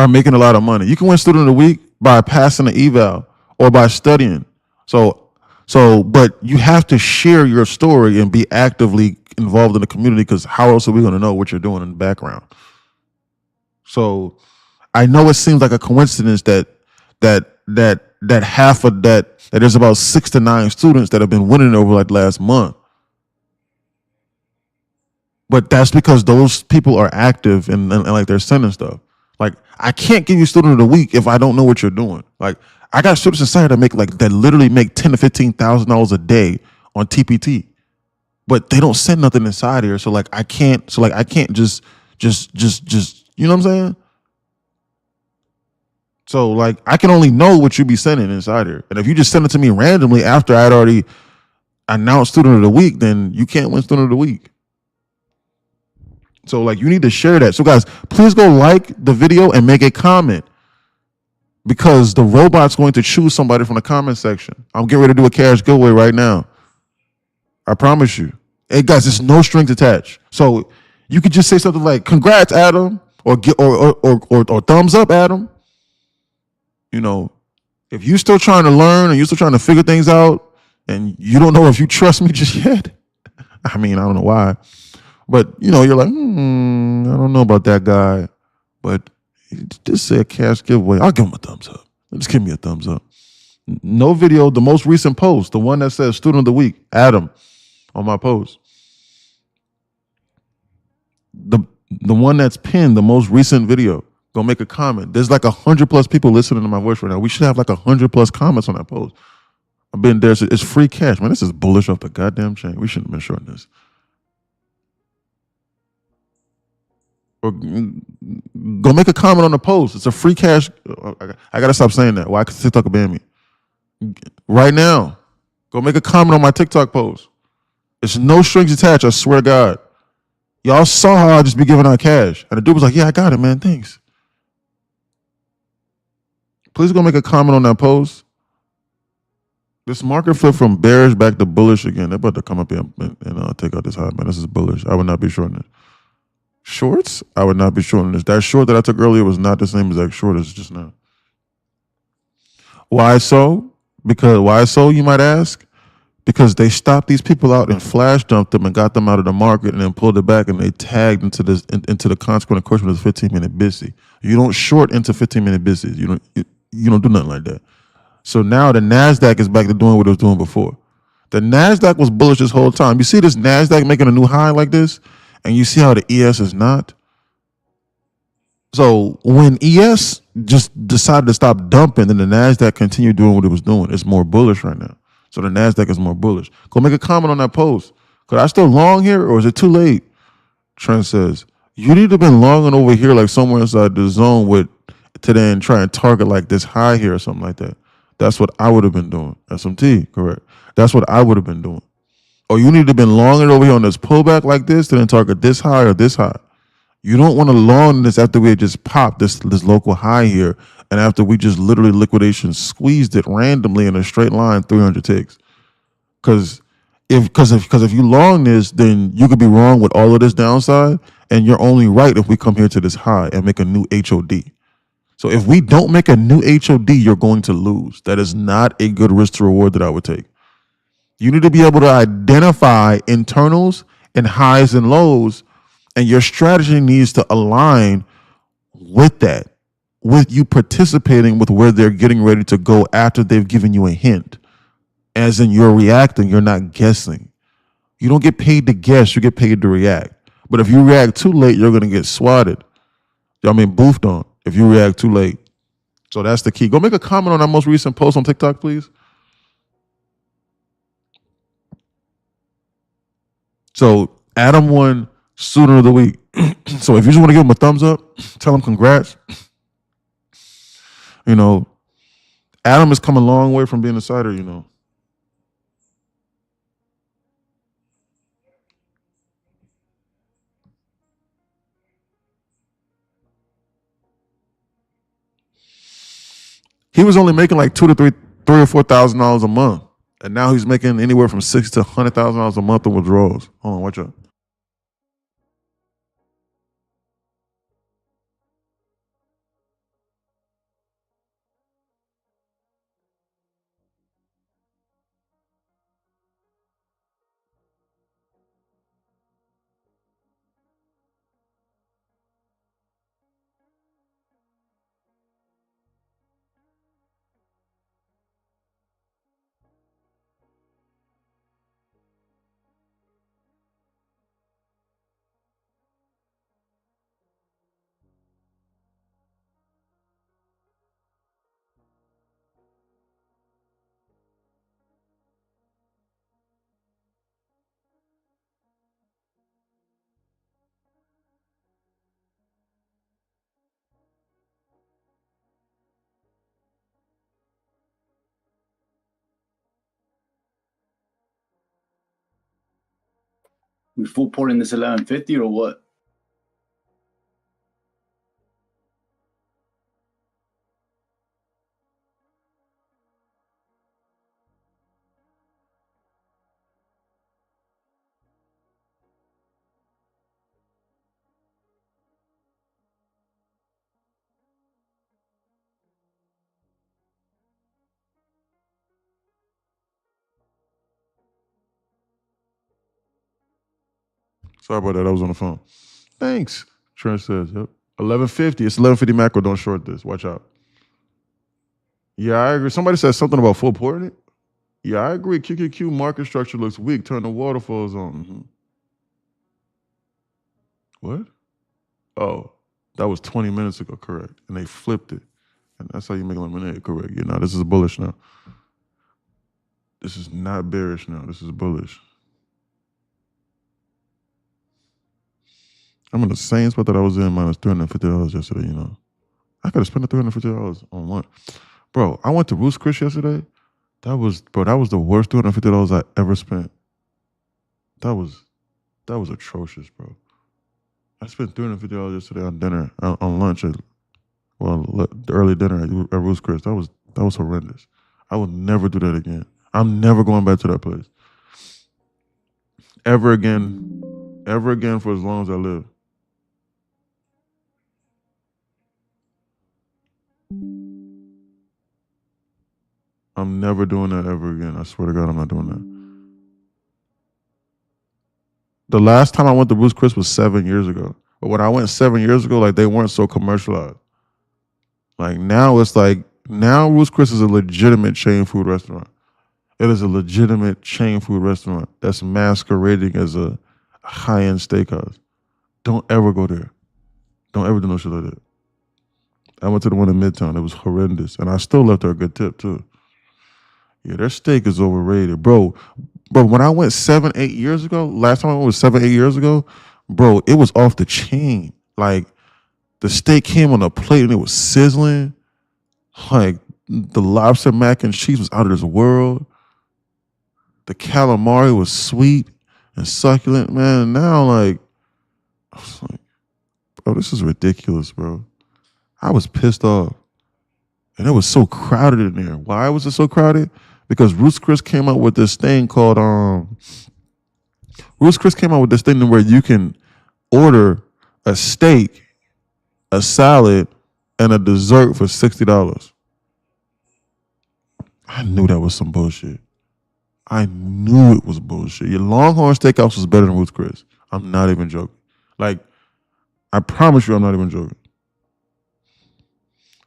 making a lot of money. You can win Student of the Week by passing the eval or by studying. But you have to share your story and be actively involved in the community, because how else are we going to know what you're doing in the background? So I know it seems like a coincidence that half of that there's about 6 to 9 students that have been winning over like last month. But that's because those people are active and like they're sending stuff. Like I can't give you student of the week if I don't know what you're doing. Like I got students inside that literally make $10,000 to $15,000 a day on TPT, but they don't send nothing inside here. So I can't just you know what I'm saying? So I can only know what you be sending inside here, and if you just send it to me randomly after I'd already announced student of the week, then you can't win student of the week. So you need to share that. So guys, please go like the video and make a comment, because the robot's going to choose somebody from the comment section. I'm getting ready to do a cash giveaway right now. I promise you. Hey guys, there's no strings attached. So you could just say something like, "Congrats, Adam," or "Thumbs up, Adam." You know, if you're still trying to learn and you're still trying to figure things out, and you don't know if you trust me just yet, I mean, I don't know why. But, you're like, I don't know about that guy. But just say a cash giveaway. I'll give him a thumbs up. Just give me a thumbs up. No video, the most recent post, the one that says student of the week, Adam, on my post. The one that's pinned, the most recent video, go make a comment. There's 100+ people listening to my voice right now. We should have 100+ comments on that post. I've been there. It's free cash. Man, this is bullish off the goddamn chain. We shouldn't have been shorting this. Or go make a comment on the post. It's a free cash. I gotta stop saying that. Why? Because TikTok will ban me. Right now, go make a comment on my TikTok post. It's no strings attached. I swear to God. Y'all saw how I just be giving out cash, and the dude was like, "Yeah, I got it, man. Thanks." Please go make a comment on that post. This market flip from bearish back to bullish again. They're about to come up here and take out this high, man. This is bullish. I would not be shorting it. Shorts? I would not be shorting this. That short that I took earlier was not the same exact short as just now. Why so? Why so, you might ask? Because they stopped these people out and flash dumped them and got them out of the market and then pulled it back, and they tagged into the consequent course with a 15-minute busy. You don't short into 15-minute busies. You don't do nothing like that. So now the NASDAQ is back to doing what it was doing before. The NASDAQ was bullish this whole time. You see this NASDAQ making a new high like this, and you see how the ES is not? So when ES just decided to stop dumping, then the NASDAQ continued doing what it was doing. It's more bullish right now. So the NASDAQ is more bullish. Go make a comment on that post. Could I still long here, or is it too late? Trent says, you need to have been longing over here like somewhere inside the zone with today and try and target this high here or something like that. That's what I would have been doing. SMT, correct. That's what I would have been doing. Or you need to have been longing over here on this pullback like this to then target this high or this high. You don't want to long this after we had just popped this local high here, and after we just literally liquidation squeezed it randomly in a straight line 300 ticks. Because if you long this, then you could be wrong with all of this downside, and you're only right if we come here to this high and make a new HOD. So if we don't make a new HOD, you're going to lose. That is not a good risk to reward that I would take. You need to be able to identify internals and highs and lows, and your strategy needs to align with that, with you participating with where they're getting ready to go after they've given you a hint. As in, you're reacting, you're not guessing. You don't get paid to guess, you get paid to react. But if you react too late, you're going to get swatted. Boofed on if you react too late. So that's the key. Go make a comment on our most recent post on TikTok, please. So Adam won Student of the Week. So if you just want to give him a thumbs up, tell him congrats. Adam has come a long way from being a cider, He was only making like $2,000 to $3,000 or $4,000 a month, and now he's making anywhere from $6,000 to $100,000 a month in withdrawals. Hold on, watch out. We full porting this 1150 or what? Sorry about that. I was on the phone. Thanks. Trent says, yep. 1150. It's 1150 macro. Don't short this. Watch out. Yeah, I agree. Somebody said something about full porting it. Yeah, I agree. QQQ market structure looks weak. Turn the waterfalls on. Mhm. What? Oh, that was 20 minutes ago, correct. And they flipped it. And that's how you make lemonade, correct. You know, this is bullish now. This is not bearish now. This is bullish. I'm in the same spot that I was in minus $350 yesterday, you know. I could have spent the $350 on what? Bro, I went to Roost Chris yesterday. That was the worst $250 I ever spent. That was atrocious, bro. I spent $350 yesterday on dinner, on lunch, the early dinner at Roost Chris. That was horrendous. I would never do that again. I'm never going back to that place. Ever again for as long as I live. I'm never doing that ever again. I swear to God, I'm not doing that. The last time I went to Roost Chris was 7 years ago. But when I went 7 years ago, like they weren't so commercialized. Like now it's like, now Roost Chris is a legitimate chain food restaurant. It is a legitimate chain food restaurant that's masquerading as a high-end steakhouse. Don't ever go there. Don't ever do no shit like that. I went to the one in Midtown. It was horrendous. And I still left her a good tip too. Yeah, their steak is overrated. Bro, when I went 7, 8 years ago, last time I went was 7, 8 years ago, bro, it was off the chain. Like, the steak came on a plate and it was sizzling. Like, the lobster mac and cheese was out of this world. The calamari was sweet and succulent, man. Now, like, I was like, bro, this is ridiculous, bro. I was pissed off. And it was so crowded in there. Why was it so crowded? Because Roost Chris came out with this thing called Roost Chris came out with this thing where you can order a steak, a salad, and a dessert for $60. I knew that was some bullshit. I knew it was bullshit. Your Longhorn Steakhouse was better than Roost Chris. I'm not even joking. Like, I promise you I'm not even joking.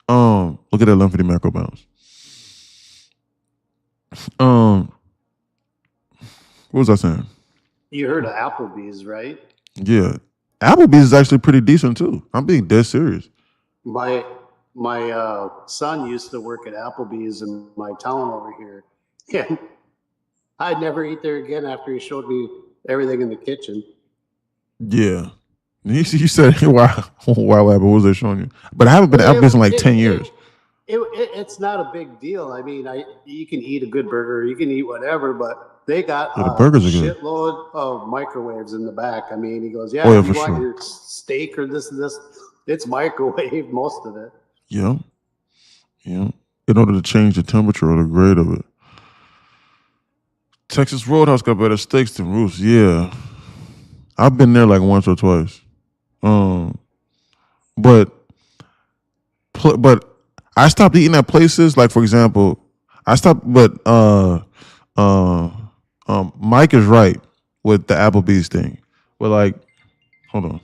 Look at that 1150 macro bounce. What was I saying? You heard of Applebee's, right? Yeah. Applebee's is actually pretty decent too. I'm being dead serious. My son used to work at Applebee's in my town over here. Yeah, I'd never eat there again after he showed me everything in the kitchen. Yeah. You said, why what was they showing you? But I haven't been to Applebee's in like 10 years. It's not a big deal. I mean, you can eat a good burger, you can eat whatever, but they got Yeah, the a burgers are good. shitload of microwaves in the back. I mean, he goes, yeah, Oh, yeah, if you for want sure. your steak or this and this, it's microwave, most of it. Yeah. Yeah. In order to change the temperature or the grade of it. Texas Roadhouse got better steaks than Roost. Yeah. I've been there like once or twice. But I stopped eating at places, like for example, Mike is right with the Applebee's thing. But like, hold on.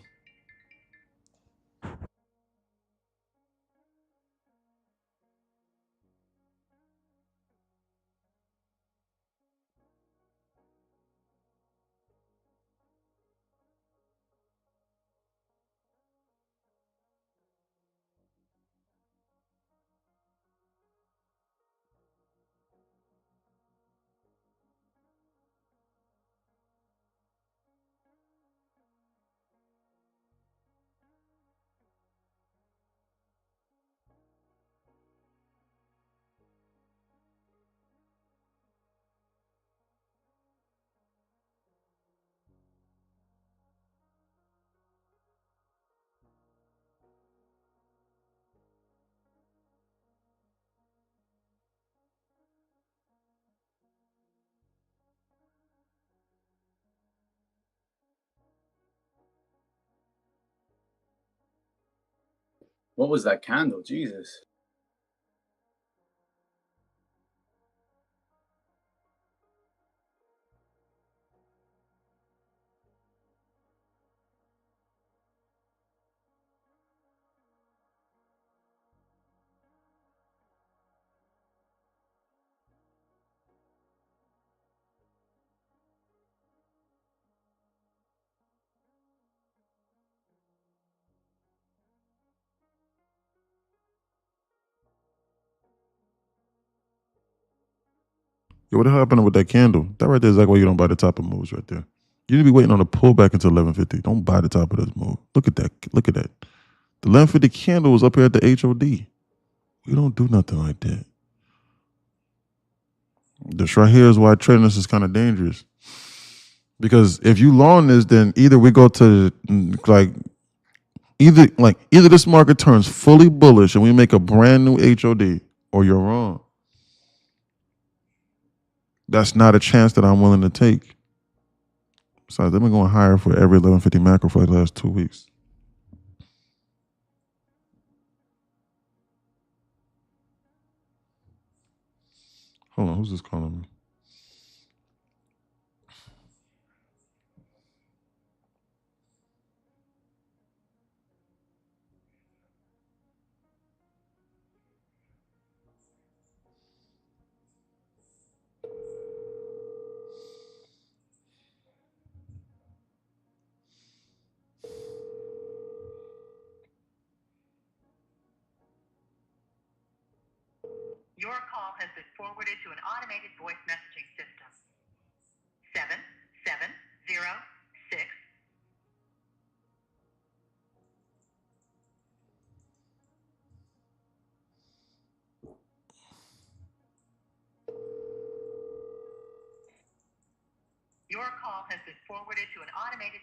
What was that candle? Jesus. Yo, what happened with that candle? That right there is exactly why you don't buy the top of moves right there. You need to be waiting on a pullback until 1150. Don't buy the top of this move. Look at that. Look at that. The 1150 candle was up here at the HOD. We don't do nothing like that. This right here is why trading this is kind of dangerous. Because if you long this, then either we go to either this market turns fully bullish and we make a brand new HOD, or you're wrong. That's not a chance that I'm willing to take. Besides, they've been going higher for every 1150 macro for the last 2 weeks. Hold on, who's this calling me? Your call has been forwarded to an automated voice messaging system. 7706. Your call has been forwarded to an automated.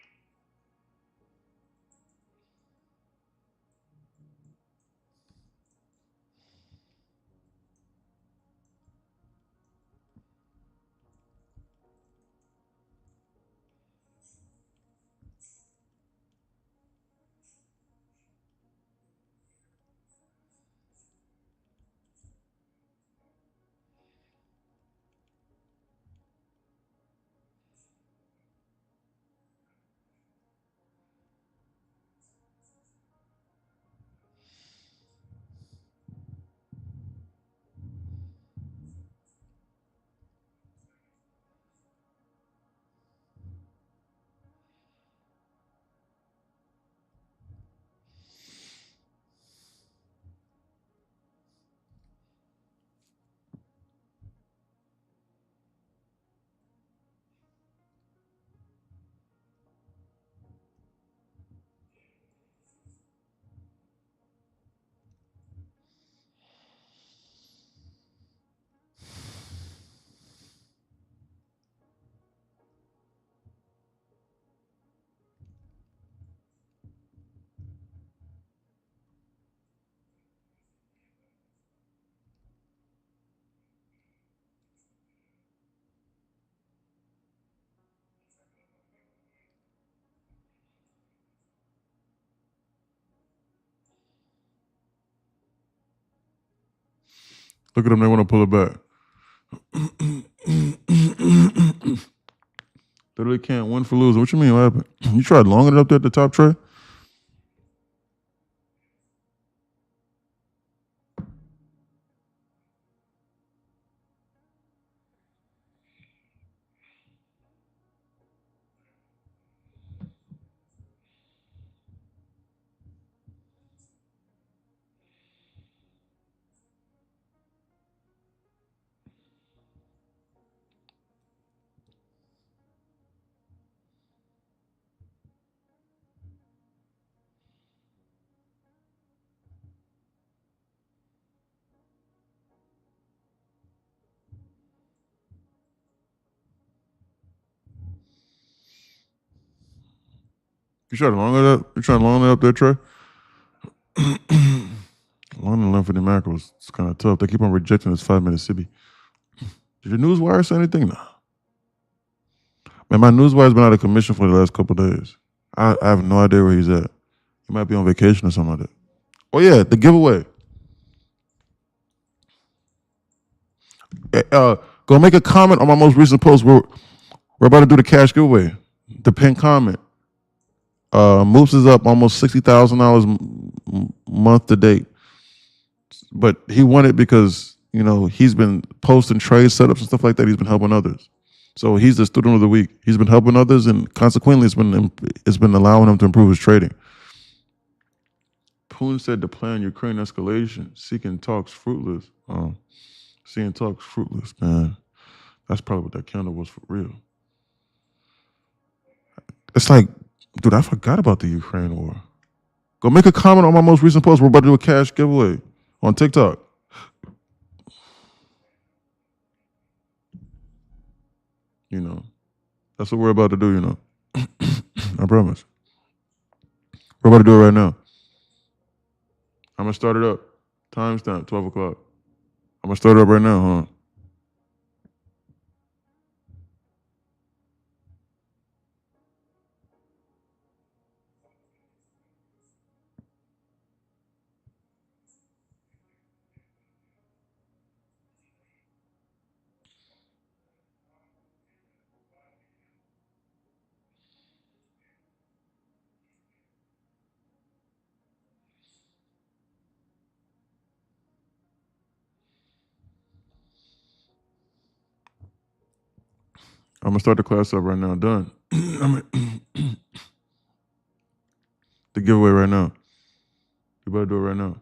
Look at them, they want to pull it back. Literally can't win for losing. What you mean, what happened? You tried longing it up there at the top tray? You tried to long it up? You trying to long it up there, Trey? Long the 1150 macro is kind of tough. They keep on rejecting this 5-minute CB. Did your newswire say anything? No. Man, my newswire's been out of commission for the last couple of days. I have no idea where he's at. He might be on vacation or something like that. Oh yeah, the giveaway. Go make a comment on my most recent post. We're about to do the cash giveaway. The pinned comment. Moops is up almost $60,000 month to date, but he won it because he's been posting trade setups and stuff like that. He's been helping others, so he's the student of the week. He's been helping others, and consequently, it's been allowing him to improve his trading. Poon said the plan Ukraine escalation, seeking talks fruitless. Seeing talks fruitless, man. That's probably what that candle was for real. It's like, dude, I forgot about the Ukraine war. Go make a comment on my most recent post. We're about to do a cash giveaway on TikTok. That's what we're about to do, I promise. We're about to do it right now. I'm going to start it up. Timestamp, 12 o'clock. I'm going to start it up right now, huh? I'm going to start the class up right now. Done. The giveaway right now. You better do it right now.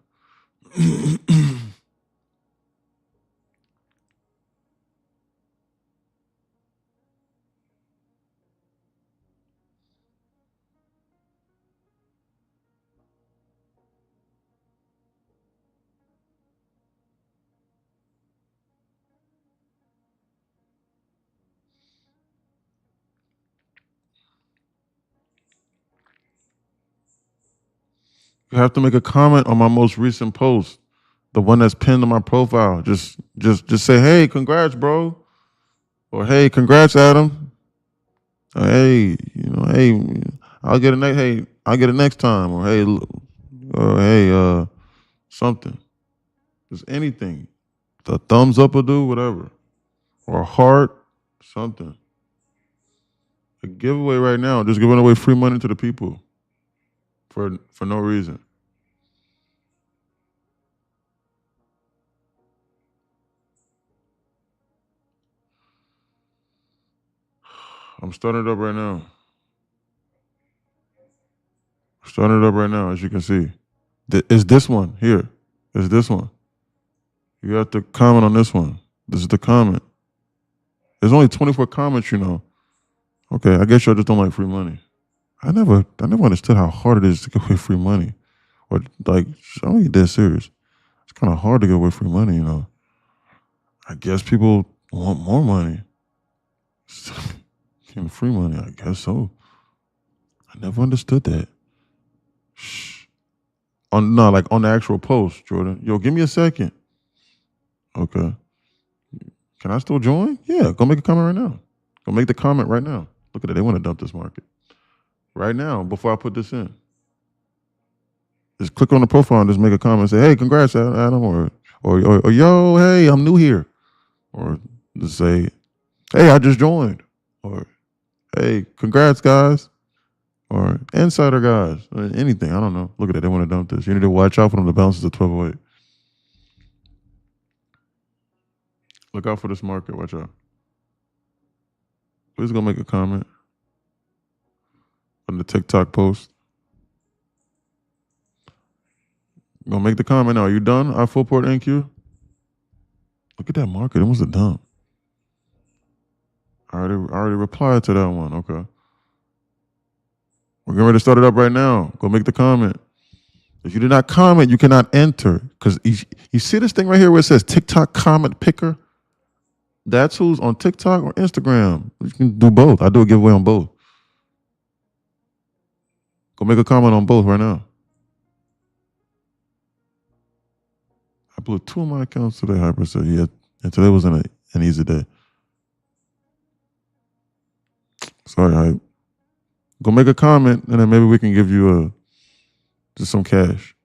You have to make a comment on my most recent post, the one that's pinned on my profile. Just say, "Hey, congrats, bro," or "Hey, congrats, Adam." Or, "Hey, hey, I'll get it next time," or "Hey, something." Just anything. The thumbs up will do, whatever, or a heart, something. A giveaway right now. Just giving away free money to the people for no reason. I'm starting it up right now. Starting it up right now, as you can see. It's this one here. It's this one. You have to comment on this one. This is the comment. There's only 24 comments, Okay, I guess y'all just don't like free money. I never understood how hard it is to give away free money. Or like, I'm being dead serious. It's kind of hard to give away free money, I guess people want more money. Getting free money, I guess so. I never understood that. Shh. On the actual post, Jordan. Yo, give me a second. Okay. Can I still join? Yeah, go make a comment right now. Go make the comment right now. Look at it. They want to dump this market. Right now, before I put this in. Just click on the profile and just make a comment and say, "Hey, congrats, Adam," or "Yo, hey, I'm new here." Or just say, "Hey, I just joined." Or, "Hey, congrats, guys." Or "Insider guys." Or anything. I don't know. Look at it. They want to dump this. You need to watch out for them. The balance is at 1208. Look out for this market. Watch out. Please go make a comment on the TikTok post. Go make the comment now. Are you done? I full port NQ. Look at that market. It was a dump. I already replied to that one. Okay. We're getting ready to start it up right now. Go make the comment. If you did not comment, you cannot enter. Because you see this thing right here where it says TikTok comment picker? That's who's on TikTok or Instagram. You can do both. I do a giveaway on both. Go make a comment on both right now. I blew 2 of my accounts today, Hyper said. Yeah, and today wasn't an easy day. Sorry, Hype. Go make a comment, and then maybe we can give you just some cash.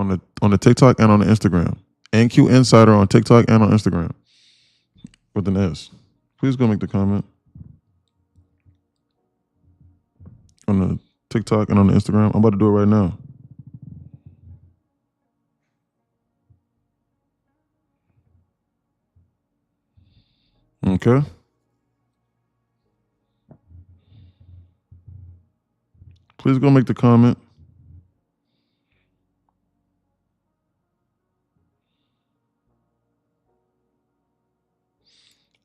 on the TikTok and on the Instagram. NQ Insider on TikTok and on Instagram with an S. Please go make the comment on the TikTok and on the Instagram. I'm about to do it right now. Okay. Please go make the comment.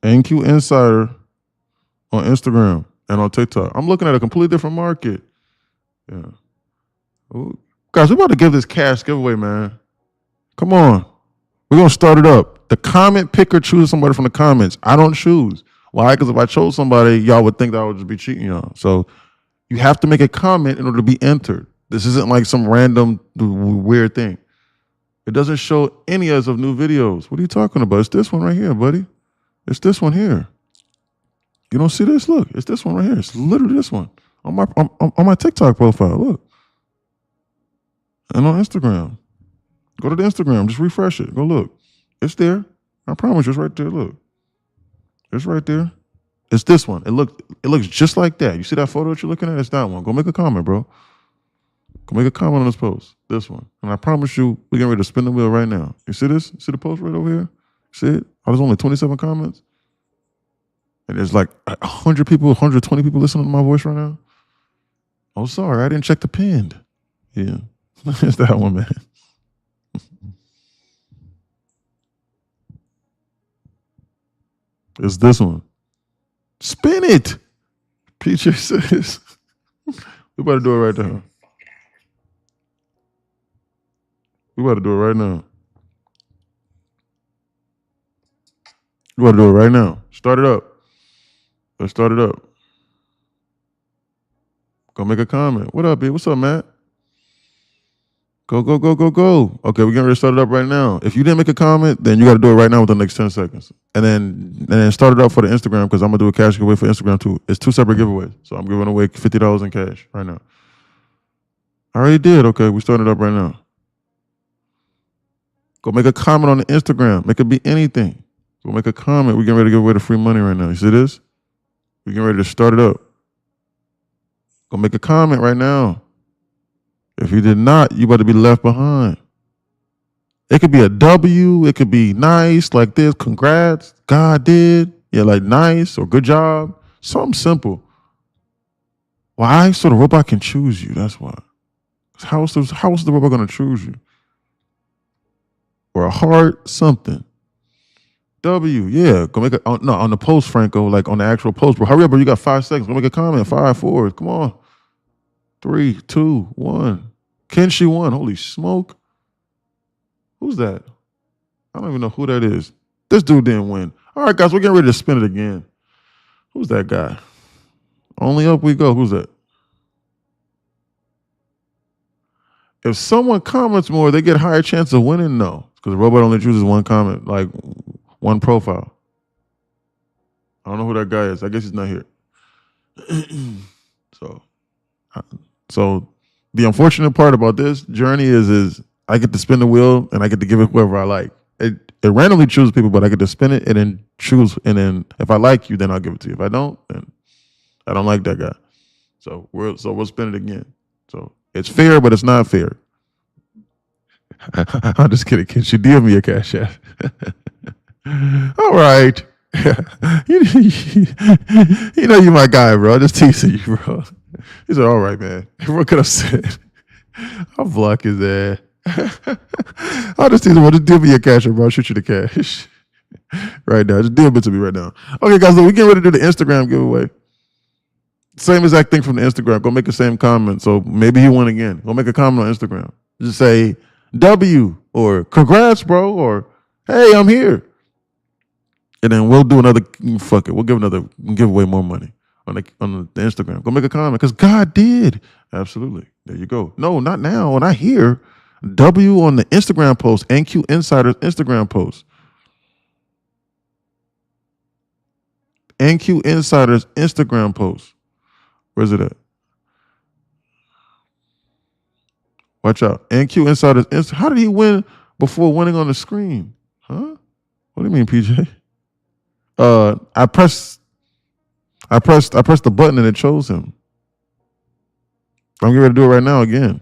NQ Insider on Instagram and on TikTok. I'm looking at a completely different market. Yeah. Ooh. Guys, we're about to give this cash giveaway, man. Come on. We're going to start it up. The comment picker chooses somebody from the comments. I don't choose. Why? Because if I chose somebody, y'all would think that I would just be cheating y'all. So you have to make a comment in order to be entered. This isn't like some random weird thing. It doesn't show any of new videos. What are you talking about? It's this one right here, buddy. It's this one here. You don't see this? Look, it's this one right here. It's literally this one on my TikTok profile. Look, and on Instagram. Go to the Instagram. Just refresh it. Go look. It's there. I promise you, it's right there. Look, it's right there. It's this one. It looks just like that. You see that photo that you're looking at? It's that one. Go make a comment, bro. Go make a comment on this post. This one. And I promise you, we're getting ready to spin the wheel right now. You see this? See the post right over here? See it? Oh, there's only 27 comments. And there's like 100 people, 120 people listening to my voice right now. Oh, sorry. I didn't check the pinned. Yeah. It's that one, man. It's this one. Spin it. PJ says. We about to do it right now. We about to do it right now. We about to do it right now. Start it up. Let's start it up. Go make a comment. What up, B? What's up, Matt? Go, go, go, go, go. Okay, we're getting ready to start it up right now. If you didn't make a comment, then you got to do it right now within the next 10 seconds. And then start it up for the Instagram because I'm going to do a cash giveaway for Instagram too. It's 2 separate giveaways. So I'm giving away $50 in cash right now. I already did. Okay, we started up right now. Go make a comment on the Instagram. It could be anything. Go make a comment. We're getting ready to give away the free money right now. You see this? We're getting ready to start it up. Go make a comment right now. If you did not, you about to be left behind. It could be a W. It could be nice, like this. Congrats. God did. Yeah, like nice or good job. Something simple. Why? So the robot can choose you. That's why. How is the robot going to choose you? Or a heart, something. W, yeah. Go make a, on the post, Franco, like on the actual post, bro. Hurry up, bro. You got 5 seconds. Go make a comment. 5, 4. Come on. 3, 2, 1. Kenshi won. Holy smoke. Who's that? I don't even know who that is. This dude didn't win. All right, guys, we're getting ready to spin it again. Who's that guy? Only up we go. Who's that? If someone comments more, they get higher chance of winning? No, because the robot only chooses one comment, like one profile. I don't know who that guy is. I guess he's not here. So the unfortunate part about this journey is I get to spin the wheel and I get to give it whoever I like. It randomly chooses people, but I get to spin it and then choose. And then if I like you, then I'll give it to you. If I don't, then I don't like that guy. So we'll spin it again. So it's fair, but it's not fair. I'm just kidding. Can you DM me a cash app? All right. You know you my guy, bro. I'm just teasing you, bro. He said, all right, man. What could I say? I'll block his ass. I'll just tease him. Just DM me your cash app, bro. I'll shoot you the cash. Right now. Just DM it to me right now. Okay, guys, so we're getting ready to do the Instagram giveaway. Same exact thing from the Instagram. Go make the same comment. So maybe he won again. Go make a comment on Instagram. Just say W or congrats, bro, or hey, I'm here. And then we'll do another, fuck it. We'll give away more money on the Instagram. Go make a comment because God did. Absolutely. There you go. No, not now. Not here. W on the Instagram post. NQ Insider's Instagram post. NQ Insider's Instagram post. Where's it at? Watch out. NQ Insider's how did he win before winning on the screen? Huh? What do you mean, PJ? I pressed the button and it chose him. I'm getting ready to do it right now again.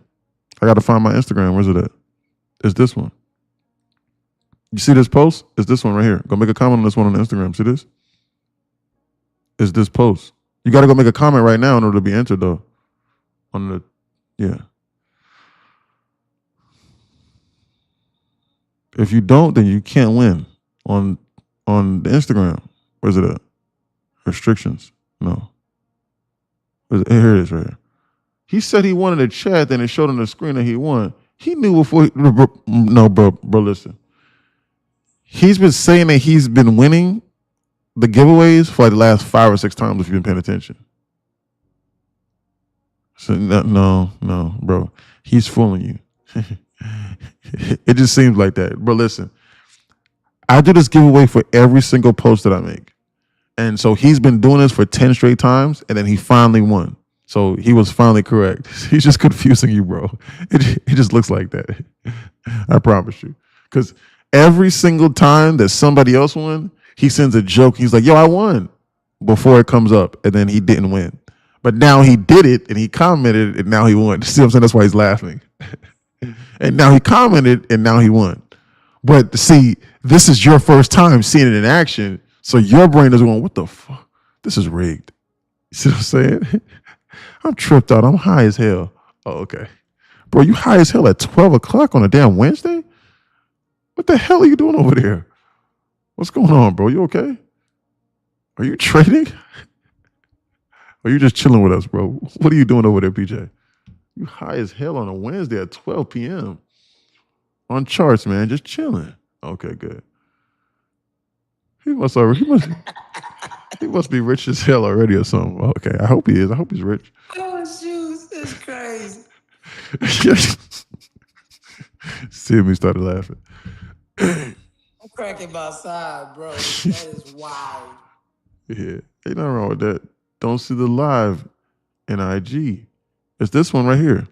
I got to find my Instagram. Where's it at? It's this one. You see this post? It's this one right here. Go make a comment on this one on Instagram. See this? It's this post. You got to go make a comment right now in order to be entered, though. Yeah. If you don't, then you can't win on the Instagram. Where's it at? Restrictions. No. Here it is right here. He said he wanted a chat, then it showed on the screen that he won. He knew before. No, bro, listen. He's been saying that he's been winning the giveaways for like the last 5 or 6 times if you've been paying attention. So no, bro. He's fooling you. It just seems like that. Bro, listen. I do this giveaway for every single post that I make. And so he's been doing this for 10 straight times, and then he finally won. So he was finally correct. He's just confusing you, bro. It just looks like that. I promise you. Because every single time that somebody else won, he sends a joke. He's like, yo, I won, before it comes up, and then he didn't win. But now he did it, and he commented, and now he won. See what I'm saying? That's why he's laughing. And now he commented, and now he won. But see, this is your first time seeing it in action, so your brain is going, what the fuck? This is rigged. You see what I'm saying? I'm tripped out. I'm high as hell. Oh, okay. Bro, you high as hell at 12 o'clock on a damn Wednesday? What the hell are you doing over there? What's going on, bro? You okay? Are you trading? Or are you just chilling with us, bro? What are you doing over there, PJ? You high as hell on a Wednesday at 12 p.m. on charts, man. Just chilling. Okay, good. He must be rich as hell already or something. Okay, I hope he is. I hope he's rich. Oh, shoot, that's crazy. See me started laughing. I'm cracking my side, bro. That is wild. Yeah, ain't nothing wrong with that. Don't see the live in IG. It's this one right here.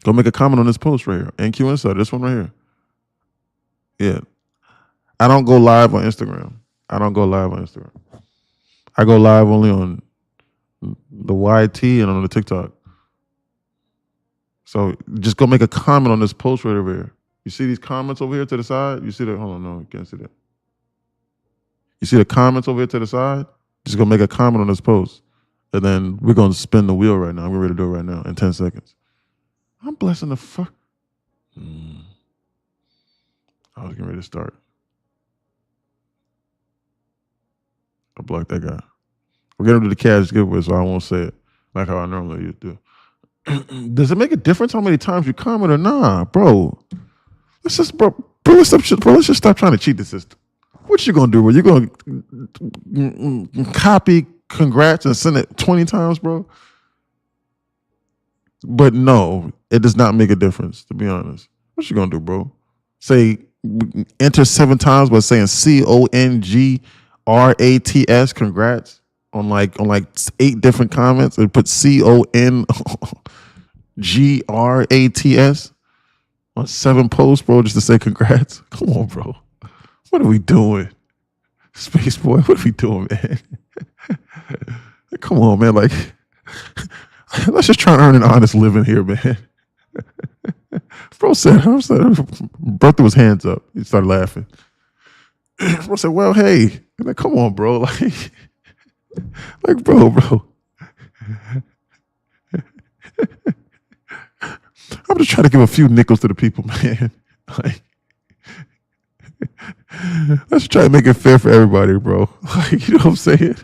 Go make a comment on this post right here. NQ Insider, this one right here. Yeah. I don't go live on Instagram. I go live only on the YT and on the TikTok. So just go make a comment on this post right over here. You see these comments over here to the side? You see that? Hold on, no, you can't see that. You see the comments over here to the side? Just go make a comment on this post. And then we're going to spin the wheel right now. We're ready to do it right now in 10 seconds. I'm blessing the fuck. I was getting ready to start. I blocked that guy. We're getting to the cash giveaway, so I won't say it like how I normally do. Does it make a difference how many times you comment or nah, bro? Let's just stop trying to cheat the system. What you gonna do, bro? You gonna copy congrats and send it 20 times, bro? But no, it does not make a difference, to be honest. What you gonna do, bro? Say enter 7 times by saying CONGRATS, congrats, on like 8 different comments, and put CONGRATS on 7 posts, bro, just to say congrats. Come on, bro. What are we doing? Space Boy, what are we doing, man? Come on, man. Like, let's just try to earn an honest living here, man. Bro said, Bro threw his hands up. He started laughing. Bro said, well, hey. I'm like, come on, bro. Like, bro. I'm just trying to give a few nickels to the people, man. Like, let's try to make it fair for everybody, bro. Like, you know what I'm saying?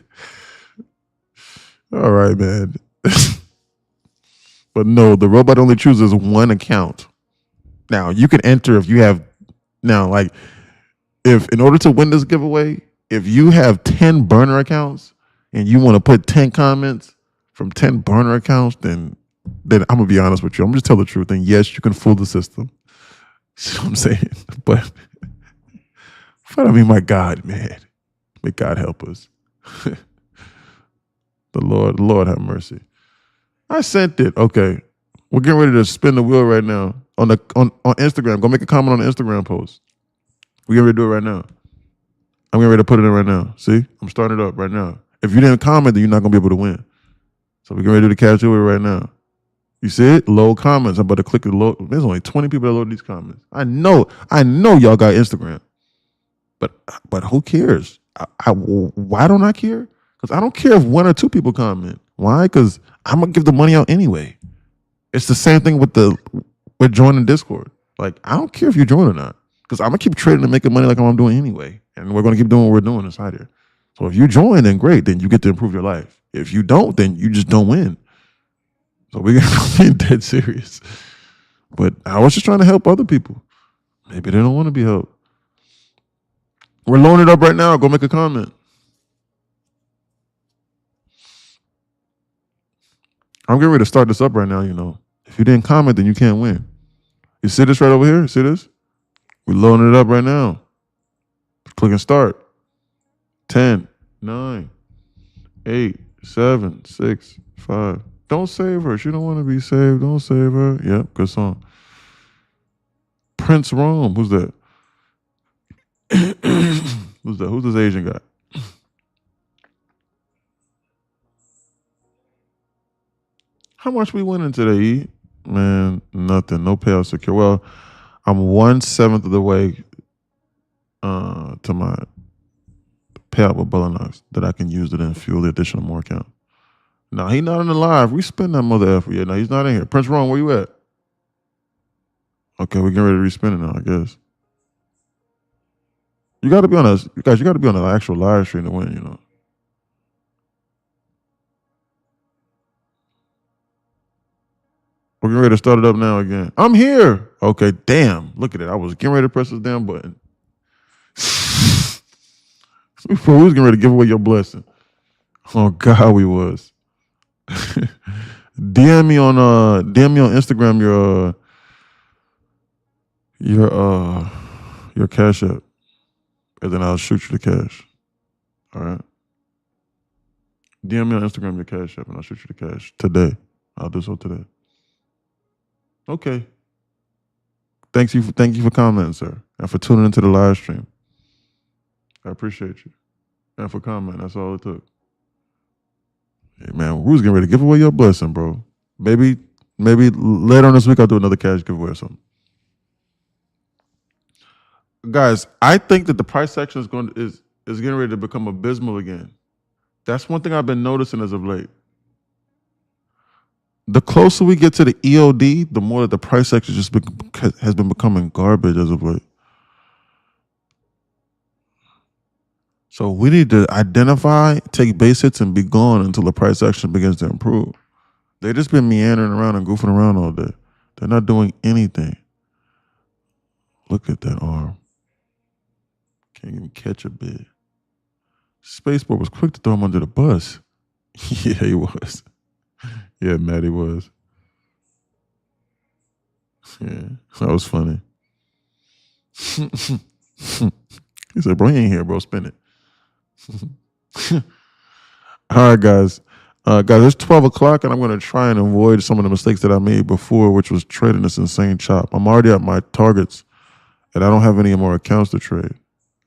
All right, man. But no, the robot only chooses 1 account. Now, you can enter if you have, if in order to win this giveaway, if you have 10 burner accounts and you want to put 10 comments from 10 burner accounts, then I'm going to be honest with you. I'm going to tell the truth. And yes, you can fool the system. See what I'm saying? But I mean, my God, man. May God help us. The Lord have mercy. I sent it. Okay. We're getting ready to spin the wheel right now on Instagram. Go make a comment on the Instagram post. We're getting ready to do it right now. I'm getting ready to put it in right now. See? I'm starting it up right now. If you didn't comment, then you're not going to be able to win. So we're getting ready to do the cash giveaway right now. You see it? Load comments. I'm about to click the load. There's only 20 people that load these comments. I know y'all got Instagram. But who cares? Why don't I care? Because I don't care if 1 or 2 people comment. Why? Because I'm going to give the money out anyway. It's the same thing with joining Discord. Like, I don't care if you join or not. Because I'm going to keep trading and making money like I'm doing anyway. And we're going to keep doing what we're doing inside here. So if you join, then great. Then you get to improve your life. If you don't, then you just don't win. So we're going to be dead serious. But I was just trying to help other people. Maybe they don't want to be helped. We're loading it up right now. Go make a comment. I'm getting ready to start this up right now, you know. If you didn't comment, then you can't win. You see this right over here? See this? We're loading it up right now. Click and start. 10, 9, 8, 7, 6, 5. Don't save her. She don't want to be saved. Don't save her. Yep, good song. Prince Rome. Who's that? Who's that? Who's this Asian guy? How much we winning today, E? Man, nothing. No payout secure. Well, I'm 1/7 of the way to my payout with Bullinox that I can use to then fuel the additional more account. No, he's not in the live. We spend that mother effort. Yeah, no, he's not in here. Prince Ron, where you at? Okay, we're getting ready to respin it now, I guess. You got to be on us, guys. You got to be on an actual live stream to win. You know. We're getting ready to start it up now again. I'm here. Okay, damn. Look at it. I was getting ready to press this damn button. We was getting ready to give away your blessing. Oh God, we was. DM me on Instagram your cash app. And then I'll shoot you the cash. All right. DM me on Instagram your cash app and I'll shoot you the cash today. I'll do so today. Okay. Thank you for commenting, sir. And for tuning into the live stream. I appreciate you. And for commenting. That's all it took. Hey man, who's getting ready to give away your blessing, bro? Maybe later on this week I'll do another cash giveaway or something. Guys, I think that the price section is getting ready to become abysmal again. That's one thing I've been noticing as of late. The closer we get to the EOD, the more that the price section has been becoming garbage as of late. So we need to identify, take base hits, and be gone until the price action begins to improve. They've just been meandering around and goofing around all day. They're not doing anything. Look at that arm. Can't even catch a bit. Spaceport was quick to throw him under the bus. Yeah, he was. Yeah, Maddie was. Yeah, that was funny. He said, bro, he ain't here, bro. Spin it. All right, guys. Guys, it's 12 o'clock, and I'm going to try and avoid some of the mistakes that I made before, which was trading this insane chop. I'm already at my targets, and I don't have any more accounts to trade.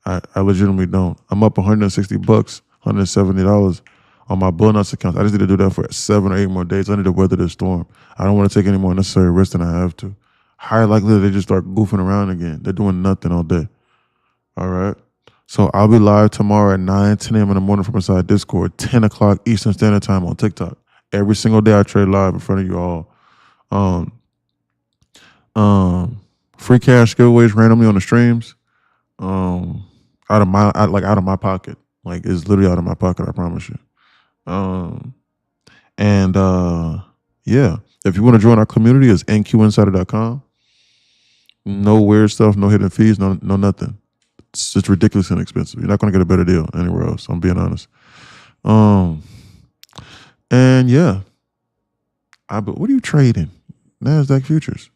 I legitimately don't. I'm up $160, $170 on my bonus accounts. I just need to do that for 7 or 8 more days. I need to weather this storm. I don't want to take any more necessary risks than I have to. High likelihood they just start goofing around again. They're doing nothing all day. All right? So I'll be live tomorrow at 9, 10 a.m. in the morning from inside Discord, 10 o'clock Eastern Standard Time on TikTok. Every single day I trade live in front of you all. Free cash giveaways randomly on the streams. Out of my pocket. Like, it's literally out of my pocket, I promise you. Yeah. If you want to join our community, it's nqinsider.com. No weird stuff, no hidden fees, no nothing. It's just ridiculous and expensive. You're not going to get a better deal anywhere else. I'm being honest. And yeah. What are you trading? NASDAQ futures.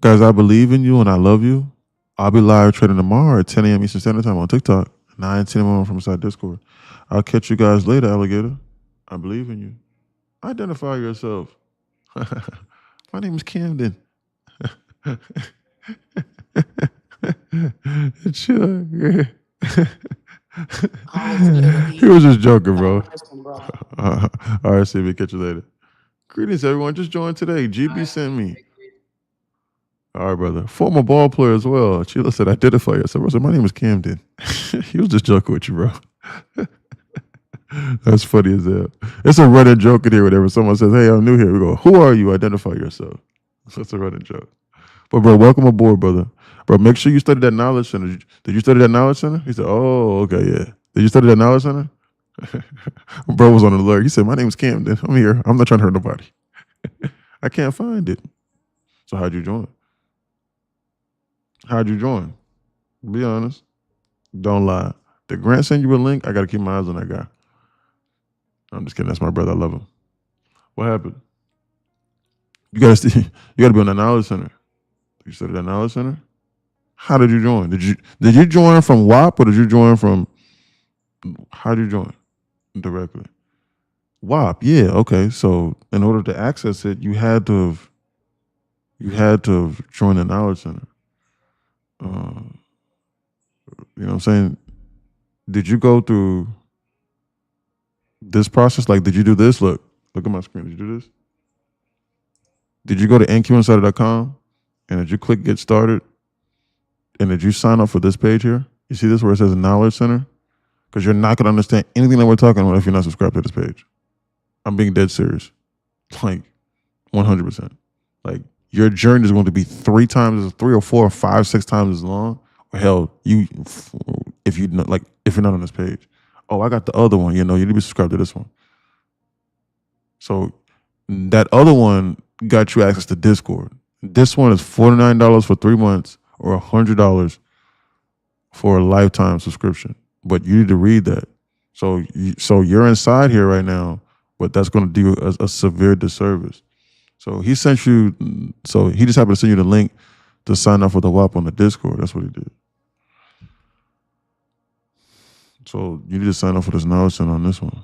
Guys, I believe in you and I love you. I'll be live trading tomorrow at 10 a.m. Eastern Standard Time on TikTok. 9, 10 a.m. from inside Discord. I'll catch you guys later, alligator. I believe in you. Identify yourself. My name is Camden. Chill. Yeah. He was just joking, bro. All right, see me. Catch you later. Greetings, everyone. Just joined today. GB sent me. All right, brother. Former ball player as well. Sheila said, identify yourself. I said, my name is Camden. He was just joking with you, bro. That's funny as hell. It's a running joke in here whenever someone says, hey, I'm new here. We go, who are you? Identify yourself. That's a running joke. But, bro, welcome aboard, brother. Bro, make sure you study that knowledge center. Did you study that knowledge center? He said, oh, okay, yeah. Did you study that knowledge center? Bro was on the alert. He said, my name's Camden. I'm here. I'm not trying to hurt nobody. I can't find it. So how'd you join? How'd you join? Be honest. Don't lie. Did Grant send you a link? I got to keep my eyes on that guy. I'm just kidding. That's my brother. I love him. What happened? You got to be on the knowledge center. You studied that knowledge center? How did you join? Did you join from WAP or did you join from? How did you join directly? WAP. Yeah. Okay. So in order to access it, you had to have joined the knowledge center. You know what I'm saying? Did you go through this process? Like, did you do this? Look at my screen. Did you do this? Did you go to nqinsider.com and did you click get started? And did you sign up for this page here? You see this where it says Knowledge Center? Because you're not going to understand anything that we're talking about if you're not subscribed to this page. I'm being dead serious. Like, 100%. Like, your journey is going to be 3 or 4 or 5, 6 times as long. Or hell, if you're not on this page. Oh, I got the other one. You need to be subscribed to this one. So that other one got you access to Discord. This one is $49 for 3 months or $100 for a lifetime subscription. But you need to read that. So you're inside here right now, but that's going to do you a severe disservice. So he sent you. So he just happened to send you the link to sign up for the WAP on the Discord. That's what he did. So you need to sign up for this knowledge center on this one.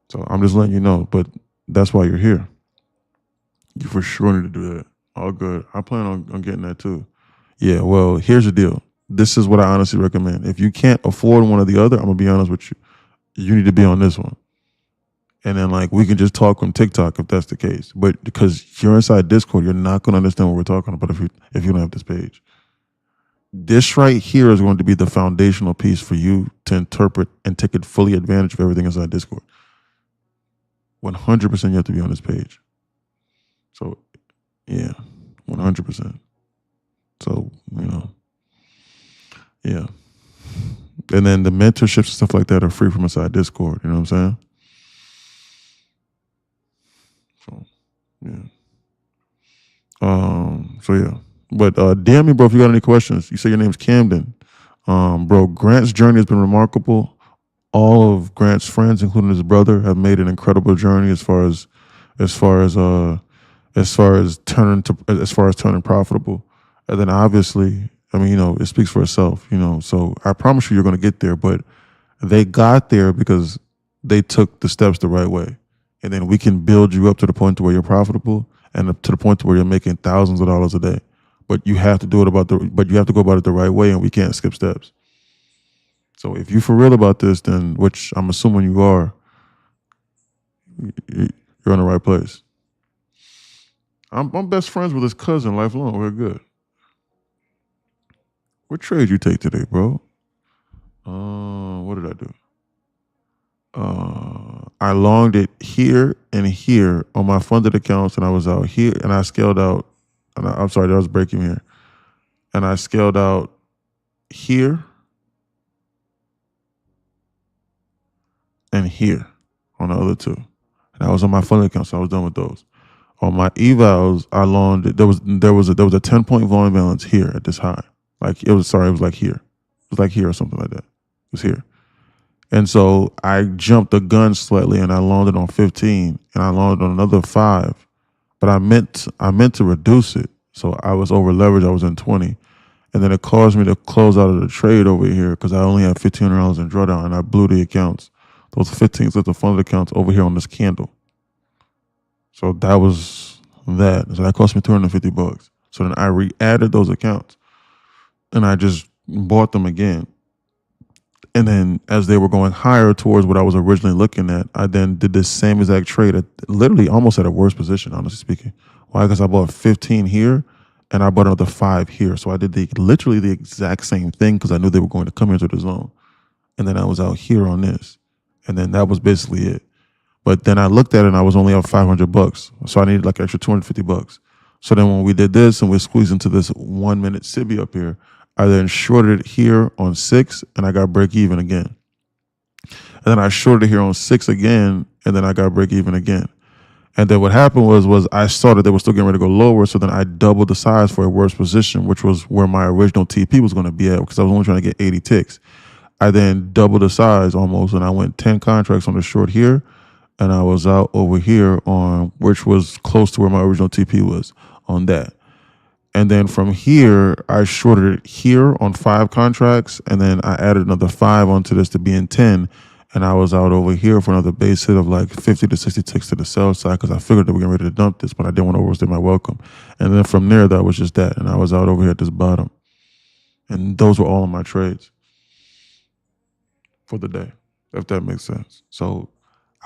So I'm just letting you know, but that's why you're here. You for sure need to do that. All good. I plan on getting that too. Yeah, well, here's the deal. This is what I honestly recommend. If you can't afford one or the other, I'm going to be honest with you. You need to be on this one. And then, we can just talk on TikTok if that's the case. But because you're inside Discord, you're not going to understand what we're talking about if you don't have this page. This right here is going to be the foundational piece for you to interpret and take fully advantage of everything inside Discord. 100% you have to be on this page. So, yeah, 100%. So, yeah. And then the mentorships and stuff like that are free from inside Discord. You know what I'm saying? So, yeah. So, yeah. But DM me, bro, if you got any questions. You say your name's Camden. Bro, Grant's journey has been remarkable. All of Grant's friends, including his brother, have made an incredible journey as far as turning profitable. And then obviously, it speaks for itself, So I promise you're going to get there, but they got there because they took the steps the right way. And then we can build you up to the point to where you're profitable and up to the point to where you're making thousands of dollars a day. But you have to go about it the right way, and we can't skip steps. So if you're for real about this, then, which I'm assuming you are, you're in the right place. I'm best friends with his cousin, lifelong. We're good. What trade you take today, bro? What did I do? I longed it here and here on my funded accounts, and I was out here, and I scaled out. I'm sorry, that was breaking here. And I scaled out here and here on the other two. And I was on my funded account, so I was done with those. On my evals, I longed it. There was a 10-point volume balance here at this high. It was like here. It was like here or something like that. It was here. And so I jumped the gun slightly and I longed it on 15 and I longed on another 5. But I meant to reduce it. So I was over leveraged. I was in 20. And then it caused me to close out of the trade over here because I only had $1,500 in drawdown and I blew the accounts. those 15s at the funded accounts over here on this candle. So that was that. So that cost me $250. So then I re-added those accounts and I just bought them again. And then as they were going higher towards what I was originally looking at, I then did the same exact trade at literally almost at a worse position, honestly speaking. Why? Because I bought 15 here and I bought another 5 here. So I did literally the exact same thing because I knew they were going to come into the zone. And then I was out here on this. And then that was basically it. But then I looked at it and I was only up $500. So I needed like extra $250. So then when we did this and we squeezed into this 1 minute SIBI up here, I then shorted it here on 6 and I got break even again. And then I shorted it here on 6 again and then I got break even again. And then what happened was I saw that they were still getting ready to go lower. So then I doubled the size for a worse position, which was where my original TP was going to be at because I was only trying to get 80 ticks. I then doubled the size almost and I went 10 contracts on the short here. And I was out over here on, which was close to where my original TP was on that. And then from here, I shorted it here on 5 contracts. And then I added another 5 onto this to be in 10. And I was out over here for another base hit of like 50 to 60 ticks to the sell side because I figured they were getting ready to dump this, but I didn't want to overstay my welcome. And then from there, that was just that. And I was out over here at this bottom. And those were all of my trades for the day, if that makes sense. So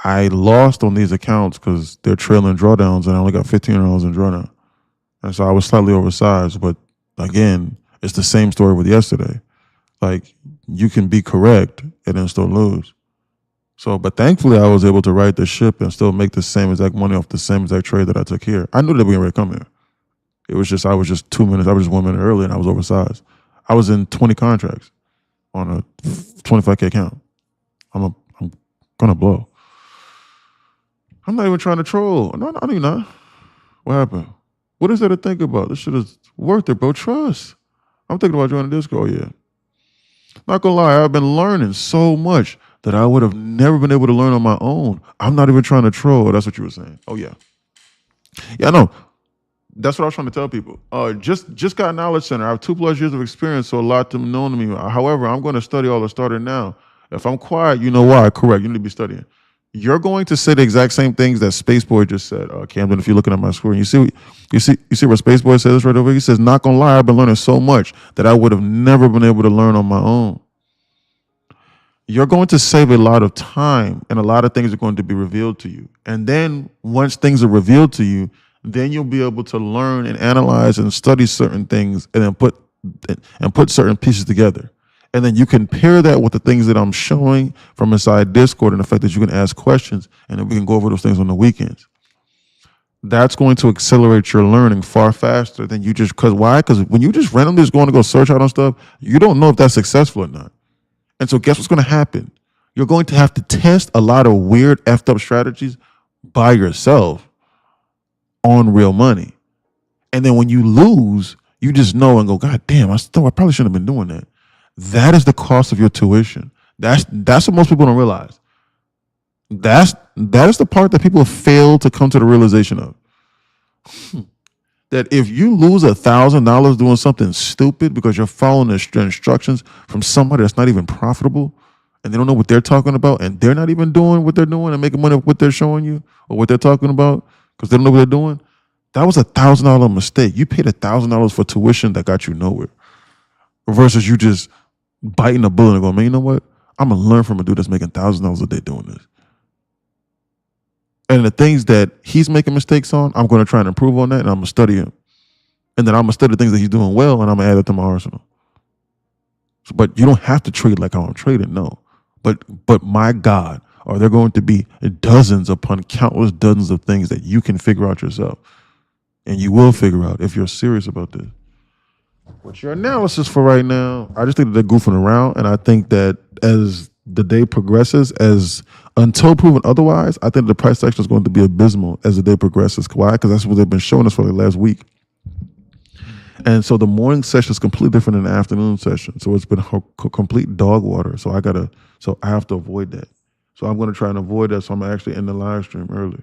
I lost on these accounts because they're trailing drawdowns and I only got $15 in drawdown. And so I was slightly oversized, but again, it's the same story with yesterday. Like you can be correct and then still lose. So, but thankfully I was able to right the ship and still make the same exact money off the same exact trade that I took here. I knew they were going to come here. It was just, I was just 2 minutes, I was just 1 minute early and I was oversized. I was in 20 contracts on a 25K account. I'm gonna blow. I'm not even trying to troll. No, I mean not. What happened? What is there to think about? This shit is worth it, bro. Trust. I'm thinking about joining Discord, yeah. Not gonna lie, I've been learning so much that I would have never been able to learn on my own. I'm not even trying to troll. That's what you were saying. Oh yeah. Yeah, I know. That's what I was trying to tell people. Just got Knowledge Center. I have 2+ years of experience, so a lot to known to me. However, I'm going to study all the starter now. If I'm quiet, you know why. Correct. You need to be studying. You're going to say the exact same things that Spaceboy just said, Camden. If you're looking at my screen, you see where Spaceboy says right over here. He says, "Not gonna lie, I've been learning so much that I would have never been able to learn on my own." You're going to save a lot of time, and a lot of things are going to be revealed to you. And then once things are revealed to you, then you'll be able to learn and analyze and study certain things, and then put certain pieces together. And then you can pair that with the things that I'm showing from inside Discord and the fact that you can ask questions and then we can go over those things on the weekends. That's going to accelerate your learning far faster than you just, because why? Because when you just randomly just going to go search out on stuff, you don't know if that's successful or not. And so guess what's going to happen? You're going to have to test a lot of weird effed up strategies by yourself on real money. And then when you lose, you just know and go, God damn, I probably shouldn't have been doing that. That is the cost of your tuition. That's what most people don't realize. That is the part that people fail to come to the realization of. That if you lose $1,000 doing something stupid because you're following the instructions from somebody that's not even profitable and they don't know what they're talking about and they're not even doing what they're doing and making money with what they're showing you or what they're talking about because they don't know what they're doing, that was $1,000 mistake. You paid $1,000 for tuition that got you nowhere versus you just biting a bullet and going, man, you know what? I'm going to learn from a dude that's making $1,000 a day doing this. And the things that he's making mistakes on, I'm going to try and improve on that, and I'm going to study him. And then I'm going to study the things that he's doing well, and I'm going to add it to my arsenal. But you don't have to trade like how I'm trading, no. But my God, are there going to be dozens upon countless dozens of things that you can figure out yourself. And you will figure out if you're serious about this. What's your analysis for right now? I just think that they're goofing around, and I think that as the day progresses, until proven otherwise, I think the price action is going to be abysmal as the day progresses. Why? Because that's what they've been showing us for the last week. And so the morning session is completely different than the afternoon session. So it's been complete dog water. So I have to avoid that. So I'm going to try and avoid that. So I'm actually in the live stream early.